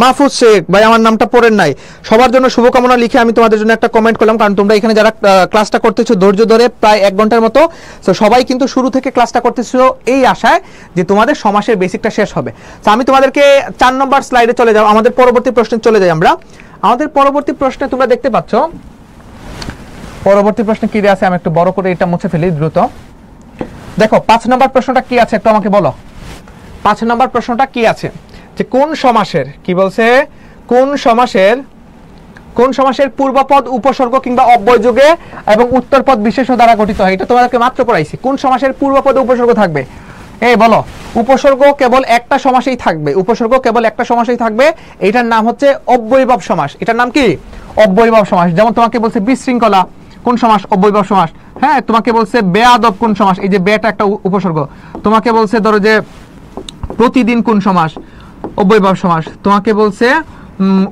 মাহফুজ শেখ ভাই আমার নামটা পড়েন নাই, সবার জন্য শুভকামনা লিখে আমি তোমাদের জন্য একটা কমেন্ট করলাম, কারণ তোমরা এখানে যারা ক্লাসটা করতেছো ধৈর্য ধরে প্রায় 1 ঘন্টার মতো, তো সবাই কিন্তু শুরু থেকে ক্লাসটা করতেছো এই আশায় যে তোমাদের সমাসের বেসিকটা শেষ হবে। তো আমি তোমাদেরকে 4 নম্বর স্লাইডে চলে যাও, আমাদের পরবর্তী প্রশ্নে চলে যাই আমরা। আমাদের পরবর্তী প্রশ্নে তোমরা দেখতে পাচ্ছ পরবর্তী প্রশ্নে কি আছে, আমি একটু বড় করে এটা মুছে ফেলি দ্রুত। দেখো 5 নম্বর প্রশ্নটা কি আছে একটু আমাকে বলো। 5 নম্বর প্রশ্নটা কি আছে যে কোন সমাসের, কি বলছে, কোন সমাসের পূর্বপদ উপসর্গ কিংবা অব্যয়যোগে এবং উত্তরপদ বিশেষ্য দ্বারা গঠিত হয়। এটা তোমাদেরকে মাত্র পড়াইছি। কোন সমাসের পূর্বপদে উপসর্গ থাকবে? এই বলো, উপসর্গ কেবল একটা সমাসেই থাকবে, উপসর্গ কেবল একটা সমাসেই থাকবে। এটার নাম হচ্ছে অব্যয়ীভাব সমাস। এটার নাম কি? অব্যয়ীভাব সমাস। যেমন তোমাকে বলছে বিশৃঙ্খলা কোন সমাস? অব্যয়ীভাব সমাস। হ্যাঁ, তোমাকে বলছে বেয়াদব কোন সমাস? এই যে বেটা একটা উপসর্গ। তোমাকে বলছে ধরো যে প্রতিদিন কোন সমাস? অব্যয়ীভাব সমাস। তোমাকে বলছে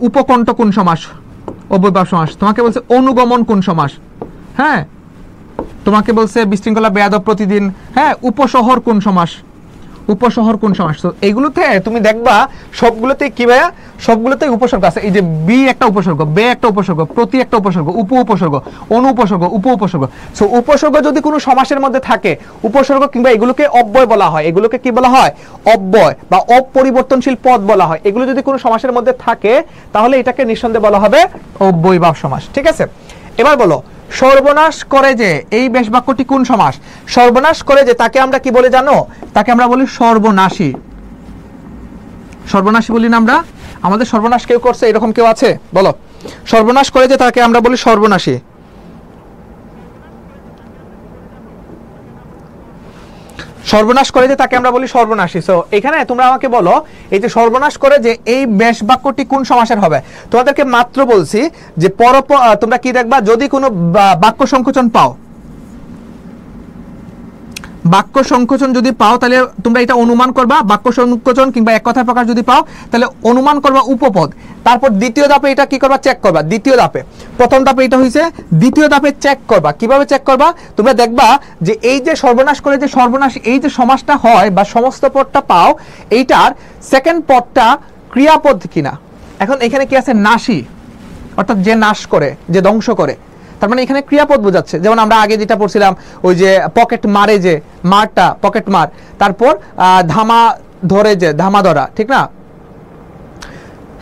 উপকণ্ঠ কোন সমাস? অব্যয়ীভাব সমাস। তোমাকে বলছে অনুগমন কোন সমাস? হ্যাঁ, তোমাকে বলছে বিশৃঙ্খলা বেয়াদব প্রতিদিন। হ্যাঁ, উপশহর কোন সমাস? উপশহর কোন সমাস? তো এইগুলোতে তুমি দেখবা সবগুলোতে কি ভাইয়া, সবগুলোতে উপসর্গ আছে। এই যে বি একটা উপসর্গ, বে একটা উপসর্গ, প্রতি একটা উপসর্গ, উপ উপসর্গ, অনু উপসর্গ, উপ উপসর্গ। সো উপসর্গ যদি কোনো সমাসের মধ্যে থাকে, উপসর্গ কিংবা এগুলোকে অব্যয় বলা হয়। এগুলোকে কি বলা হয়? অব্যয় বা অপরিবর্তনশীল পদ বলা হয়। এগুলো যদি কোনো সমাসের মধ্যে থাকে তাহলে এটাকে নিঃসন্দেহে বলা হবে অব্যয়ীভাব সমাস। ঠিক আছে, এবার বলো সর্বনাশ করে যে, এই বেশ বাক্যটি কোন সমাস? সর্বনাশ করে যে তাকে আমরা কি বলে জানো? তাকে আমরা বলি সর্বনাশী। সর্বনাশী বলি না আমরা? আমাদের সর্বনাশ কেউ করছে এরকম কেউ আছে? বলো, সর্বনাশ করে যে তাকে আমরা বলি সর্বনাশী। সর্বনাশ করে যে তাকে আমরা বলি সর্বনাশী। সো এখানে তোমরা আমাকে বলো এই যে সর্বনাশ করে যে এই বেশ বাক্যটি কোন সমাসের হবে। তোমাদেরকে মাত্র বলছি যে তোমরা কি দেখবা, যদি কোনো বাক্য সংকোচন পাও, বাক্য সংকোচন যদি পাও তাহলে তোমরা এটা অনুমান করবা, বাক্য সংকোচন কিংবা এক কথায় প্রকাশ যদি পাও তাহলে অনুমান করবা উপপদ। তারপর দ্বিতীয় ধাপে এটা কি করবা, চেক করবা। দ্বিতীয় ধাপে, প্রথম ধাপে এটা হয়েছে, দ্বিতীয় ধাপে চেক করবা। কিভাবে চেক করবা, তোমরা দেখবা যে এই যে সর্বনাশ করে যে সর্বনাশ এই যে সমাসটা হয় বা সমস্ত পদটা পাও, এইটার সেকেন্ড পদটা ক্রিয়াপদ কিনা। এখন এখানে কি আছে, নাশী, অর্থাৎ যে নাশ করে, যে ধ্বংস করে, তার মানে এখানে ক্রিয়াপদ বোঝাচ্ছে। যেমন আমরা আগে যেটা পড়ছিলাম ওই যে পকেট মারে, যে মারটা পকেট মার, তারপর ধামা ধরে, যে ধামা ধরা, ঠিক না?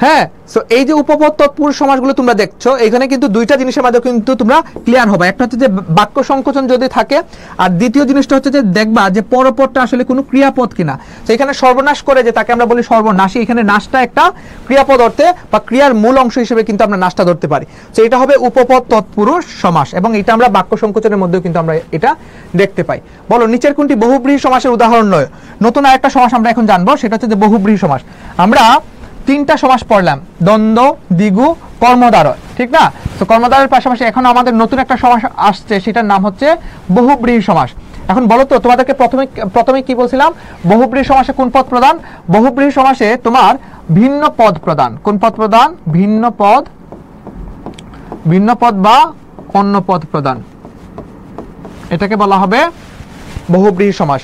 হ্যাঁ, সো এই যে উপপদ তৎপুরুষ সমাসগুলো তোমরা দেখছো, এখানে কিন্তু দুইটা জিনিসের মাধ্যমে কিন্তু তোমরা ক্লিয়ার হবে। একটা হচ্ছে যে বাক্য সংকোচন যদি থাকে, আর দ্বিতীয় জিনিসটা হচ্ছে যে দেখবা যে পরপদটা আসলে কোনো ক্রিয়াপদ কিনা। তো এখানে সর্বনাশ করে যে তাকে আমরা বলি সর্বনাশী, এখানে নাশটা একটা ক্রিয়াপদ অর্থে বা ক্রিয়ার মূল অংশ হিসেবে কিন্তু আমরা নাশটা ধরতে পারি। তো এটা হবে উপপদ তৎপুরুষ সমাস, এবং এটা আমরা বাক্য সংকোচনের মধ্যেও কিন্তু আমরা এটা দেখতে পাই। বলো নিচের কোনটি বহুব্রীহি সমাসের উদাহরণ নয়? নতুন আরেকটা সমাস আমরা এখন জানবো, সেটা হচ্ছে যে বহুব্রীহি সমাস। আমরা তিনটা সমাস পড়লাম, দ্বন্দ্ব, দ্বিগু, কর্মদ্বারয়, ঠিক না? তো কর্মদ্বারয়ের পাশাপাশি এখন আমাদের নতুন একটা সমাস আসছে, সেটার নাম হচ্ছে বহুব্রীহি সমাস। এখন বলো তো, তোমাদেরকে প্রথমে কি বলছিলাম, বহুব্রীহি সমাসে কোন পদ প্রদান? বহুব্রীহি সমাসে তোমার ভিন্ন পদ প্রদান। কোন পদ প্রদান? ভিন্ন পদ বা অন্য পদ প্রদান, এটাকে বলা হবে বহুব্রীহি সমাস।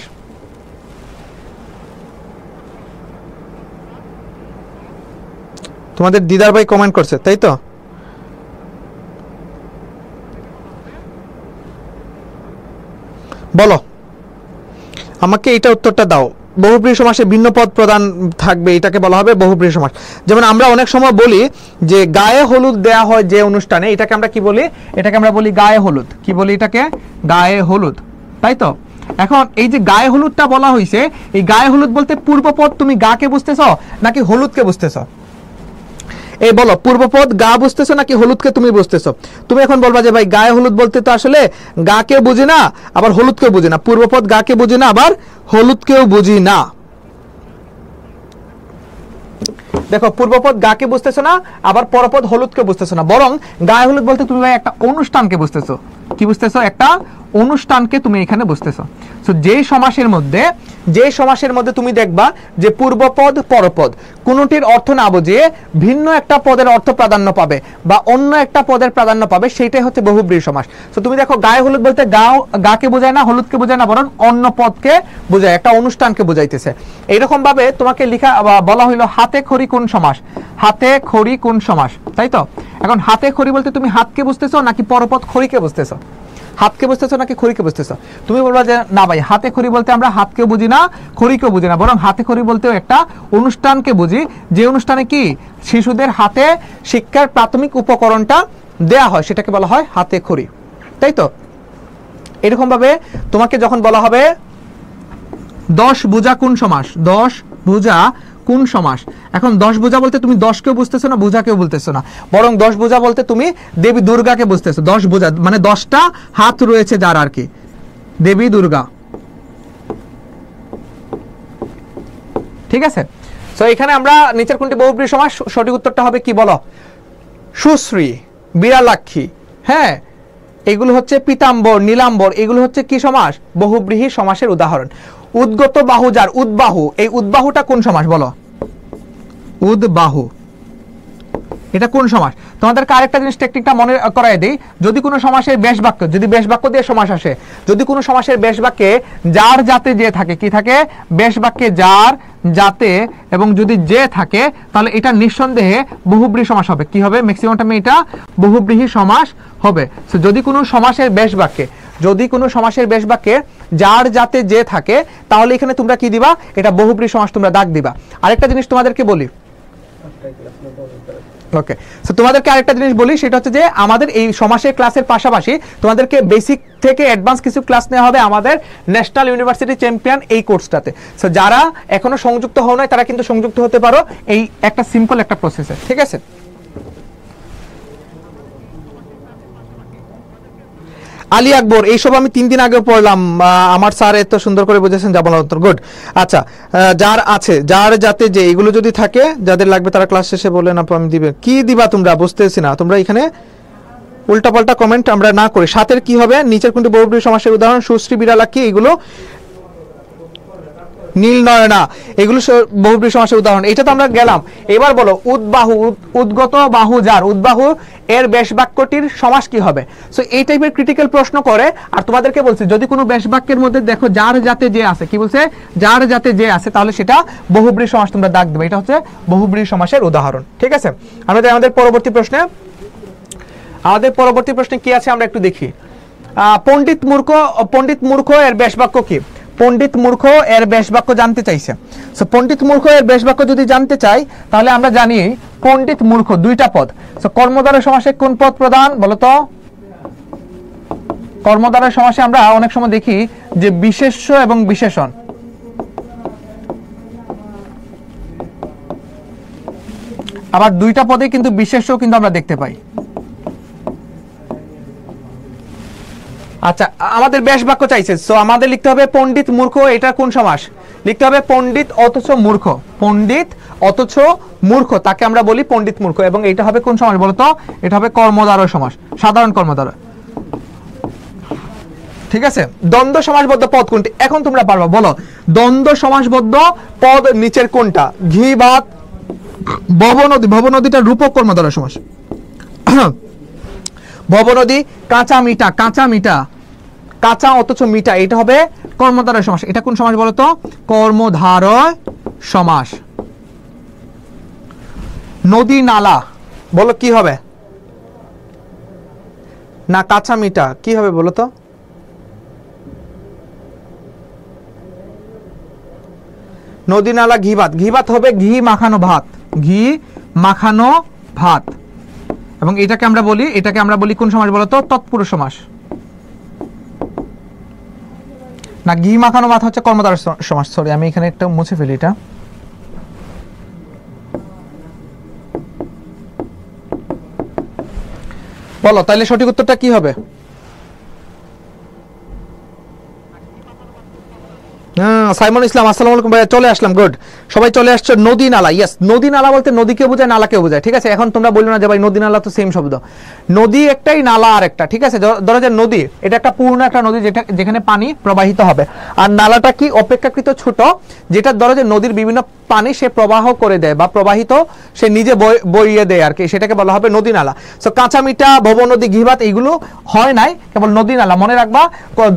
তোমাদের দিদার ভাই কমেন্ট করছে, তাই তো? বলো আমাকে এইটা উত্তরটা দাও। বহুব্রীহি সমাসে ভিন্ন পদ প্রদান থাকবে, এটাকে বলা হবে বহুব্রীহি সমাস। যেমন আমরা অনেক সময় বলি যে গায়ে হলুদ দেয়া হয় যে অনুষ্ঠানে, এটাকে আমরা কি বলি? এটাকে আমরা বলি গায়ে হলুদ। কি বলি এটাকে? গায়ে হলুদ, তাই তো? এখন এই যে গায়ে হলুদটা বলা হয়েছে, এই গায়ে হলুদ বলতে পূর্বপদ তুমি গাকে বুঝতেছ নাকি হলুদকে বুঝতেছ? এই বলো, পূর্বপদ গা বুঝতেছো নাকি হলুদকে তুমি বুঝতেছো? তুমি এখন বলবা যে ভাই গায়ে হলুদ বলতে তো আসলে গাকে বুঝি না, আবার হলুদকেও বুঝি না। পূর্বপদ গাকে বুঝি না, আবার হলুদকেও বুঝি না। দেখো, পূর্বপদ গাকে বুঝতেছো না, আবার পরপদ হলুদকে বুঝতেছো না, বরং গায়ে হলুদ বলতে তুমি ভাই একটা অনুষ্ঠানকে বুঝতেছো। কি বুঝতেছো? একটা অনুষ্ঠানকে তুমি এখানে বুঝতেছো। সো যে সমাসের মধ্যে তুমি দেখবা যে পূর্বপদ পরপদ কোনটির অর্থ না বুঝিয়ে ভিন্ন একটা পদের অর্থ প্রাধান্য পাবে বা অন্য একটা পদের প্রাধান্য পাবে, সেইটাই হচ্ছে বহুব্রীহি সমাস। তো তুমি দেখো, গায়ে হলুদ বলতে গাকে বোঝায় না, হলুদকে বোঝায় না, বরং অন্য পদকে বোঝায়, একটা অনুষ্ঠানকে বোঝাইতেছে। এইরকম ভাবে তোমাকে বলা হইলো হাতে খড়ি কোন সমাস? হাতে খড়ি কোন সমাস, তাই তো? এখন হাতে খড়ি বলতে তুমি হাতকে বুঝতেছো নাকি পরপদ খড়িকে বুঝতেছো? হাতকে বুঝতেছো নাকি খড়িকে বুঝতেছো? তুমি বলবা যে না ভাই, হাতে খড়ি বলতে আমরা হাতকে বুঝি না, খড়িকেও বুঝি না, বরং হাতে খড়ি বলতেও একটা অনুষ্ঠানকে বুঝি, যে অনুষ্ঠানে কি শিশুদের হাতে শিক্ষার প্রাথমিক উপকরণটা দেয়া হয়, সেটাকে বলা হয় হাতে খড়ি, তাই তো? এরকম ভাবে তোমাকে যখন বলা হবে 10 ভুজা কোন সমাস? 10 ভুজা কোন সমাস? এখন 10 ভুজা বলতে তুমি 10কেও বুঝতেছো না, ভুজাকেও বলতেছো না, বরং 10 ভুজা বলতে তুমি দেবী দুর্গাকে বুঝতেছো। 10 ভুজা মানে 10টা হাত রয়েছে যার, আর কি, দেবী দুর্গা, ঠিক আছে? সো এখানে আমরা নিচের কোনটি বহুব্রীহি সমাস? সঠিক উত্তরটা হবে কি বলো? সুশ্রী, বিড়ালাক্ষী, হ্যাঁ, এগুলো হচ্ছে পীতাম্বর, নীলাম্বর, এগুলো হচ্ছে কি সমাস? বহুব্রীহি সমাসের উদাহরণ। উদ্গত বাহু যার, উদ্বাহু, এই উদ্বাহুটা কোন সমাস বলো? উদ্বাহু, এটা কোন সমাস? তোমাদেরকে আরেকটা জিনিস টেকনিকটা মনে করাই দিই। যদি কোনো সমাসের বেশ বাক্য, যদি বেশ বাক্য দিয়ে সমাস আসে, যদি কোনো সমাসের বেশ বাক্যে যার যাতে যে থাকে, কি থাকে? বেশ বাক্যে যার যাতে এবং যদি যে থাকে, তাহলে এটা নিঃসন্দেহে বহুব্রীহি সমাস হবে। কি হবে? ম্যাক্সিমাম টাইমে এটা বহুব্রীহি সমাস হবে। সো যদি কোনো সমাসের বেশ বাক্যে যার যাতে যে থাকে, তাহলে এখানে তোমরা কি দিবা? এটা বহুব্রীহি সমাস তোমরা দাগ দিবা। আরেকটা জিনিস তোমাদেরকে বলি, ওকে, সো তোমাদেরকে আরেকটা জিনিস বলি, সেটা হচ্ছে যে আমাদের এই সমাসের ক্লাসের পাশাপাশি তোমাদেরকে বেসিক থেকে অ্যাডভান্স কিছু ক্লাস নেওয়া হবে আমাদের ন্যাশনাল ইউনিভার্সিটি চ্যাম্পিয়ন এই কোর্সটাতে। সো যারা এখনো সংযুক্ত হও নাই, তারা কিন্তু সংযুক্ত হতে পারো এই একটা সিম্পল একটা প্রসেসে, ঠিক আছে? আলী আকবর, এইসব আমি 3 দিন আগে পড়লাম, আমার স্যার এত সুন্দর করে বুঝেছেন, যাব না উত্তর। গুড। আচ্ছা, যার আছে, যার যাতে যে, এগুলো যদি থাকে, যাদের লাগবে তারা ক্লাস শেষে বলেন আপু আমি দিবে। কি দিবা তোমরা বুঝতেছি না, তোমরা এখানে উল্টাপাল্টা কমেন্ট আমরা না করি। সাতের কি হবে, নিচের কোনটি বহুব্রীহি সমাসের উদাহরণ, সুশ্রী বিড়ালাক্ষী, এগুলো নীল নয়না, এগুলো বহুব্রীহি সমাসের উদাহরণ। এটা তো আমরা গেলাম। এবার বলো উদ্বাহু, উদ্গত বাহু যার, উদ্বাহু এর বেশ বাক্যটির সমাস কি হবে? সো এই টাইপের ক্রিটিক্যাল প্রশ্ন করে। আর তোমাদেরকে বলছি যদি কোনো বেশ বাক্যের মধ্যে দেখো যার যাতে যে আছে, কি বলছে, যার যাতে যে আছে, তাহলে সেটা বহুব্রীহি সমাস তোমরা দাগ দেবে। এটা হচ্ছে বহুব্রীহি সমাসের উদাহরণ। ঠিক আছে, আমরা আমাদের পরবর্তী প্রশ্নে কি আছে আমরা একটু দেখি। পণ্ডিত মূর্খ এর বেশ বাক্য কি? পণ্ডিত মূর্খ এর বেশ বাক্য জানতে চাইছে। সো পণ্ডিত মূর্খ এর বেশ বাক্য যদি জানতে চাই, তাহলে আমরা জানি পণ্ডিত মূর্খ 2টা পদ। সো কর্মদ্বারা সমাসে কোন পদ প্রধান বলতো? কর্মদ্বারা সমাসে আমরা অনেক সময় দেখি যে বিশেষ্য এবং বিশেষণ। আবার 2টা পদে কিন্তু বিশেষ্য কিন্তু আমরা দেখতে পাই। আচ্ছা, আমাদের বেশ বাক্য চাইছে, সো আমাদের লিখতে হবে পণ্ডিত মূর্খ। এটা কোন সমাস? লিখতে হবে পণ্ডিত অথচ মূর্খ। পণ্ডিত অথচ মূর্খ, তাকে আমরা বলি পণ্ডিত মূর্খ। এবং এটা হবে কোন সমাস বলতো? এটা হবে কর্মদ্বারয় সমাস, সাধারণ কর্মদ্বারয়। ঠিক আছে, দ্বন্দ্ব সমাসবদ্ধ পদ কোনটি? এখন তোমরা পারবা, বলো দ্বন্দ্ব সমাসবদ্ধ পদ নিচের কোনটা? ঘি ভাত, ভবনদী, ভবনদীটা রূপক কর্মদ্বারয় সমাস। ভবনদী, কাঁচা মিঠা, কাঁচা মিঠা, কাঁচা অথচ মিঠা, এটা হবে কর্মদ্বারয় সমাস। এটা কোন সমাস বলতো? কর্মধারয় সমাস। নদী নালা, বলো কি হবে? না কাঁচা মিঠা, কি হবে বলতো? নদী নালা ঘি ভাত, ঘি ভাত হবে ঘি মাখানো ভাত, ঘি মাখানো ভাত। এবং এটাকে আমরা বলি কোন সমাস বলতো? তৎপুরুষ সমাস। না, ঘি মাখানো ভাত হচ্ছে কর্মদ্বারয় সমাস। সরি, আমি এখানে একটা মুছে ফেলি এটা। বলো তাহলে সঠিক উত্তরটা কি হবে? সাইমন ইসলাম, আসসালামু আলাইকুম ভাই, চলে আসলাম। গুড, সবাই চলে আসছে। নদী নালা, ইয়েস, নদী নালা বলতে নদীকে বোঝায়, নালাকেও বোঝায়। ঠিক আছে, এখন তোমরা বললো না যে ভাই নদী নালা তো সেম শব্দ। নদী একটাই, নালা আর একটা। ঠিক আছে, ধরো যে নদী, এটা একটা পূর্ণ একটা নদী যেখানে পানি প্রবাহিত হবে। আর নালাটা কি? অপেক্ষাকৃত ছোট, যেটা ধরো যে নদীর বিভিন্ন পানি সে প্রবাহ করে দেয় বা প্রবাহিত সে নিজে বইয়ে দেয় আর কি, সেটাকে বলা হবে নদী নালা। সো কাঁচা মিঠা, ভব নদী, ঘিভাত, এইগুলো হয় নাই, কেবল নদী নালা। মনে রাখবা,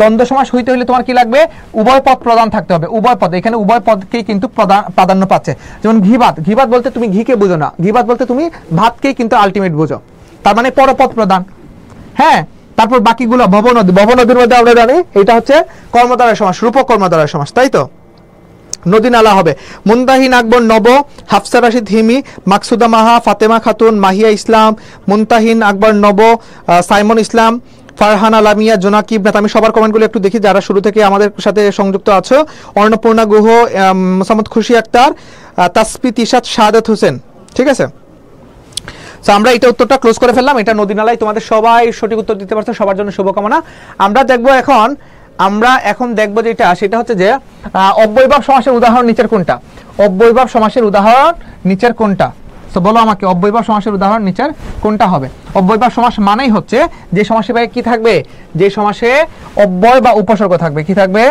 দ্বন্দ্ব সমাস হইতে হইলে তোমার কি লাগবে? উভয় পদ প্রধান থাকতে হবে। উভয় পদ, এখানে উভয় পদকেই কিন্তু প্রাধান্য পাচ্ছে। যেমন ঘিভাত, ঘিভাত বলতে তুমি ঘিকে বুঝো না, ঘিভাত বলতে তুমি ভাতকেই কিন্তু আলটিমেট বুঝো, তার মানে পরপদ প্রধান। হ্যাঁ, তারপর বাকিগুলো ভব নদী, ভব নদীর মধ্যে আমরা জানি এটা হচ্ছে কর্মদ্বারয় সমাস, রূপক কর্মদ্বারয় সমাস, তাই তো? নদী নালা হবে মুনতাহিন আকবর নব, হাফসা রাশিদ হিমি, মাকসুদা মাহা, ফাতেমা খাতুন, মাহিয়া ইসলাম, মুনতাহিন আকবর নব, সাইমন ইসলাম, ফারহানা লামিয়া, জোনাকিব নাথ। আমি সবার কমেন্টগুলো একটু দেখি যারা শুরু থেকে আমাদের সাথে সংযুক্ত আছো। অর্ণপূর্ণা গুহ, মোসাম্মদ খুশি আক্তার, তাসফি তিশাত, শাহাদাত হোসেন। ঠিক আছে, সো আমরা এটা উত্তরটা ক্লোজ করে ফেললাম। এটা নদী নালাই, তোমাদের সবাই সঠিক উত্তর দিতে পারছো, সবার জন্য শুভকামনা। আমরা এখন দেখবো যেটা, সেটা হচ্ছে যে অব্যয়ভাব সমাসের উদাহরণ নিচের কোনটা? অব্যয়ভাব সমাসের উদাহরণ নিচের কোনটা? তো বলো আমাকে, অব্যয়ভাব সমাসের উদাহরণ নিচের কোনটা হবে? অব্যয়ভাব সমাস মানেই হচ্ছে যে সমাসে ভাই কি থাকবে? যে সমাসে অব্যয় বা উপসর্গ থাকবে। কি থাকবে?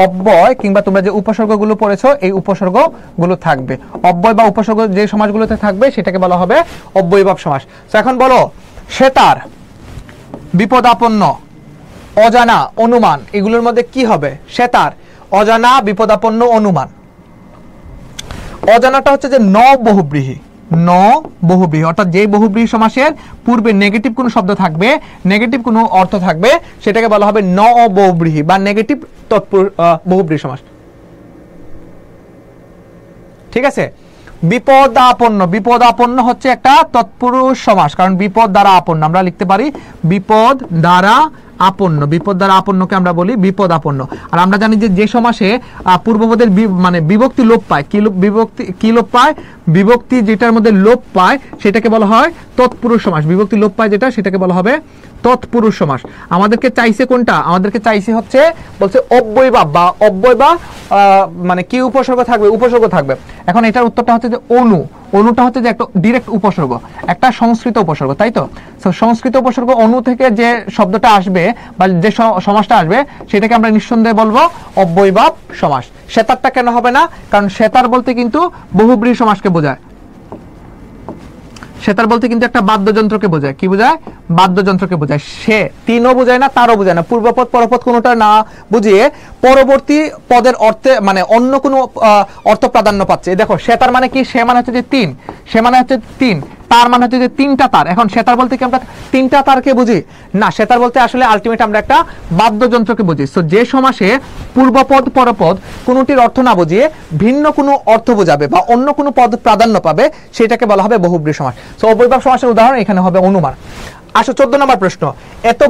অব্যয়, কিংবা তোমরা যে উপসর্গগুলো পড়েছো এই উপসর্গগুলো থাকবে। অব্যয় বা উপসর্গ যে সমাসগুলোতে থাকবে সেটাকে বলা হবে অব্যয়ভাব সমাস। তো এখন বলো, সেতার, বিপদাপন্ন, অজানা, অনুমান, এগুলোর মধ্যে কি হবে? সেতার, অজানা, বিপদাপন্ন, অনুমান। অজানাটা হচ্ছে যে ন বহুব্রীহি, ন বহুব্রীহি, অর্থাৎ যে বহুব্রীহি সমাসের পূর্বে নেগেটিভ কোনো শব্দ থাকবে, নেগেটিভ কোনো অর্থ থাকবে, সেটাকে বলা হবে ন বহুব্রীহি বা নেগেটিভ বহুব্রীহি সমাস। ঠিক আছে, বিপদাপন্ন, বিপদাপন্ন হচ্ছে একটা তৎপুরুষ সমাস, কারণ বিপদ দ্বারা আপন্ন। আমরা লিখতে পারি বিপদ দ্বারা আপন্ন, বিপদ দ্বারা আপন্নকে আমরা বলি বিপদ আপন্ন। আর আমরা জানি যে যে সমাসে পূর্বপদের মানে বিভক্তি লোপ পায়, কি লোপ পায়, বিভক্তি যেটার মধ্যে লোপ পায় সেটাকে বলা হয় তৎপুরুষ সমাস। বিভক্তি লোপ পায় যেটা, সেটাকে বলা হবে তৎপুরুষ সমাস। আমাদেরকে চাইছে কোনটা, আমাদেরকে চাইছে হচ্ছে বলছে অব্যয়ভাব বা অব্যয়ভাব মানে কি উপসর্গ থাকবে, উপসর্গ থাকবে। এখন এটার উত্তরটা হচ্ছে যে অনু, অনুটা হচ্ছে যে একটা ডিরেক্ট উপসর্গ, একটা সংস্কৃত উপসর্গ, তাই তো? সংস্কৃত উপসর্গ অনু থেকে যে শব্দটা আসবে বা যে সমাসটা আসবে সেটাকে আমরা নিঃসন্দেহে বলবো অব্যয়ভাব সমাস। সেতারটা কেন হবে না? কারণ সেতার বলতে কিন্তু বহুব্রীহি সমাসকে বোঝায়। সেতার বলতে কিন্তু একটা বাদ্যযন্ত্রকে বোঝায়। কি বোঝায়? বাদ্যযন্ত্রকে বোঝায়। সে তিনও বোঝায় না, তারও বোঝায় না। পূর্বপদ পরপদ কোনোটা না বুঝিয়ে পরবর্তী পদের অর্থে মানে অন্য কোনো অর্থ প্রাধান্য পাচ্ছে। দেখো সেতার মানে কি, সে মানে হচ্ছে যে তিন, সে মানে হচ্ছে তিন, তার মানে হচ্ছে যে তিনটা তার। এখন সেতার বলতে কি আমরা তিনটা তারকে বুঝি না, সেতার বলতে আসলে আলটিমেট আমরা একটা বাদ্যযন্ত্রকে বুঝি। সো যে সমাসে পূর্বপদ পরপদ কোনোটির অর্থ না বুঝিয়ে ভিন্ন কোনো অর্থ বোঝাবে বা অন্য কোনো পদ প্রাধান্য পাবে সেটাকে বলা হবে বহুব্রীহি সমাস। সো অব্যয়ভাব সমাসের উদাহরণ এখানে হবে অনুমান। আসো 14 নম্বর প্রশ্ন, এত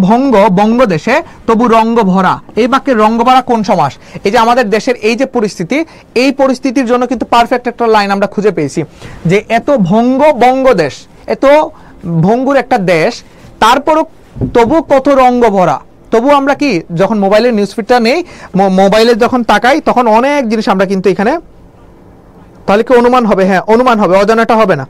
ভঙ্গ বঙ্গদেশে তবু রঙ্গ ভরা, এই বাক্যের রঙ্গ ভরা কোন সমাস? এই যে আমাদের দেশের এই যে পরিস্থিতি, এই পরিস্থিতির জন্য কিন্তু পারফেক্ট একটা লাইন আমরা খুঁজে পেয়েছি যে এত ভঙ্গ বঙ্গদেশ, এত ভঙ্গুর একটা দেশ, তারপরও তবু কত রঙ্গ ভরা। তবু আমরা কি যখন মোবাইলের নিউজ ফিডটা নেই, মোবাইলে যখন তাকাই তখন অনেক জিনিস আমরা কিন্তু এখানে, তাহলে কি অনুমান হবে? হ্যাঁ অনুমান হবে, অজানাটা হবে না।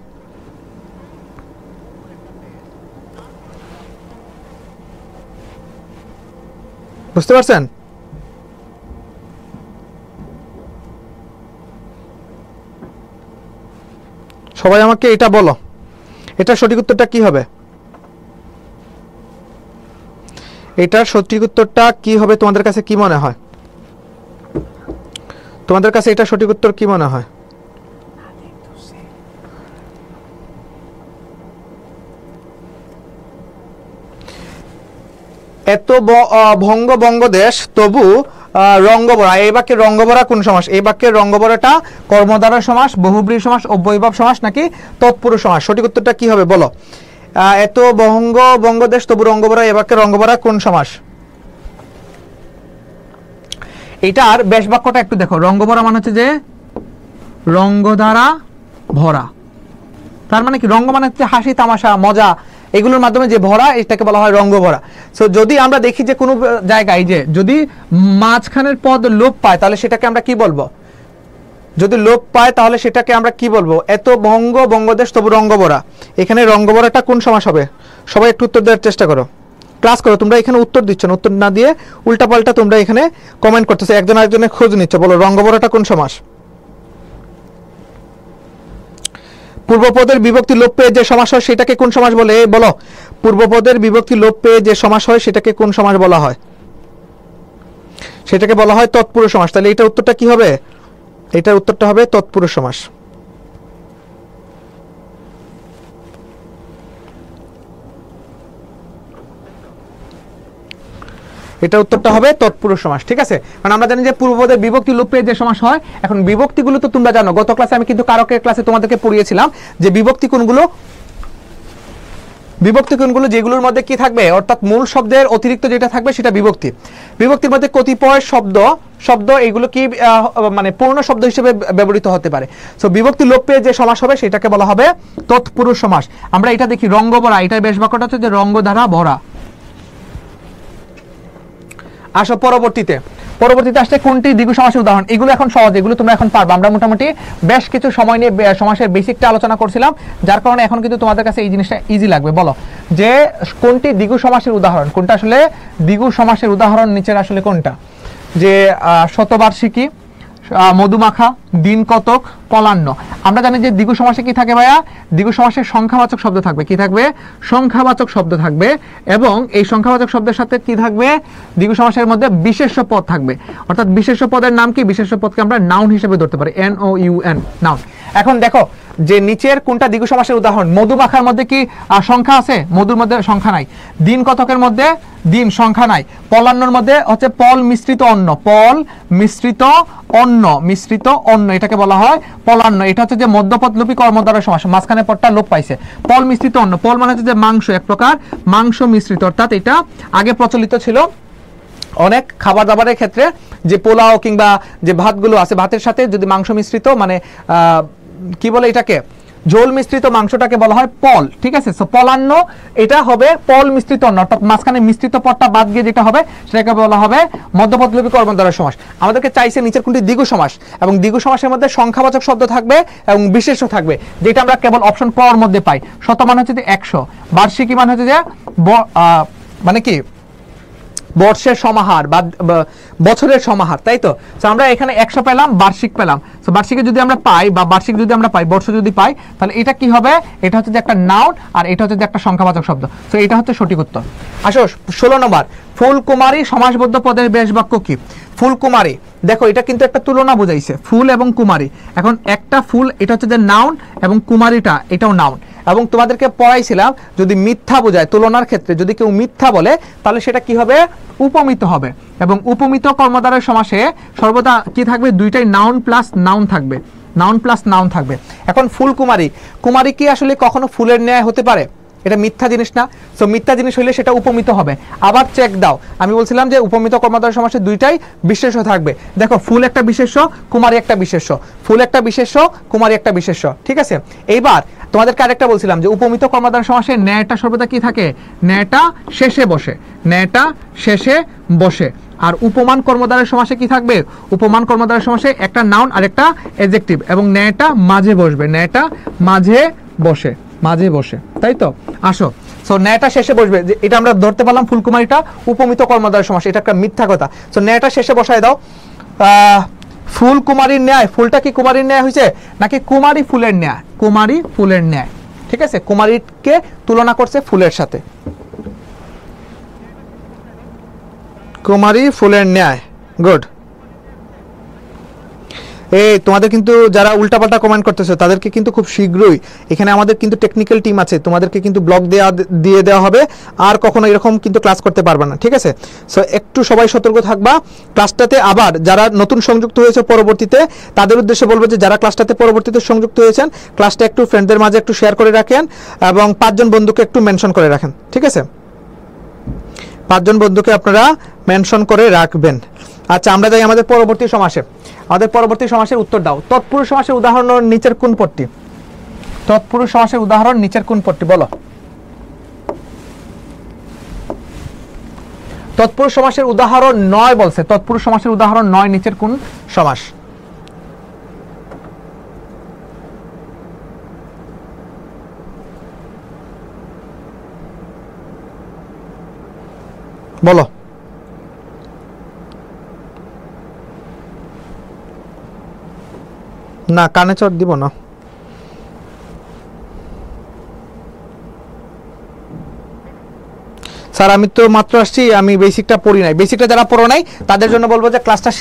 বুঝতে পারছেন? সবাই আমাকে এটা বলো, এটা সঠিক উত্তরটা কি হবে? এটার সঠিক উত্তরটা কি হবে তোমাদের কাছে কি মনে হয়? তোমাদের কাছে এটা সঠিক উত্তর কি মনে হয়? এত ভঙ্গ বঙ্গদেশ তবু রঙ্গভরা, এই বাক্যের রঙ্গভরা কোন সমাস? এই বাক্যের রঙ্গভরাটা কর্মদ্বারা সমাস, বহুব্রীহি সমাস, অব্যয়ভাব সমাস নাকি তৎপুরুষ সমাস? সঠিক উত্তরটা কি হবে বলো? এত ভঙ্গ বঙ্গদেশ তবু রঙ্গভরা, এই বাক্যের রঙ্গভরা কোন সমাস? এটার বেশ বাক্যটা একটু দেখো। রঙ্গভরা মানে হচ্ছে যে রঙ্গ দ্বারা ভরা, তার মানে কি রঙ্গ মানে হচ্ছে হাসি তামাশা মজা, এগুলোর মাধ্যমে যে ভরা এটাকে বলা হয় রঙ্গ ভরা। সো যদি আমরা দেখি যে কোনো জায়গায় যে যদি মাঝখানের পদ লোপ পায় তাহলে সেটাকে আমরা কি বলবো? যদি লোপ পায় তাহলে সেটাকে আমরা কি বলবো? এত ভঙ্গ বঙ্গদেশ তবু রঙ্গ ভরা, এখানে রঙ্গ ভরাটা কোন সমাস হবে? সবাই একটু উত্তর দেওয়ার চেষ্টা করো, ক্লাস করো। তোমরা এখানে উত্তর দিচ্ছ না, উত্তর না দিয়ে উল্টা পাল্টা তোমরা এখানে কমেন্ট করতেছো, একজন আরেকজনের খোঁজ নিচ্ছ। বলো রঙ্গ ভরাটা কোন সমাস? পূর্বপদের বিভক্তি লোপ পেয়ে যে সমাস হয় সেটাকে কোন সমাস বলে? বলো, পূর্বপদের বিভক্তি লোপ পেয়ে যে সমাস হয় সেটাকে কোন সমাস বলা হয়? সেটাকে বলা হয় তৎপুরুষ সমাস। তাহলে এটার উত্তরটা কি হবে? এটার উত্তরটা হবে তৎপুরুষ সমাস। এটা উত্তরটা হবে তৎপুরুষ সমাস। ঠিক আছে, কারণ আমরা জানি যে পূর্বপদের বিভক্তি লোপ পেয়ে যে সমাস হয়। এখন বিভক্তিগুলো তো তোমরা জানো, গত ক্লাসে আমি কিন্তু কারকের ক্লাসে তোমাদেরকে পড়িয়েছিলাম যে বিভক্তি কোনগুলো, বিভক্তি কোনগুলো যেগুলোর মধ্যে কি থাকবে, অর্থাৎ মূল শব্দের অতিরিক্ত যেটা থাকবে সেটা বিভক্তি। বিভক্তির মধ্যে কতিপয় শব্দ এগুলো কি মানে পূর্ণ শব্দ হিসেবে ব্যবহৃত হতে পারে। সো বিভক্তি লোপ পেয়ে যে সমাস হবে সেটাকে বলা হবে তৎপুরুষ সমাস। আমরা এটা দেখি রঙ্গ ভরা, এটার বেশ বাক্যটা হচ্ছে যে রঙ্গ দ্বারা ভরা। আসো পরবর্তীতে আসছে কোনটি দ্বিগু সমাসের উদাহরণ। এগুলো এখন সহজ, এগুলো তোমরা এখন পারবে। আমরা মোটামুটি বেশ কিছু সময় নিয়ে সমাসের বেসিকটা আলোচনা করছিলাম, যার কারণে এখন কিন্তু তোমাদের কাছে এই জিনিসটা ইজি লাগবে। বলো যে কোনটি দ্বিগু সমাসের উদাহরণ, কোনটা আসলে দ্বিগু সমাসের উদাহরণ নিচের আসলে কোনটা? যে শতবার্ষিকী, মধুমাখা, দিন কতক, পলান্ন। আমরা জানি যে দ্বিগু সমাসে কি থাকে ভাইয়া? দ্বিগু সমাসে সংখ্যাবাচক শব্দ থাকবে। কি থাকবে? সংখ্যাবাচক শব্দ থাকবে। এবং এই সংখ্যাবাচক শব্দের সাথে কি থাকবে? দ্বিগু সমাসের মধ্যে বিশেষ্য পদ থাকবে। অর্থাৎ বিশেষ্য পদের নাম কি? বিশেষ্য পদকে আমরা নাউন হিসেবে ধরতে পারি, NOUN, নাউন। এখন দেখো যে নিচের কোনটা দ্বিগু সমাসের উদাহরণ। মধুমাখার মধ্যে কি সংখ্যা আছে? মধুর মধ্যে সংখ্যা নাই। দিন কতকের মধ্যে দিন সংখ্যা নাই। পলান্নর মধ্যে হচ্ছে পল মিশ্রিত অন্ন, পল মিশ্রিত অন্ন, এটাকে বলা হয় পলান্ন, এটা হচ্ছে যে মধ্যপদলোপী কর্মদ্বারয় সমাস, মাঝখানে পদটা লোপ পাইছে। পল মিশ্রিত অন্ন, পল মানে হচ্ছে যে মাংস, এক প্রকার মাংস মিশ্রিত, অর্থাৎ এটা আগে প্রচলিত ছিল অনেক খাবার দাবারের ক্ষেত্রে, যে পোলাও কিংবা যে ভাতগুলো আছে, ভাতের সাথে যদি মাংস মিশ্রিত মানে কি বলে এটাকে, ঝোল মিশ্রিত মাংসটাকে বলা হয় পল, ঠিক আছে। সো পলান্ন এটা হবে পল মিশ্রিত অন্ন, অর্থাৎ মাঝখানে মিশ্রিত পদটা বাদ গিয়ে যেটা হবে সেটাকে বলা হবে মধ্যপদলোপী কর্মদ্বারয় সমাস। আমাদেরকে চাইছে নিচের কোনটি দ্বিগু সমাস, এবং দ্বিগু সমাসের মধ্যে সংখ্যাবাচক শব্দ থাকবে এবং বিশেষ্য থাকবে, যেটা আমরা কেবল অপশন ক এর মধ্যে পাই। শতমান হচ্ছে যে 100, বার্ষিকী মান হচ্ছে যে মানে কি বর্ষের সমাহার বা বছরের সমাহার, তাই তো। আমরা এখানে 100 পেলাম, বার্ষিক পেলাম। তো বার্ষিকে যদি আমরা পাই বা বার্ষিক যদি আমরা পাই, বর্ষ যদি পাই, তাহলে এটা কি হবে, এটা হচ্ছে যে একটা নাউন আর এটা হচ্ছে যে একটা সংখ্যাবাচক শব্দ। তো এটা হচ্ছে সঠিক উত্তর। আসো 16 নম্বর, ফুলকুমারী সমাসবদ্ধ পদের বেশ বাক্য কি? ফুলকুমারী, দেখো এটা কিন্তু একটা তুলনা বোঝাইছে, ফুল এবং কুমারী। এখন একটা ফুল এটা হচ্ছে যে নাউন এবং কুমারীটা এটাও নাউন, এবং তোমাদেরকে পড়াইছিলাম যদি মিথ্যা বোঝায় তুলনার ক্ষেত্রে, যদি কেউ মিথ্যা বলে তাহলে সেটা কি হবে, উপমিত হবে। এবং উপমিত কর্মদ্বারয় সমাসে সর্বদা কি থাকবে, দুইটাই নাউন প্লাস নাউন থাকবে, নাউন প্লাস নাউন থাকবে। এখন ফুলকুমারী, কুমারী কি আসলে কখনো ফুলের ন্যায় হতে পারে? এটা মিথ্যা জিনিস না। সো মিথ্যা জিনিস হইলে সেটা উপমিত হবে। আবার চেক দাও, আমি বলছিলাম যে উপমিত কর্মদ্বারয় সমাসে দুইটাই বিশেষ্য থাকবে। দেখো ফুল একটা বিশেষ্য, কুমারী একটা বিশেষ্য, ফুল একটা বিশেষ্য, কুমারী একটা বিশেষ্য, ঠিক আছে। এইবার তোমাদেরকে আরেকটা বলছিলাম যে উপমিত কর্মদ্বারয় সমাসে ন্যায়টা সর্বদা কি থাকে, ন্যায়টা শেষে বসে, ন্যায়টা শেষে বসে। আর উপমান কর্মদ্বারয় সমাসে কি থাকবে, উপমান কর্মদ্বারয় সমাসে একটা নাউন আর একটা অ্যাডজেক্টিভ, এবং ন্যায়টা মাঝে বসবে, ন্যায়টা মাঝে বসে, মাঝে বসে, তাই তো। আসো, সো ন্যায়টা শেষে বসবে, যে এটা আমরা ধরতে পারলাম ফুলকুমারীটা উপমিত কর্মদ্বারয় সমাস, এটা একটা মিথ্যা কথা। সো ন্যায়টা শেষে বসায় দাও। ফুল কুমারীর ন্যায়, ফুলটা কি কুমারীর ন্যায় হয়েছে নাকি কুমারী ফুলের ন্যায়? কুমারী ফুলের ন্যায়, ঠিক আছে। কুমারীকে তুলনা করছে ফুলের সাথে, কুমারী ফুলের ন্যায়, গুড। এই তোমাদের কিন্তু যারা উল্টাপাল্টা কমেন্ট করতেছো তাদেরকে কিন্তু খুব শীঘ্রই এখানে আমাদের কিন্তু টেকনিক্যাল টিম আছে, তোমাদেরকে কিন্তু ব্লক দিয়ে দেওয়া হবে, আর কখনো এরকম কিন্তু ক্লাস করতে পারবে না, ঠিক আছে। সো একটু সবাই সতর্ক থাকবা ক্লাসটাতে। আবার যারা নতুন সংযুক্ত হয়েছে পরবর্তীতে, তাদের উদ্দেশ্যে বলবো যে যারা ক্লাসটাতে পরবর্তীতে সংযুক্ত হয়েছেন, ক্লাসটা একটু ফ্রেন্ডদের মাঝে একটু শেয়ার করে রাখেন এবং 5 জন বন্ধুকে একটু মেনশন করে রাখেন, ঠিক আছে। 5 জন বন্ধুকে আপনারা মেনশন করে রাখবেন। আচ্ছা, আমরা যাই আমাদের পরবর্তী সমাসে। আমাদের পরবর্তী সমাসের উত্তর দাও। তৎপুরুষ সমাসের উদাহরণ নিচের কোন পদটি? তৎপুরুষ সমাসের উদাহরণ নিচের কোন পদটি বলো। তৎপুরুষ সমাসের উদাহরণ 9 বলছে, তৎপুরুষ সমাসের উদাহরণ 9 নিচের কোন সমাস? বলো। না, কানে চট দিব না। স্যার আমি তো মাত্র আসছি, আমি বেসিকটা পড়ি নাই। বেসিকটা যারা পড়ো নাই তাদের জন্য বলবো যে ক্লাসটা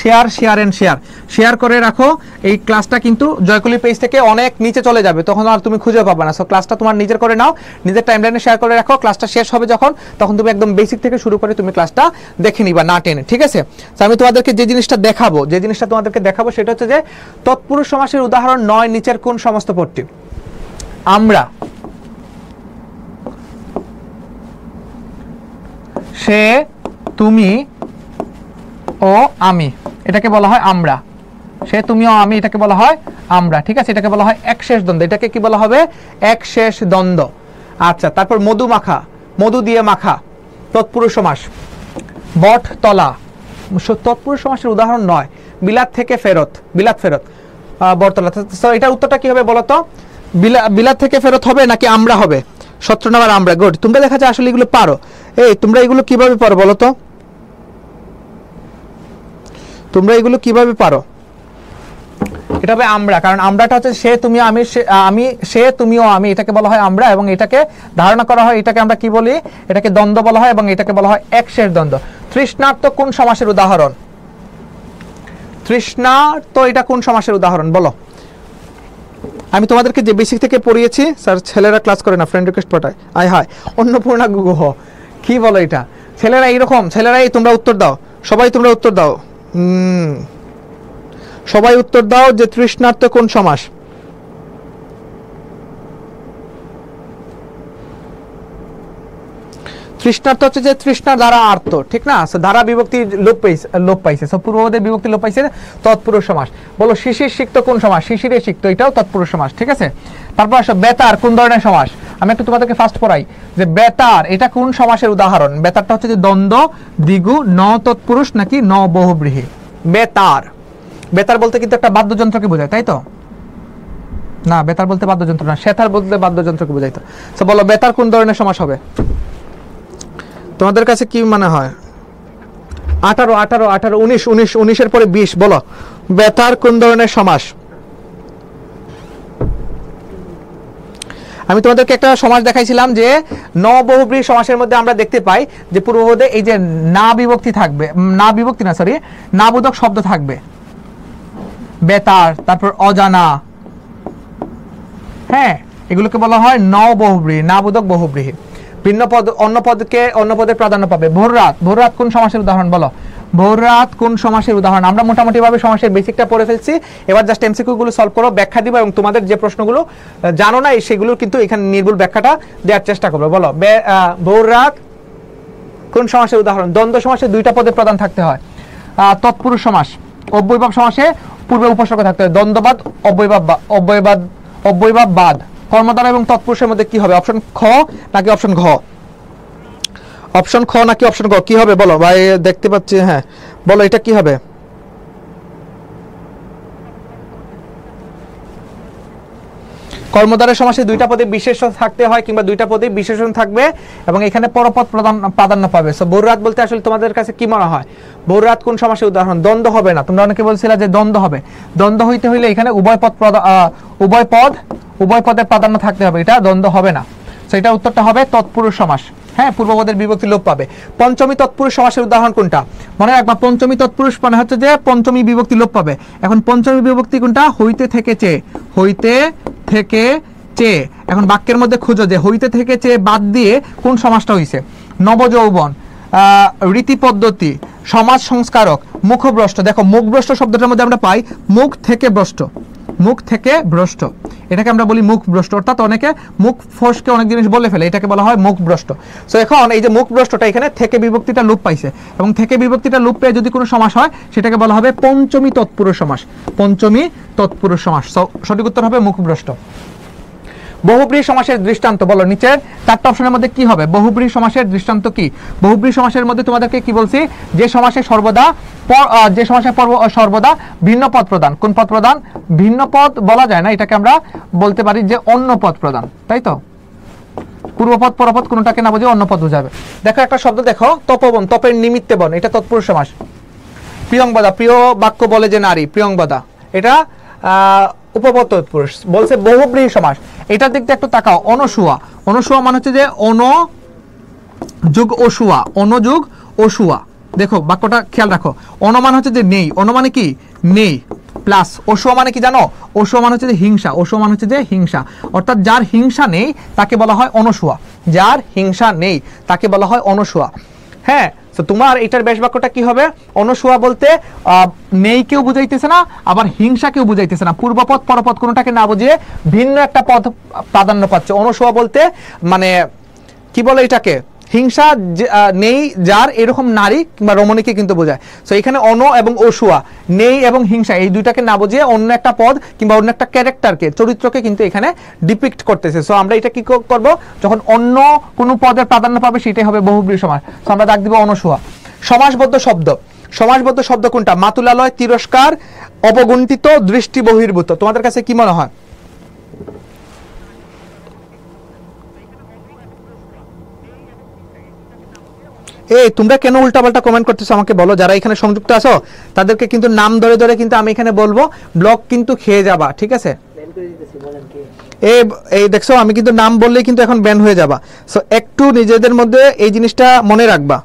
শেয়ার করে রাখো। এই ক্লাসটা কিন্তু জয়কলি পেজ থেকে অনেক নিচে চলে যাবে, তখন আর তুমি খুঁজে পাবে না। সো ক্লাসটা তোমার নিজের করে নাও, নিজের টাইমলাইনে শেয়ার করে রাখো। ক্লাসটা শেষ হবে যখন, তখন তুমি একদম বেসিক থেকে শুরু করে তুমি ক্লাসটা দেখে নিবা, না টেনে, ঠিক আছে। তো আমি তোমাদেরকে যে জিনিসটা তোমাদেরকে দেখাবো সেটা হচ্ছে যে তৎপুরুষ সমাসের উদাহরণ 9 নিচের কোন সমস্ত পদটি? আমরা, সে, তুমি ও আমি, এটাকে বলা হয় আমরা। সে, তুমি ও আমি, এটাকে বলা হয় আমরা, ঠিক আছে। এটাকে বলা হয় একশেষ দ্বন্দ্ব, এটাকে কি বলা হবে, একশেষ দ্বন্দ্ব। আচ্ছা, তারপর মধু মাখা, মধু দিয়ে মাখা, তৎপুরুষ সমাস। বট তলা, তৎপুরুষ সমাসের উদাহরণ 9। বিলাত থেকে ফেরত, বিলাত ফেরত, বটতলা। তো এটার উত্তরটা কি হবে বলো তো? বিলাত থেকে ফেরত হবে নাকি আমরা হবে? 17 নম্বর আমরা, গুড। তোমরা দেখা যায় আসলে এগুলো পারো। এই তোমরা এগুলো কিভাবে পারো বলো তো? তোমরা এগুলো কিভাবে পারো? এটা হবে আমরা, কারণ আমরাটা হচ্ছে সে, তুমি, আমি, সে, তুমি ও আমি, এটাকে বলা হয় আমরা। এবং এটাকে ধারণা করা হয়, এটাকে আমরা কি বলি, এটাকে দ্বন্দ্ব বলা হয়, এবং এটাকে বলা হয় একশেষ দ্বন্দ্ব। তৃষ্ণার্ত কোন সমাসের উদাহরণ? তৃষ্ণার্ত এটা কোন সমাসের উদাহরণ বলো? আমি তোমাদেরকে যে বেসিক থেকে পড়িয়েছি, স্যার ছেলেরা ক্লাস করে না, ফ্রেন্ড রিকোয়েস্ট পাঠায়, আয় হায়, অন্নপূর্ণা গুহ, কি বলো এটা? ছেলেরা এইরকম, ছেলেরাই তোমরা উত্তর দাও, সবাই তোমরা উত্তর দাও, সবাই উত্তর দাও যে তৃষ্ণার্ত কোন সমাস? তৃষ্ণার্ত হচ্ছে যে তৃষ্ণার দ্বারা আর্ত, ঠিক না? ধারা বিভক্তি লোপ পাইছে, পূর্বপদের বিভক্তি লোপ পাইছে, তৎপুরুষ সমাস। বলো শিশির সিক্ত কোন সমাস? শিশিরে সিক্ত, এটাও তৎপুরুষ সমাস, ঠিক আছে? তারপর আসো বেতার কোন ধরনের সমাস? আমি একটু তোমাদেরকে ফার্স্ট পড়াই যে বেতার এটা কোন সমাসের উদাহরণ? বেতারটা হচ্ছে যে দ্বন্দ্ব, দ্বিগু, ন তৎপুরুষ নাকি ন বহুব্রীহি। বেতার, বেতার বলতে কিন্তু একটা বাদ্যযন্ত্রকে বোঝায়, তাই তো? না, বেতার বলতে বাদ্যযন্ত্র না, সেতার বলতে বাদ্যযন্ত্রকে বোঝাইতো। তো বলো বেতার কোন ধরনের সমাস হবে তোমাদের কাছে কি মনে হয়? 18 18 18 19 19 19 পরে 20, বলো বেতার কোন ধরনের সমাস? আমি তোমাদেরকে একটা সমাস দেখাইছিলাম যে ন বহুব্রীহি সমাসের মধ্যে আমরা দেখতে পাই যে পূর্বপদে এই যে না বিভক্তি থাকবে, না বিভক্তি না সরি না বোধক শব্দ থাকবে, বেতার, তারপর অজানা, হ্যাঁ, এগুলোকে বলা হয় ন বহুব্রীহি, না বোধক বহুব্রীহি। ভিন্ন পদ অন্য পদকে অন্য পদের প্রাধান্য পাবে। ভোররাত, ভোররাত কোন সমাসের উদাহরণ? বলো ভোররাত কোন সমাসের উদাহরণ? আমরা মোটামুটি ভাবে সমাসের বেসিকটা পড়ে ফেলছি, এবার জাস্ট এমসিকিউ গুলো সলভ করো, ব্যাখ্যা দিবা এবং তোমাদের যে প্রশ্নগুলো জানো না সেগুলো কিন্তু এখানে নির্ভুল ব্যাখ্যাটা দেওয়ার চেষ্টা করবে। বলো ভোররাত কোন সমাসের উদাহরণ? দ্বন্দ্ব সমাসে দুইটা পদের প্রধান থাকতে হয়। তৎপুরুষ সমাস, অব্যয়ভাব সমাসে পূর্বে উপসর্গ থাকতে হয়। দ্বন্দ্ববাদ, অব্যয়ভাব বাদ। কর্মধারা এবং তৎপুরুষের মধ্যে কি হবে? অপশন খ নাকি অপশন ঘ? অপশন খ নাকি অপশন ঘ কি হবে বলো? ভাই দেখতে পাচ্ছি, হ্যাঁ বলো এটা কি হবে? কর্মধারয় সমাসে দুইটা পদে বিশেষণ থাকতে হয় কিংবা দুইটা পদে বিশেষণ থাকবে এবং এখানে পরপদ প্রাধান্য পাবে। সো ভোররাত বলতে আসলে তোমাদের কাছে কি মনে হয়? ভোররাত কোন সমাসের উদাহরণ? দ্বন্দ্ব হবে না, তোমরা অনেকে বলছিলা যে দ্বন্দ্ব হবে। দ্বন্দ্ব হইতে হইলে এখানে উভয় পদের প্রাধান্য থাকতে হবে, এটা দ্বন্দ্ব হবে না। সো এটা উত্তরটা হবে তৎপুরুষ সমাস। হ্যাঁ, পূর্বপদের বিভক্তি লোপ পাবে। পঞ্চমী তৎপুরুষ সমাসের উদাহরণ কোনটা? মনে রাখবা পঞ্চমী তৎপুরুষ মানে হচ্ছে যে পঞ্চমী বিভক্তি লোপ পাবে। এখন পঞ্চমী বিভক্তি কোনটা? হইতে থেকে চেয়ে, হইতে থেকে চেয়ে। এখন বাক্যের মধ্যে খুঁজো যে হইতে থেকে চেয়ে বাদ দিয়ে কোন সমাসটা হইছে। নবযৌবন, রীতি পদ্ধতি, সমাজ সংস্কারক, মুখভ্রষ্ট। দেখো মুখভ্রষ্ট শব্দটার মধ্যে আমরা পাই মুখ থেকে ভ্রষ্ট, মুখ থেকে ভ্রষ্ট, এটাকে আমরা বলি মুখ ভ্রষ্ট। অর্থাৎ অনেকে মুখ ফসকে অনেক জিনিস বলে ফেলে, এটাকে বলা হয় মুখ ভ্রষ্ট। সো এখন এই যে মুখ ভ্রষ্টটা এখানে থেকে বিভক্তিটা লোপ পাইছে এবং থেকে বিভক্তিটা লোপ পেয়ে যদি কোনো সমাস হয় সেটাকে বলা হবে পঞ্চমী তৎপুরুষ সমাস। পঞ্চমী তৎপুরুষ সমাস। সঠিক উত্তর হবে মুখ ভ্রষ্ট। বহুব্রীহি সমাসের দৃষ্টান্ত বলো, নিচের চারটা অপশনের মধ্যে কি হবে? বহুব্রীহি সমাসের দৃষ্টান্ত কি? বহুব্রীহি সমাসের মধ্যে তোমাদেরকে কি বলছি? যে সমাসে সর্বদা ভিন্ন পদ প্রদান। কোন পদ প্রদান? ভিন্ন পদ বলা যায় না, এটাকে আমরা বলতে পারি যে অন্য পদ প্রদান, তাই তো? পূর্বপদ পরপদ কোনটাকে না বুঝে অন্য পদ বোঝাবে। দেখো একটা শব্দ দেখো, তপবন, তপের নিমিত্তে বন, এটা তৎপুরুষ সমাস। প্রিয়ংবদা, প্রিয় বাক্য বলে যে নারী, প্রিয়ংবদা, এটা উপপদ তৎপুরুষ। বলছে বহুব্রীহি সমাস, এটার দিক দিয়ে একটু তাকাও। অনসুয়া, অনসুয়া মানে হচ্ছে যে অন যোগ অসুয়া, অনযোগ অসুয়া। দেখো বাক্যটা খেয়াল রাখো। অন মানে হচ্ছে যে নেই, অন মানে কি নেই, প্লাস অসুয়া মানে কি জানো? অসুয়া মানে হচ্ছে যে হিংসা, অসুয়া মানে হচ্ছে যে হিংসা। অর্থাৎ যার হিংসা নেই তাকে বলা হয় অনসুয়া, যার হিংসা নেই তাকে বলা হয় অনসুয়া। হ্যাঁ, তো তোমার এটার ব্যাস বাক্যটা কি হবে? অনসুয়া বলতে নেই কেউ বুঝাইতেছে না, আবার হিংসা কেউ বুঝাইতেছে না, পূর্বপদ পরপদ কোনটাকে না বুঝিয়ে ভিন্ন একটা পদ প্রাধান্য পাচ্ছে। অনসুয়া বলতে মানে কি বলে এটাকে? হিংসা নেই যার, এরকম নারী কিংবা রমণীকে কিন্তু বোঝায়। সো এখানে অন এবং অসুয়া, নেই এবং হিংসা, এই দুইটাকে না বুঝিয়ে অন্য একটা পদ কিংবা অন্য একটা ক্যারেক্টারকে, চরিত্রকে কিন্তু এখানে ডিপিক্ট করতেছে। সো আমরা এটা কি করব? যখন অন্য কোনো পদের প্রাধান্য পাবে সেটাই হবে বহুব্রীহি সমাস। সো আমরা দাগ দিব অনসুয়া। সমাসবদ্ধ শব্দ, সমাসবদ্ধ শব্দ কোনটা? মাতুলালয়, তিরস্কার, অবগুণ্ঠিত, দৃষ্টি বহির্ভূত। তোমাদের কাছে কি মনে হয়? এই তোমরা কেন উল্টাপাল্টা কমেন্ট করতেছো আমাকে বলো। যারা এখানে সংযুক্ত আছো তাদেরকে কিন্তু নাম ধরে ধরে কিন্তু আমি এখানে বলবো, ব্লক কিন্তু খেয়ে যাবা, ঠিক আছে? এই দেখছো আমি কিন্তু নাম বললেই কিন্তু এখন ব্যান হয়ে যাবা। সো একটু নিজেদের মধ্যে এই জিনিসটা মনে রাখবা।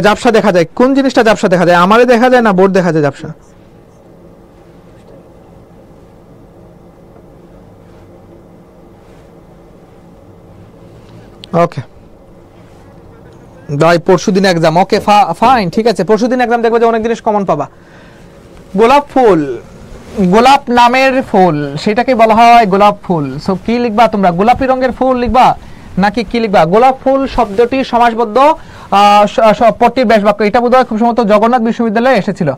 জাবসা দেখা যায়, কোন জিনিসটা জাবসা দেখা যায়? আমারে দেখা যায় না বোর্ড দেখা যায় জাবসা? ওকে ভাই, পরশুদিন এক্সাম। ওকে ফাইন, ঠিক আছে, পরশুদিন এক্সাম দেখবে যে অনেক জিনিস কমন পাবা। গোলাপ ফুল, গোলাপ নামের ফুল, সেটাকে বলা হয় গোলাপ ফুল। সো কি লিখবা তোমরা? গোলাপি রঙের ফুল লিখবা নাকি কি লিখবা? গোলাপ ফুল শব্দটি সমাসবদ্ধ পট্টির ব্যাস বাক্য। এটা বোধহয় খুব সম্ভবত জগন্নাথ বিশ্ববিদ্যালয়ে এসেছিল।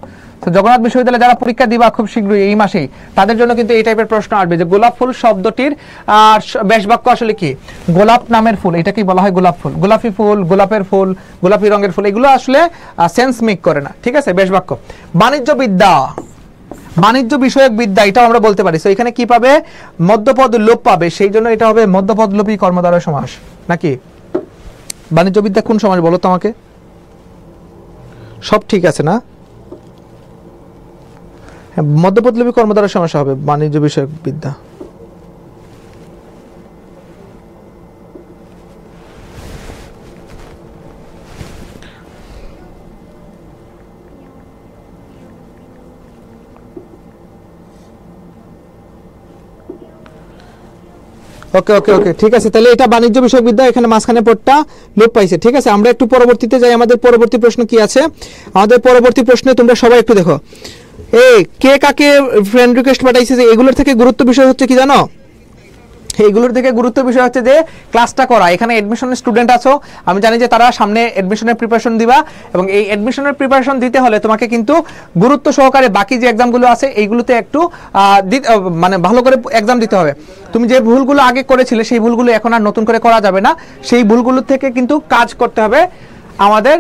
তো জগন্নাথ বিশ্ববিদ্যালয়ে যারা পরীক্ষা দিবা খুব শীঘ্রই এই মাসেই, তাদের জন্য কিন্তু এই টাইপের প্রশ্ন আসবে যে গোলাপ ফুল শব্দটির ব্যাস বাক্য আসলে কি? গোলাপ নামের ফুল, এটা কি বলা হয় গোলাপ ফুল? গোলাপি ফুল, গোলাপের ফুল, গোলাপি রঙের ফুল, এগুলো আসলে সেন্স মেক করে না। ঠিক আছে, ব্যাস বাক্য। বাণিজ্য বিদ্যা, বাণিজ্য বিষয়ক বিদ্যা, এটাও আমরা বলতে পারি। তো এখানে কি পাবে? মধ্যপদ লোপ পাবে, সেই জন্য এটা হবে মধ্যপদ লোপী কর্মদ্বারয় সমাস। নাকি বাণিজ্য বিদ্যা কোন সমাস বলো তো আমাকে? সব ঠিক আছে না? হ্যাঁ, মধ্যপদ লোপী কর্মদ্বারয় সমাস হবে বাণিজ্য বিষয়ক বিদ্যা। ওকে ওকে ওকে, ঠিক আছে। তাহলে এটা বাণিজ্য বিষয়ক বিদ্যা, এখানে মাঝখানে পড়টা লোপ পাইছে। ঠিক আছে, আমরা একটু পরবর্তীতে যাই। আমাদের পরবর্তী প্রশ্ন কি আছে? আমাদের পরবর্তী প্রশ্নে তোমরা সবাই একটু দেখো, এই কে কাকে ফ্রেন্ড রিকোয়েস্ট পাঠাইছে, যে এগুলোর থেকে গুরুত্ব বিষয় হচ্ছে কি জানো? এইগুলোর থেকে গুরুত্ব বিষয় হচ্ছে যে ক্লাসটা করা। এখানে এডমিশনের স্টুডেন্ট আছো, আমি জানি যে তারা সামনে এডমিশনের প্রিপারেশন দিবা, এবং এই এডমিশনের প্রিপারেশন দিতে হলে তোমাকে কিন্তু গুরুত্ব সহকারে বাকি যে এক্সামগুলো আছে এইগুলোতে একটু মানে ভালো করে এক্সাম দিতে হবে। তুমি যে ভুলগুলো আগে করেছিলে সেই ভুলগুলো এখন আর নতুন করে করা যাবে না, সেই ভুলগুলো থেকে কিন্তু কাজ করতে হবে আমাদের,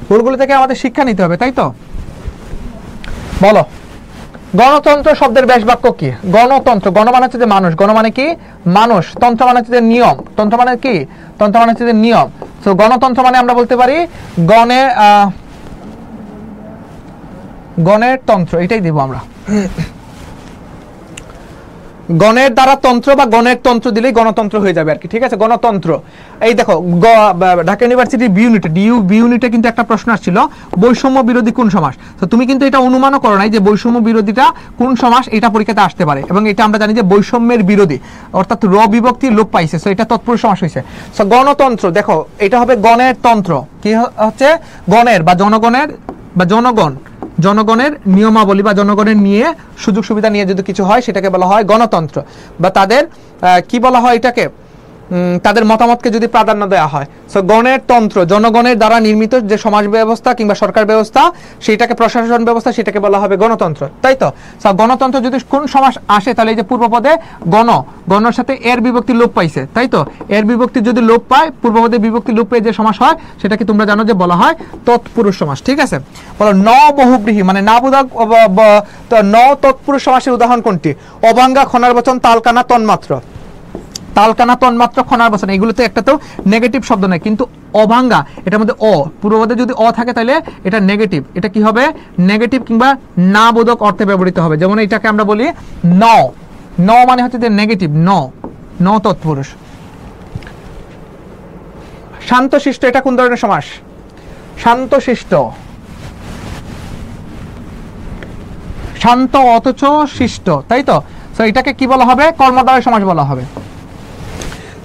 ভুলগুলো থেকে আমাদের শিক্ষা নিতে হবে, তাই তো? বলো, গণতন্ত্র শব্দের ব্যাস বাক্য কি? গণতন্ত্র, গণ মানে হচ্ছে যে মানুষ, গণ মানে কি? মানুষ। তন্ত্র মানে হচ্ছে যে নিয়ম, তন্ত্র মানে কি? তন্ত্র মানে হচ্ছে যে নিয়ম। তো গণতন্ত্র মানে আমরা বলতে পারি গণের তন্ত্র, এটাই দিব আমরা। গণের দ্বারা তন্ত্র বা গণের তন্ত্র দিলেই গণতন্ত্র হয়ে যাবে আর কি। ঠিক আছে, গণতন্ত্র। এই দেখো ঢাকা ইউনিভার্সিটি বি ইউনিটে কিন্তু একটা প্রশ্ন আসছিল, বৈষম্য বিরোধী কোন সমাস। তো তুমি কিন্তু এটা অনুমানও করো নাই যে বৈষম্য বিরোধীটা কোন সমাস, এটা পরীক্ষাতে আসতে পারে। এবং এটা আমরা জানি যে বৈষম্যের বিরোধী, অর্থাৎ র বিভক্তি লোপ পাইছে, সো এটা তৎপুরুষ সমাস হয়েছে। সো গণতন্ত্র, দেখো এটা হবে গণের তন্ত্র। কি হচ্ছে? গণের বা জনগণের বা জনগণের নিয়মাবলী বা জনগণের নিয়ে সুযোগ সুবিধা নিয়ে যদি কিছু হয় সেটাকে বলা হয় গণতন্ত্র, বা তাদের কি বলা হয় এটাকে, তাদের মতামতকে যদি প্রাধান্য দেওয়া হয়। সো গণের তন্ত্র, জনগণের দ্বারা নির্মিত যে সমাজ ব্যবস্থা কিংবা সরকার ব্যবস্থা, সেটাকে প্রশাসন ব্যবস্থা, সেটাকে বলা হবে গণতন্ত্র, তাই তো? সো গণতন্ত্র যদি কোন সমাস আসে, তাহলে এই যে পূর্বপদে গণর সাথে এর বিভক্তি লোপ পাইছে, তাই তো? এর বিভক্তি যদি লোপ পায়, পূর্বপদে বিভক্তি লোপ পেয়ে যে সমাস হয়, সেটাকে তোমরা জানো যে বলা হয় তৎপুরুষ সমাস। ঠিক আছে, বলো ন বহুব্রীহি মানে না বোধক ন তৎপুরুষ সমাসের উদাহরণ কোনটি? অভাঙ্গা, খনার বচন, তালকানা, তন্মাত্র। তালকানা, তন্মাত্র, খনার বচন, এগুলোতে একটা তো নেগেটিভ শব্দ নেই, কিন্তু অভাঙ্গা এটার মধ্যে পূর্বপদে যদি থাকে তাহলে এটা নেগেটিভ। এটা কি হবে? নেগেটিভ কিংবা না বোধক অর্থে ব্যবহৃত হবে। যেমন এটাকে আমরা বলি ন মানে হচ্ছে যে নেগেটিভ, ন তৎপুরুষ। শান্তশিষ্ট, এটা কোন ধরনের সমাস? শান্তশিষ্ট, শান্ত অথচ শিষ্ট, তাই তো? সো এটাকে কি বলা হবে? কর্মদ্বারয় সমাস বলা হবে।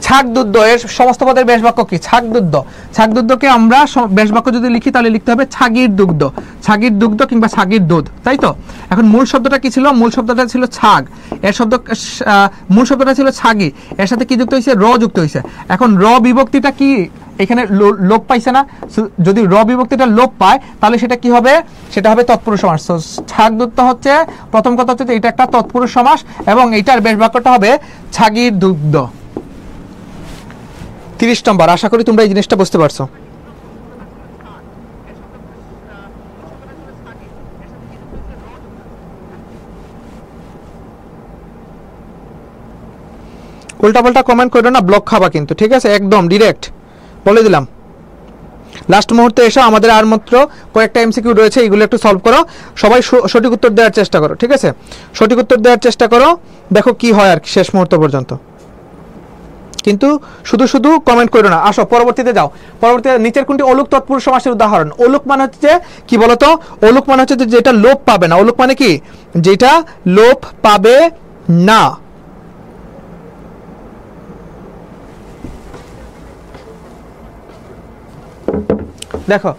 ছাগদুদ্ধ, এর সমস্ত পদের ব্যাস বাক্য কি? ছাগদুদ্ধ। ছাগদুদ্ধকে আমরা ব্যাস বাক্য যদি লিখি তাহলে লিখতে হবে ছাগির দুগ্ধ, ছাগির দুগ্ধ কিংবা ছাগির দুধ, তাই তো? এখন মূল শব্দটা কি ছিল? মূল শব্দটা ছিল ছাগ, এর মূল শব্দটা ছিল ছাগি, এর সাথে কি যুক্ত হয়েছে? র যুক্ত হয়েছে। এখন র বিভক্তিটা কি এখানে লোপ পাইছে না? যদি র বিভক্তিটা লোপ পায় তাহলে সেটা কি হবে? সেটা হবে তৎপুরুষ সমাস। ছাগদুদ্ধ হচ্ছে, প্রথম কথা হচ্ছে এটা একটা তৎপুরুষ সমাস, এবং এইটার ব্যাস বাক্যটা হবে ছাগির দুগ্ধ। 30 নম্বর, আশা করি তোমরা এই জিনিসটা বুঝতে পারছো। উল্টাপাল্টা কমেন্ট করো না, ব্লক খাবা কিন্তু, ঠিক আছে? একদম ডিরেক্ট বলে দিলাম। লাস্ট মুহূর্তে এসো, আমাদের আর মাত্র কয়েকটা এমসিকিউ রয়েছে, এগুলো একটু সলভ করো। সবাই সঠিক উত্তর দেওয়ার চেষ্টা করো, ঠিক আছে? সঠিক উত্তর দেওয়ার চেষ্টা করো, দেখো কি হয় আর শেষ মুহূর্ত পর্যন্ত। কিন্তু শুধু শুধু কমেন্ট করো না, আসো পরবর্তীতে যাও। পরবর্তীতে নিচের কোনটি অলুক তৎপুরুষ সমাসের উদাহরণ? অলুক মানে হচ্ছে যে কি বলতো? অলুক মানে হচ্ছে যেটা লোপ পাবে না। অলুক মানে কি? যেটা লোপ পাবে না। দেখো,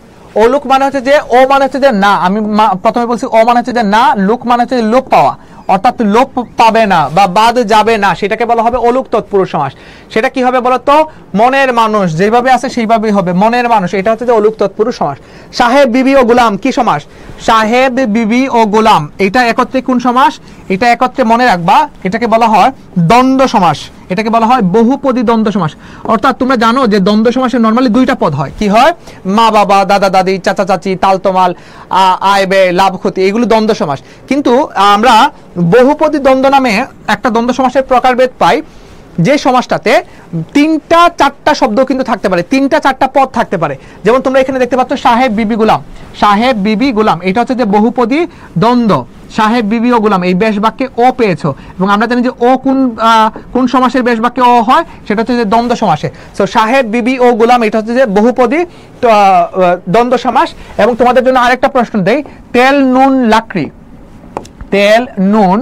অলুক মানে হচ্ছে যে, ও মানে হচ্ছে যে না, আমি প্রথমে বলছি ও মানে হচ্ছে যে না, লুক মানে হচ্ছে লোপ পাওয়া। অর্থাৎ লোপ পাবে না বা বাদ যাবে না, সেটাকে বলা হবে অলুক তৎপুরুষ সমাস। সেটা কি হবে বলতো? মনের মানুষ যেভাবে আছে সেইভাবেই হবে, মনের মানুষ, এটা হচ্ছে যে অলুক তৎপুরুষ সমাস। সাহেব বিবি ও গোলাম কি সমাস? সাহেব বিবি ও গোলাম, এটা একত্রে কোন সমাস? এটা একত্রে মনে রাখবা, এটাকে বলা হয় দ্বন্দ্ব সমাস, এটাকে বলা হয় বহুপদী দ্বন্দ্ব সমাস। অর্থাৎ তোমরা জানো যে দ্বন্দ্ব সমাসে নরমালি দুইটা পদ হয়, কি হয়? মা বাবা, দাদা দাদি, চাচা চাচি, তালতমাল, আয় ব্যয়, লাভ ক্ষতি, এগুলো দ্বন্দ্ব সমাস। কিন্তু আমরা বহুপদী দ্বন্দ্ব নামে একটা দ্বন্দ্ব সমাসের প্রকারভেদ পাই, যে সমাসটাতে 3টা 4টা শব্দ কিন্তু থাকতে পারে, 3টা 4টা পদ থাকতে পারে। যেমন তোমরা এখানে দেখতে পাচ্ছ সাহেব বিবি গোলাম, সাহেব বিবি গোলাম, এটা হচ্ছে যে বহুপদী দ্বন্দ্ব। সাহেব বিবি ও গোলাম এই বেশ বাক্যে ও পেয়েছো, এবং আমরা জানি যে ও কোন সমাসের বেশ বাক্যে ও হয়, সেটা হচ্ছে যে দ্বন্দ্ব সমাসে। সো সাহেব বিবি ও গোলাম এটা হচ্ছে যে বহুপদী দ্বন্দ্ব সমাস। এবং তোমাদের জন্য আরেকটা প্রশ্ন দেই, তেল নুন লাকড়ি, তেল নুন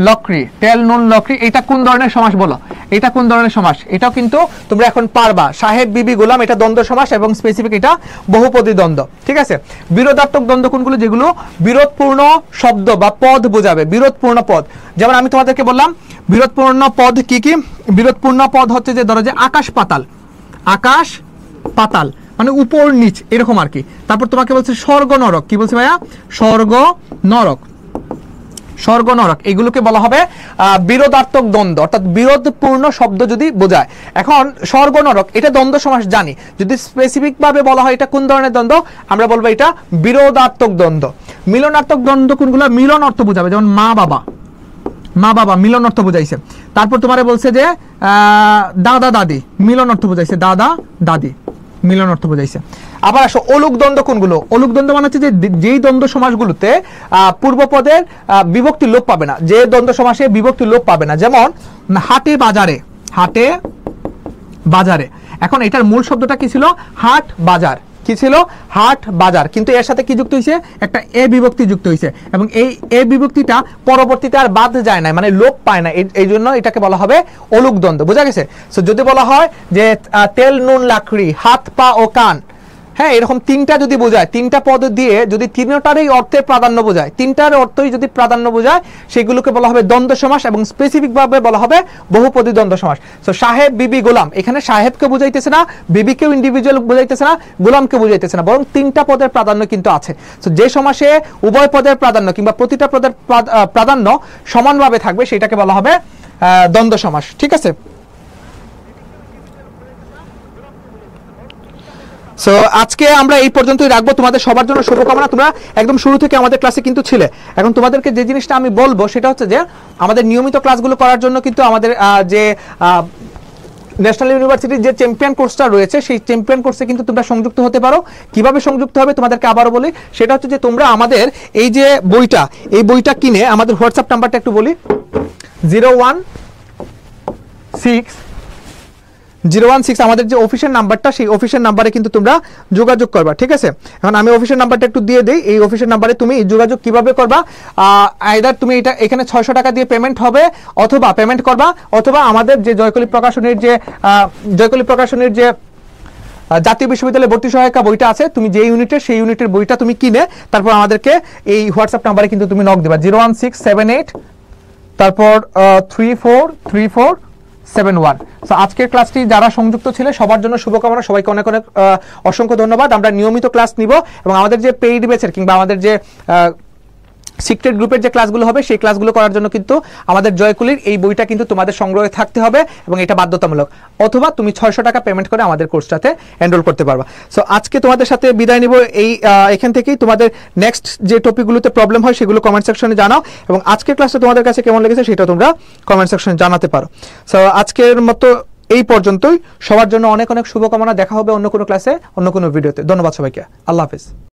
লকড়ি, তেল নুন লকড়ি, এটা কোন ধরনের সমাস বলো? এটা কোন ধরনের সমাস? এটাও কিন্তু তোমরা এখন পারবা। সাহেব বিবি গোলাম এটা দ্বন্দ্ব সমাস এবং স্পেসিফিক এটা বহুপদী দ্বন্দ্ব, ঠিক আছে? বিরোধাত্মক দ্বন্দ্ব কোনগুলো? যেগুলো বিরোধপূর্ণ শব্দ বা পদ বোঝাবে, বিরোধপূর্ণ পদ। যেমন আমি তোমাদেরকে বললাম বিরোধপূর্ণ পদ কি কি? বিরোধপূর্ণ পদ হচ্ছে যে ধরো যে আকাশ পাতাল, আকাশ পাতাল মানে উপর নিচ এরকম আর কি। তারপর তোমাকে বলছে স্বর্গ নরক, কি বলছে ভাইয়া? স্বর্গ নরক, স্বর্গ নরক, এগুলোকে বলা হবে বিরোধাত্মক দ্বন্দ্ব, অর্থাৎ বিরোধপূর্ণ শব্দ যদি বোঝায়। এখন স্বর্গ নরক এটা দ্বন্দ্ব সমাস জানি, যদি স্পেসিফিক ভাবে বলা হয় এটা কোন ধরনের দ্বন্দ্ব, আমরা বলবো এটা বিরোধাত্মক দ্বন্দ্ব। মিলনাত্মক দ্বন্দ্ব কোনগুলো? মিলন অর্থ বোঝাবে, যেমন মা বাবা, মা বাবা মিলন অর্থ বোঝাইছে। তারপর তোমারে বলছে যে দাদা দাদি, মিলন অর্থ বোঝাইছে, দাদা দাদি মিলন অর্থ বোঝাইছে। আবার আসো অলুক দ্বন্দ্ব কোনগুলো? অলুক দ্বন্দ্ব মানে হচ্ছে যে যেই দ্বন্দ্ব সমাসগুলোতে পূর্বপদের বিভক্তি লোপ পাবে না, যে দ্বন্দ্ব সমাসে বিভক্তি লোপ পাবে না। যেমন হাটে বাজারে, হাটে বাজারে, এখন এটার মূল শব্দটা কি ছিল? হাট বাজার, কি ছিল? হাট বাজার, কিন্তু এর সাথে কি যুক্ত হয়েছে? একটা এ বিভক্তি যুক্ত হয়েছে, এবং এই এ বিভক্তিটা পরবর্তীতে আর বাদ যায় না, মানে লোপ পায় না, এই জন্য এটাকে বলা হবে অলুক দ্বন্দ্ব। বোঝা গেছে? সো যদি বলা হয় যে তেল নুন লাকড়ি, হাত পা ও কান, হ্যাঁ, এরকম 3টা যদি বোঝায়, 3টা পদ দিয়ে যদি 3টারই অর্থে প্রাধান্য বোঝায়, 3টার অর্থই যদি প্রাধান্য বোঝায়, সেগুলোকে বলা হবে দ্বন্দ্ব সমাস এবং স্পেসিফিক ভাবে বলা হবে বহুপদী দ্বন্দ্ব সমাস। সো সাহেব বিবি গোলাম, এখানে সাহেবকে বুঝাইতেছে না, বিবিকেও ইন্ডিভিজুয়াল বুঝাইতেছে না, গোলামকে বুঝাইতেছে না, বরং 3টা পদের প্রাধান্য কিন্তু আছে। সো যে সমাসে উভয় পদের প্রাধান্য কিংবা প্রতিটা পদের প্রাধান্য সমানভাবে থাকবে, সেটাকে বলা হবে দ্বন্দ্ব সমাস, ঠিক আছে? সো আজকে আমরা এই পর্যন্তই রাখবো। তোমাদের সবার জন্য শুভকামনা। তোমরা একদম শুরু থেকে আমাদের ক্লাসে কিন্তু ছিলে। এখন তোমাদেরকে যে জিনিসটা আমি বলবো সেটা হচ্ছে যে আমাদের নিয়মিত ক্লাসগুলো করার জন্য কিন্তু আমাদের যে ন্যাশনাল ইউনিভার্সিটির যে চ্যাম্পিয়ন কোর্সটা রয়েছে, সেই চ্যাম্পিয়ন কোর্সে কিন্তু তোমরা সংযুক্ত হতে পারো। কিভাবে সংযুক্ত হবে তোমাদেরকে আবারও বলি, সেটা হচ্ছে যে তোমরা আমাদের এই যে বইটা, এই বইটা কিনে আমাদের হোয়াটসঅ্যাপ নাম্বারটা একটু বলি, 016 আমাদের যে অফিসিয়াল নাম্বারটা, সেই অফিসিয়াল নাম্বারে কিন্তু তোমরা যোগাযোগ করবা, ঠিক আছে? এখন আমি অফিসিয়াল নাম্বারটা একটু দিয়ে দেই। এই অফিসিয়াল নাম্বারে তুমি যোগাযোগ কিভাবে করবা? আইদার তুমি এটা এখানে 600 টাকা দিয়ে পেমেন্ট হবে, অথবা পেমেন্ট করবা, অথবা আমাদের যে জয়কলি প্রকাশনের যে জাতীয় বিশ্ববিদ্যালয়ে ভর্তি সহায়িকা বইটা আছে, তুমি যে ইউনিটের, সেই ইউনিটের বইটা তুমি কিনে তারপর আমাদেরকে এই হোয়াটসঅ্যাপ নাম্বারে কিন্তু তুমি নক দেবা, 01678 তারপর 343471। সো আজকের ক্লাসটি যারা সংযুক্ত ছিল সবার জন্য শুভকামনা, সবাইকে অনেক অনেক অসংখ্য ধন্যবাদ। আমরা নিয়মিত ক্লাস নিব এবং আমাদের যে পেইড ব্যাচের কিংবা আমাদের যে সিক্রেট গ্রুপের যে ক্লাসগুলো হবে, সেই ক্লাসগুলো করার জন্য কিন্তু আমাদের জয়কুলির এই বইটা কিন্তু তোমাদের সংগ্রহে থাকতে হবে এবং এটা বাধ্যতামূলক, অথবা তুমি 600 টাকা পেমেন্ট করে আমাদের কোর্সটাতে এনরোল করতে পারবা। সো আজকে তোমাদের সাথে বিদায় নিব। এখান থেকেই তোমাদের নেক্সট যে টপিকগুলোতে প্রবলেম হয় সেগুলো কমেন্ট সেকশনে জানাও, এবং আজকের ক্লাসটা তোমাদের কাছে কেমন লেগেছে সেটা তোমরা কমেন্ট সেকশনে জানাতে পারো। সো আজকের মতো এই পর্যন্তই। সবার জন্য অনেক অনেক শুভকামনা। দেখা হবে অন্য কোনো ক্লাসে, অন্য কোনো ভিডিওতে। ধন্যবাদ সবাইকে। আল্লাহ হাফেজ।